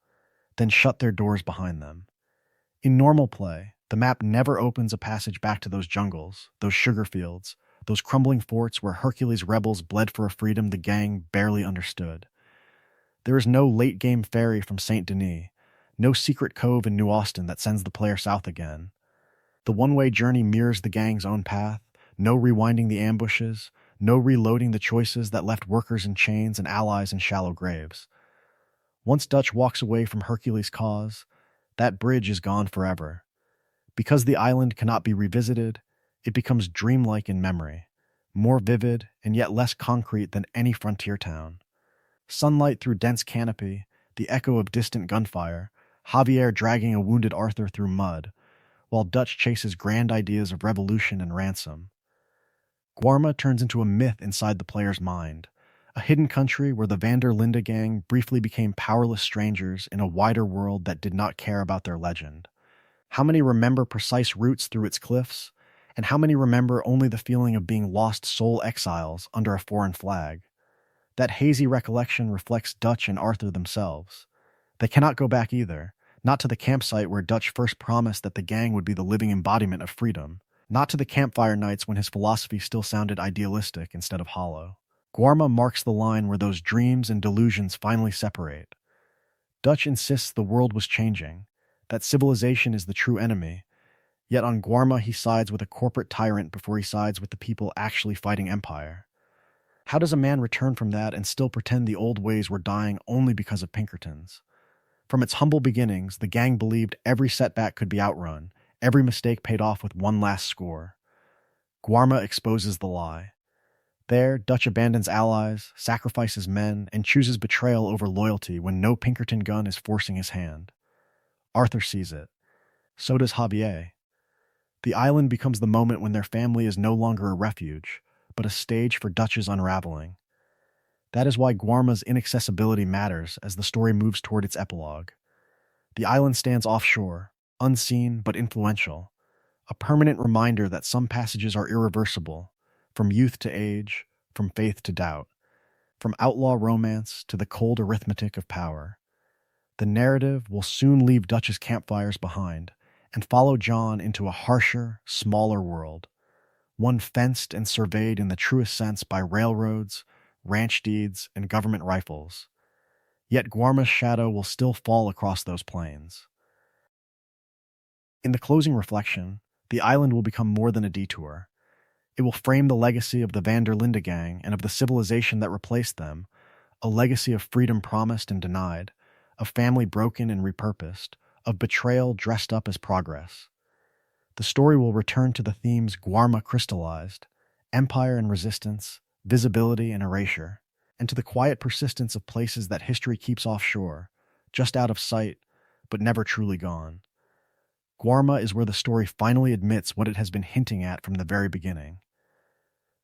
then shut their doors behind them. In normal play, the map never opens a passage back to those jungles, those sugar fields, those crumbling forts where Hercules' rebels bled for a freedom the gang barely understood. There is no late-game ferry from Saint Denis, no secret cove in New Austin that sends the player south again. The one-way journey mirrors the gang's own path, no rewinding the ambushes, no reloading the choices that left workers in chains and allies in shallow graves. Once Dutch walks away from Hercules' cause, that bridge is gone forever. Because the island cannot be revisited, it becomes dreamlike in memory, more vivid and yet less concrete than any frontier town. Sunlight through dense canopy, the echo of distant gunfire, Javier dragging a wounded Arthur through mud, while Dutch chases grand ideas of revolution and ransom. Guarma turns into a myth inside the player's mind, a hidden country where the Linde gang briefly became powerless strangers in a wider world that did not care about their legend. How many remember precise routes through its cliffs, and how many remember only the feeling of being lost soul exiles under a foreign flag? That hazy recollection reflects Dutch and Arthur themselves. They cannot go back either, not to the campsite where Dutch first promised that the gang would be the living embodiment of freedom, not to the campfire nights when his philosophy still sounded idealistic instead of hollow. Guarma marks the line where those dreams and delusions finally separate. Dutch insists the world was changing, that civilization is the true enemy, yet on Guarma he sides with a corporate tyrant before he sides with the people actually fighting empire. How does a man return from that and still pretend the old ways were dying only because of Pinkertons? From its humble beginnings, the gang believed every setback could be outrun, every mistake paid off with one last score. Guarma exposes the lie. There, Dutch abandons allies, sacrifices men, and chooses betrayal over loyalty when no Pinkerton gun is forcing his hand. Arthur sees it. So does Javier. The island becomes the moment when their family is no longer a refuge, but a stage for Dutch's unraveling. That is why Guarma's inaccessibility matters as the story moves toward its epilogue. The island stands offshore, unseen but influential, a permanent reminder that some passages are irreversible, from youth to age, from faith to doubt, from outlaw romance to the cold arithmetic of power. The narrative will soon leave Dutch's campfires behind and follow John into a harsher, smaller world, one fenced and surveyed in the truest sense by railroads, ranch deeds, and government rifles. Yet Guarma's shadow will still fall across those plains. In the closing reflection, the island will become more than a detour. It will frame the legacy of the Linde gang and of the civilization that replaced them, a legacy of freedom promised and denied, of family broken and repurposed, of betrayal dressed up as progress. The story will return to the themes Guarma crystallized: empire and resistance, visibility and erasure, and to the quiet persistence of places that history keeps offshore, just out of sight, but never truly gone. Guarma is where the story finally admits what it has been hinting at from the very beginning.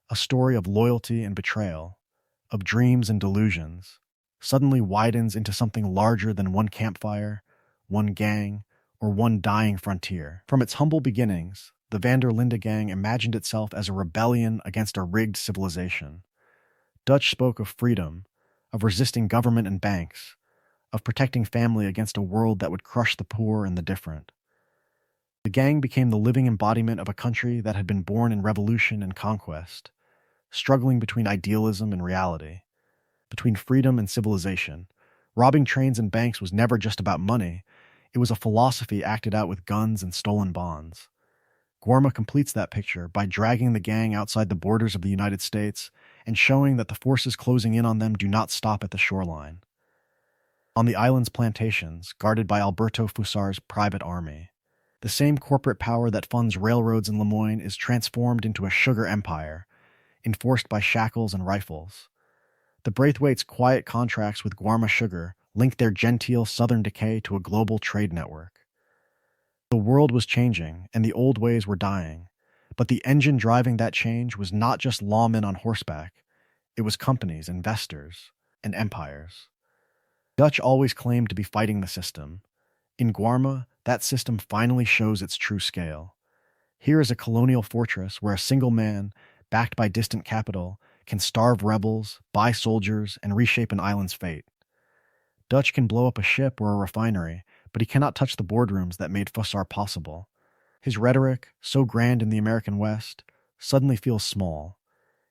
A story of loyalty and betrayal, of dreams and delusions, suddenly widens into something larger than one campfire, one gang, or one dying frontier. From its humble beginnings, the Linde gang imagined itself as a rebellion against a rigged civilization. Dutch spoke of freedom, of resisting government and banks, of protecting family against a world that would crush the poor and the different. The gang became the living embodiment of a country that had been born in revolution and conquest, struggling between idealism and reality, between freedom and civilization. Robbing trains and banks was never just about money. It was a philosophy acted out with guns and stolen bonds. Guarma completes that picture by dragging the gang outside the borders of the United States and showing that the forces closing in on them do not stop at the shoreline. On the island's plantations, guarded by Alberto Fussar's private army, The same corporate power that funds railroads in Lemoyne is transformed into a sugar empire, enforced by shackles and rifles. The Braithwaite's quiet contracts with Guarma Sugar link their genteel southern decay to a global trade network. The world was changing, and the old ways were dying. But the engine driving that change was not just lawmen on horseback. It was companies, investors, and empires. Dutch always claimed to be fighting the system. In Guarma, that system finally shows its true scale. Here is a colonial fortress where a single man, backed by distant capital, can starve rebels, buy soldiers, and reshape an island's fate. Dutch can blow up a ship or a refinery, but he cannot touch the boardrooms that made Fussar possible. His rhetoric, so grand in the American West, suddenly feels small.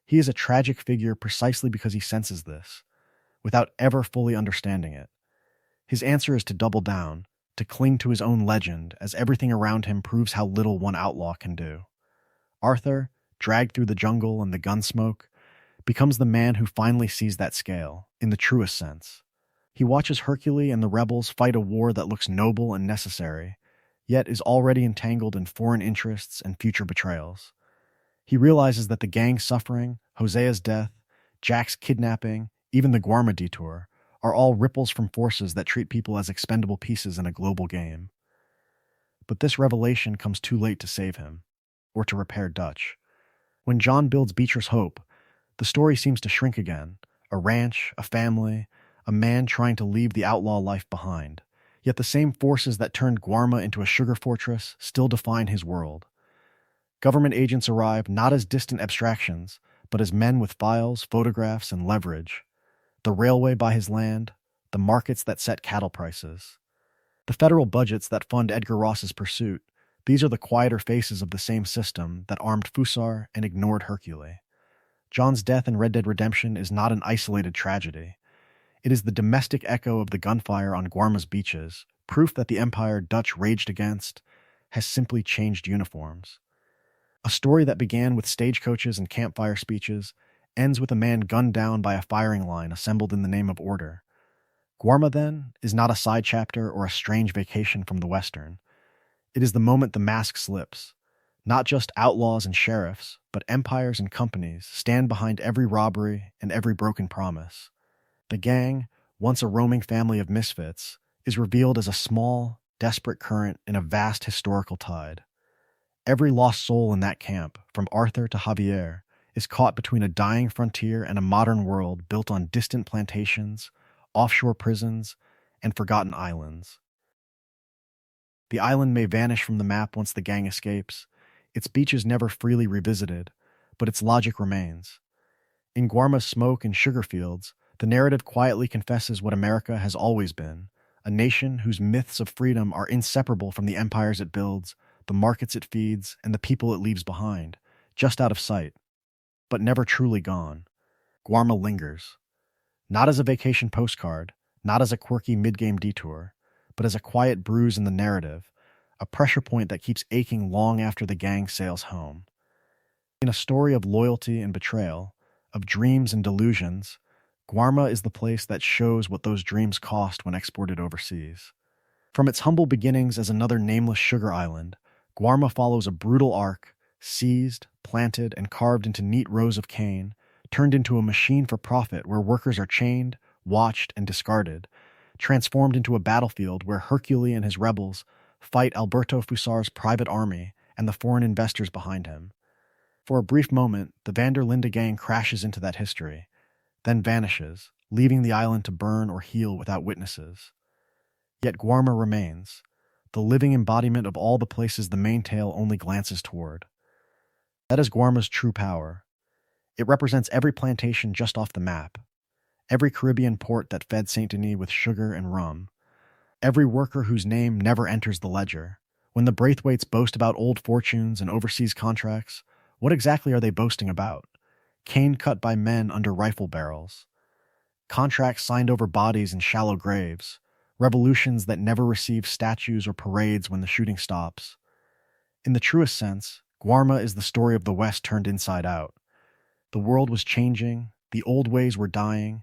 He is a tragic figure precisely because he senses this, without ever fully understanding it. His answer is to double down, to cling to his own legend, as everything around him proves how little one outlaw can do. Arthur, dragged through the jungle and the gun smoke, becomes the man who finally sees that scale, in the truest sense. He watches Hercule and the rebels fight a war that looks noble and necessary, yet is already entangled in foreign interests and future betrayals. He realizes that the gang's suffering, Hosea's death, Jack's kidnapping, even the Guarma detour, are all ripples from forces that treat people as expendable pieces in a global game. But this revelation comes too late to save him, or to repair Dutch. When John builds Beecher's hope, the story seems to shrink again. A ranch, a family, a man trying to leave the outlaw life behind. Yet the same forces that turned Guarma into a sugar fortress still define his world. Government agents arrive not as distant abstractions, but as men with files, photographs, and leverage. The railway by his land, the markets that set cattle prices. The federal budgets that fund Edgar Ross's pursuit, these are the quieter faces of the same system that armed Fussar and ignored Hercule. John's death in Red Dead Redemption is not an isolated tragedy. It is the domestic echo of the gunfire on Guarma's beaches, proof that the empire Dutch raged against has simply changed uniforms. A story that began with stagecoaches and campfire speeches ends with a man gunned down by a firing line assembled in the name of order. Guarma, then, is not a side chapter or a strange vacation from the Western. It is the moment the mask slips. Not just outlaws and sheriffs, but empires and companies stand behind every robbery and every broken promise. The gang, once a roaming family of misfits, is revealed as a small, desperate current in a vast historical tide. Every lost soul in that camp, from Arthur to Javier, is caught between a dying frontier and a modern world built on distant plantations, offshore prisons, and forgotten islands. The island may vanish from the map once the gang escapes, its beaches never freely revisited, but its logic remains. In Guarma's smoke and sugar fields, the narrative quietly confesses what America has always been, a nation whose myths of freedom are inseparable from the empires it builds, the markets it feeds, and the people it leaves behind, just out of sight, but never truly gone. Guarma lingers, not as a vacation postcard, not as a quirky mid-game detour, but as a quiet bruise in the narrative, a pressure point that keeps aching long after the gang sails home. In a story of loyalty and betrayal, of dreams and delusions, Guarma is the place that shows what those dreams cost when exported overseas. From its humble beginnings as another nameless sugar island, Guarma follows a brutal arc, seized, planted, and carved into neat rows of cane, turned into a machine for profit where workers are chained, watched, and discarded, transformed into a battlefield where Hercule and his rebels fight Alberto Fussar's private army and the foreign investors behind him. For a brief moment, the Linde gang crashes into that history, then vanishes, leaving the island to burn or heal without witnesses. Yet Guarma remains, the living embodiment of all the places the main tale only glances toward. That is Guarma's true power. It represents every plantation just off the map, every Caribbean port that fed Saint Denis with sugar and rum, every worker whose name never enters the ledger. When the Braithwaites boast about old fortunes and overseas contracts, what exactly are they boasting about? Cane cut by men under rifle barrels, contracts signed over bodies in shallow graves, revolutions that never receive statues or parades when the shooting stops. In the truest sense, Guarma is the story of the West turned inside out. The world was changing, the old ways were dying,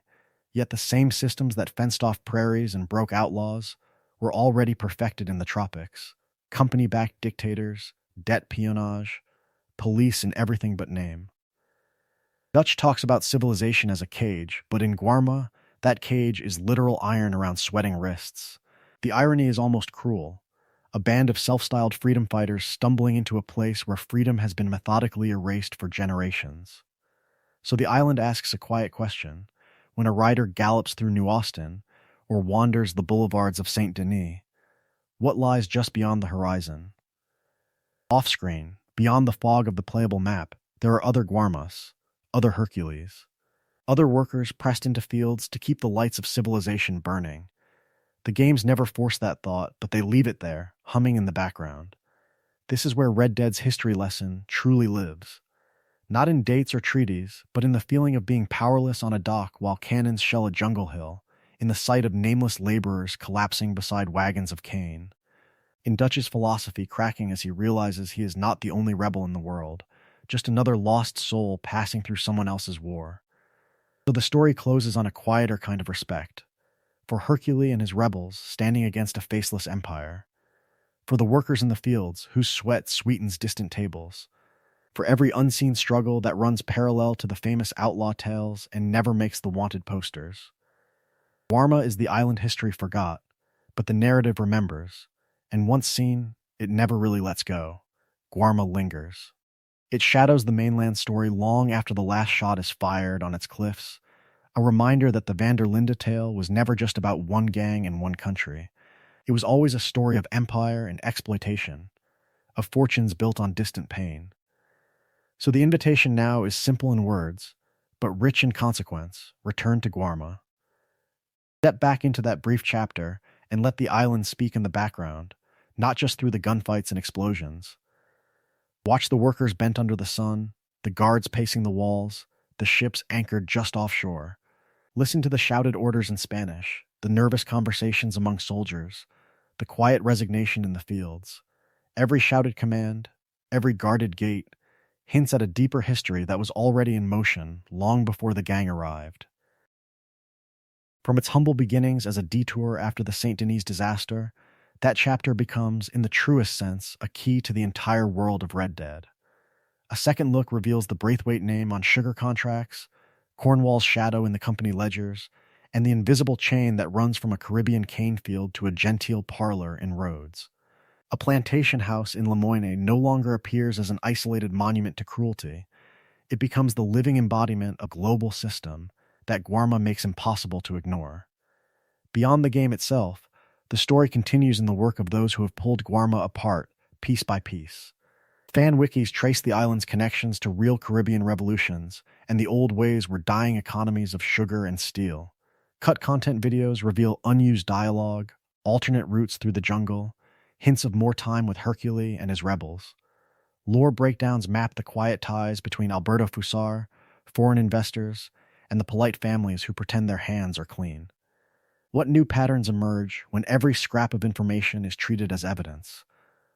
yet the same systems that fenced off prairies and broke outlaws were already perfected in the tropics. company-backed dictators, debt peonage, police in everything but name. Dutch talks about civilization as a cage, but in Guarma, that cage is literal iron around sweating wrists. The irony is almost cruel. A band of self-styled freedom fighters stumbling into a place where freedom has been methodically erased for generations. So the island asks a quiet question. When a rider gallops through New Austin, or wanders the boulevards of Saint Denis, what lies just beyond the horizon? Off-screen, beyond the fog of the playable map, there are other Guarmas, other Hercules, other workers pressed into fields to keep the lights of civilization burning. The games never force that thought, but they leave it there, humming in the background. This is where Red Dead's history lesson truly lives. Not in dates or treaties, but in the feeling of being powerless on a dock while cannons shell a jungle hill, in the sight of nameless laborers collapsing beside wagons of cane. In Dutch's philosophy cracking as he realizes he is not the only rebel in the world, just another lost soul passing through someone else's war. So the story closes on a quieter kind of respect. For Hercule and his rebels standing against a faceless empire. For the workers in the fields whose sweat sweetens distant tables. For every unseen struggle that runs parallel to the famous outlaw tales and never makes the wanted posters. Guarma is the island history forgot, but the narrative remembers, and once seen, it never really lets go. Guarma lingers. It shadows the mainland story long after the last shot is fired on its cliffs, a reminder that the Linde tale was never just about one gang and one country. It was always a story of empire and exploitation, of fortunes built on distant pain. So the invitation now is simple in words, but rich in consequence. Return to Guarma. Step back into that brief chapter and let the island speak in the background, not just through the gunfights and explosions. Watch the workers bent under the sun, the guards pacing the walls, the ships anchored just offshore. Listen to the shouted orders in Spanish, the nervous conversations among soldiers, the quiet resignation in the fields. Every shouted command, every guarded gate, hints at a deeper history that was already in motion long before the gang arrived. From its humble beginnings as a detour after the Saint Denis disaster, that chapter becomes, in the truest sense, a key to the entire world of Red Dead. A second look reveals the Braithwaite name on sugar contracts, Cornwall's shadow in the company ledgers, and the invisible chain that runs from a Caribbean cane field to a genteel parlor in Rhodes. A plantation house in Lemoyne no longer appears as an isolated monument to cruelty. It becomes the living embodiment of a global system that Guarma makes impossible to ignore. Beyond the game itself, the story continues in the work of those who have pulled Guarma apart, piece by piece. Fan wikis trace the island's connections to real Caribbean revolutions and the old ways where dying economies of sugar and steel. Cut content videos reveal unused dialogue, alternate routes through the jungle, hints of more time with Hercule and his rebels. Lore breakdowns map the quiet ties between Alberto Fussar, foreign investors, and the polite families who pretend their hands are clean. What new patterns emerge when every scrap of information is treated as evidence?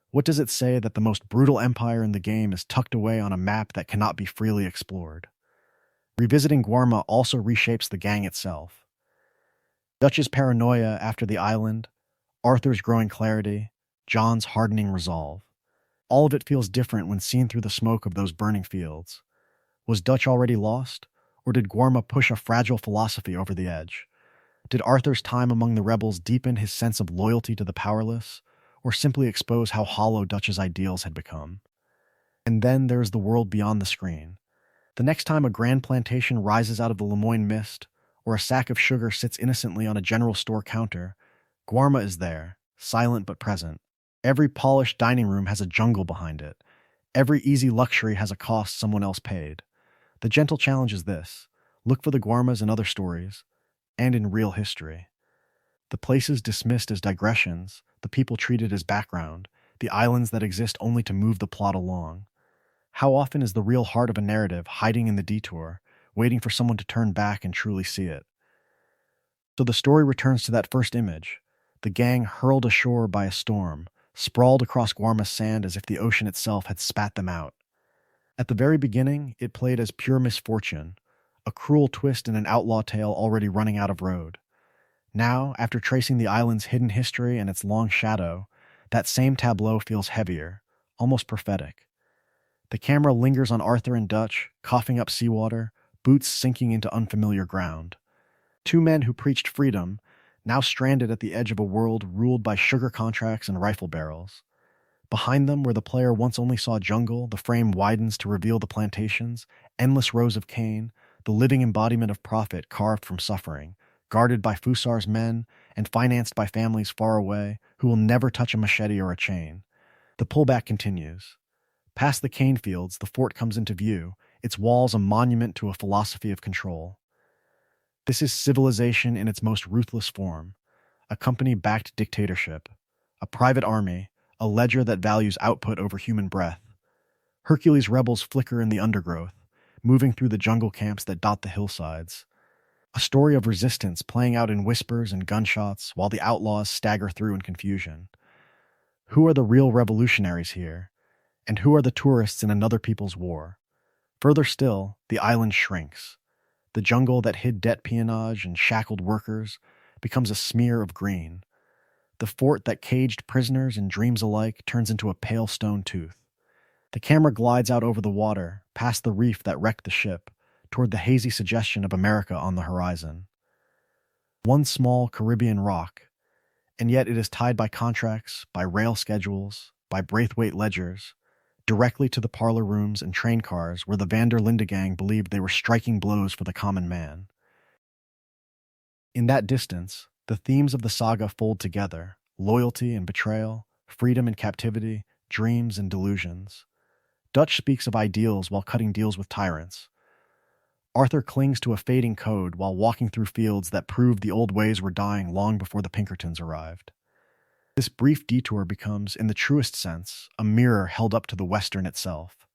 What does it say that the most brutal empire in the game is tucked away on a map that cannot be freely explored? Revisiting Guarma also reshapes the gang itself. Dutch's paranoia after the island, Arthur's growing clarity, John's hardening resolve. All of it feels different when seen through the smoke of those burning fields. Was Dutch already lost, or did Guarma push a fragile philosophy over the edge? Did Arthur's time among the rebels deepen his sense of loyalty to the powerless, or simply expose how hollow Dutch's ideals had become? And then there is the world beyond the screen. The next time a grand plantation rises out of the Lemoyne mist, or a sack of sugar sits innocently on a general store counter, Guarma is there, silent but present. Every polished dining room has a jungle behind it. Every easy luxury has a cost someone else paid. The gentle challenge is this: look for the Guarmas in other stories, and in real history. The places dismissed as digressions, the people treated as background, the islands that exist only to move the plot along. How often is the real heart of a narrative hiding in the detour, waiting for someone to turn back and truly see it? So the story returns to that first image, the gang hurled ashore by a storm, sprawled across Guarma's sand as if the ocean itself had spat them out. At the very beginning, it played as pure misfortune, a cruel twist in an outlaw tale already running out of road. Now, after tracing the island's hidden history and its long shadow, that same tableau feels heavier, almost prophetic. The camera lingers on Arthur and Dutch, coughing up seawater, boots sinking into unfamiliar ground. Two men who preached freedom, now stranded at the edge of a world ruled by sugar contracts and rifle barrels. Behind them, where the player once only saw jungle, the frame widens to reveal the plantations, endless rows of cane, the living embodiment of profit carved from suffering, guarded by Fussar's men and financed by families far away who will never touch a machete or a chain. The pullback continues. Past the cane fields, the fort comes into view, its walls a monument to a philosophy of control. This is civilization in its most ruthless form, a company-backed dictatorship, a private army, a ledger that values output over human breath. Hercules rebels flicker in the undergrowth, moving through the jungle camps that dot the hillsides. A story of resistance playing out in whispers and gunshots while the outlaws stagger through in confusion. Who are the real revolutionaries here? And who are the tourists in another people's war? Further still, the island shrinks. The jungle that hid debt peonage and shackled workers becomes a smear of green. The fort that caged prisoners and dreams alike turns into a pale stone tooth. The camera glides out over the water, past the reef that wrecked the ship, toward the hazy suggestion of America on the horizon. One small Caribbean rock, and yet it is tied by contracts, by rail schedules, by Braithwaite ledgers, directly to the parlor rooms and train cars where the Linde gang believed they were striking blows for the common man. In that distance, the themes of the saga fold together: loyalty and betrayal, freedom and captivity, dreams and delusions. Dutch speaks of ideals while cutting deals with tyrants. Arthur clings to a fading code while walking through fields that proved the old ways were dying long before the Pinkertons arrived. This brief detour becomes, in the truest sense, a mirror held up to the Western itself,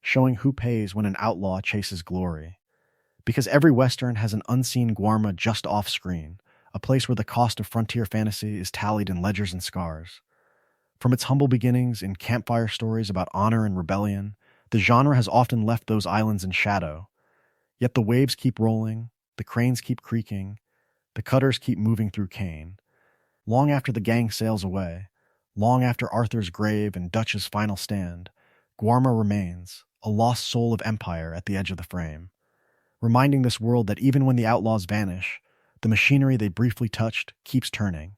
showing who pays when an outlaw chases glory. Because every Western has an unseen Guarma just off-screen, a place where the cost of frontier fantasy is tallied in ledgers and scars. From its humble beginnings in campfire stories about honor and rebellion, the genre has often left those islands in shadow. Yet the waves keep rolling, the cranes keep creaking, the cutters keep moving through cane. Long after the gang sails away, long after Arthur's grave and Dutch's final stand, Guarma remains, a lost soul of empire at the edge of the frame, reminding this world that even when the outlaws vanish, the machinery they briefly touched keeps turning.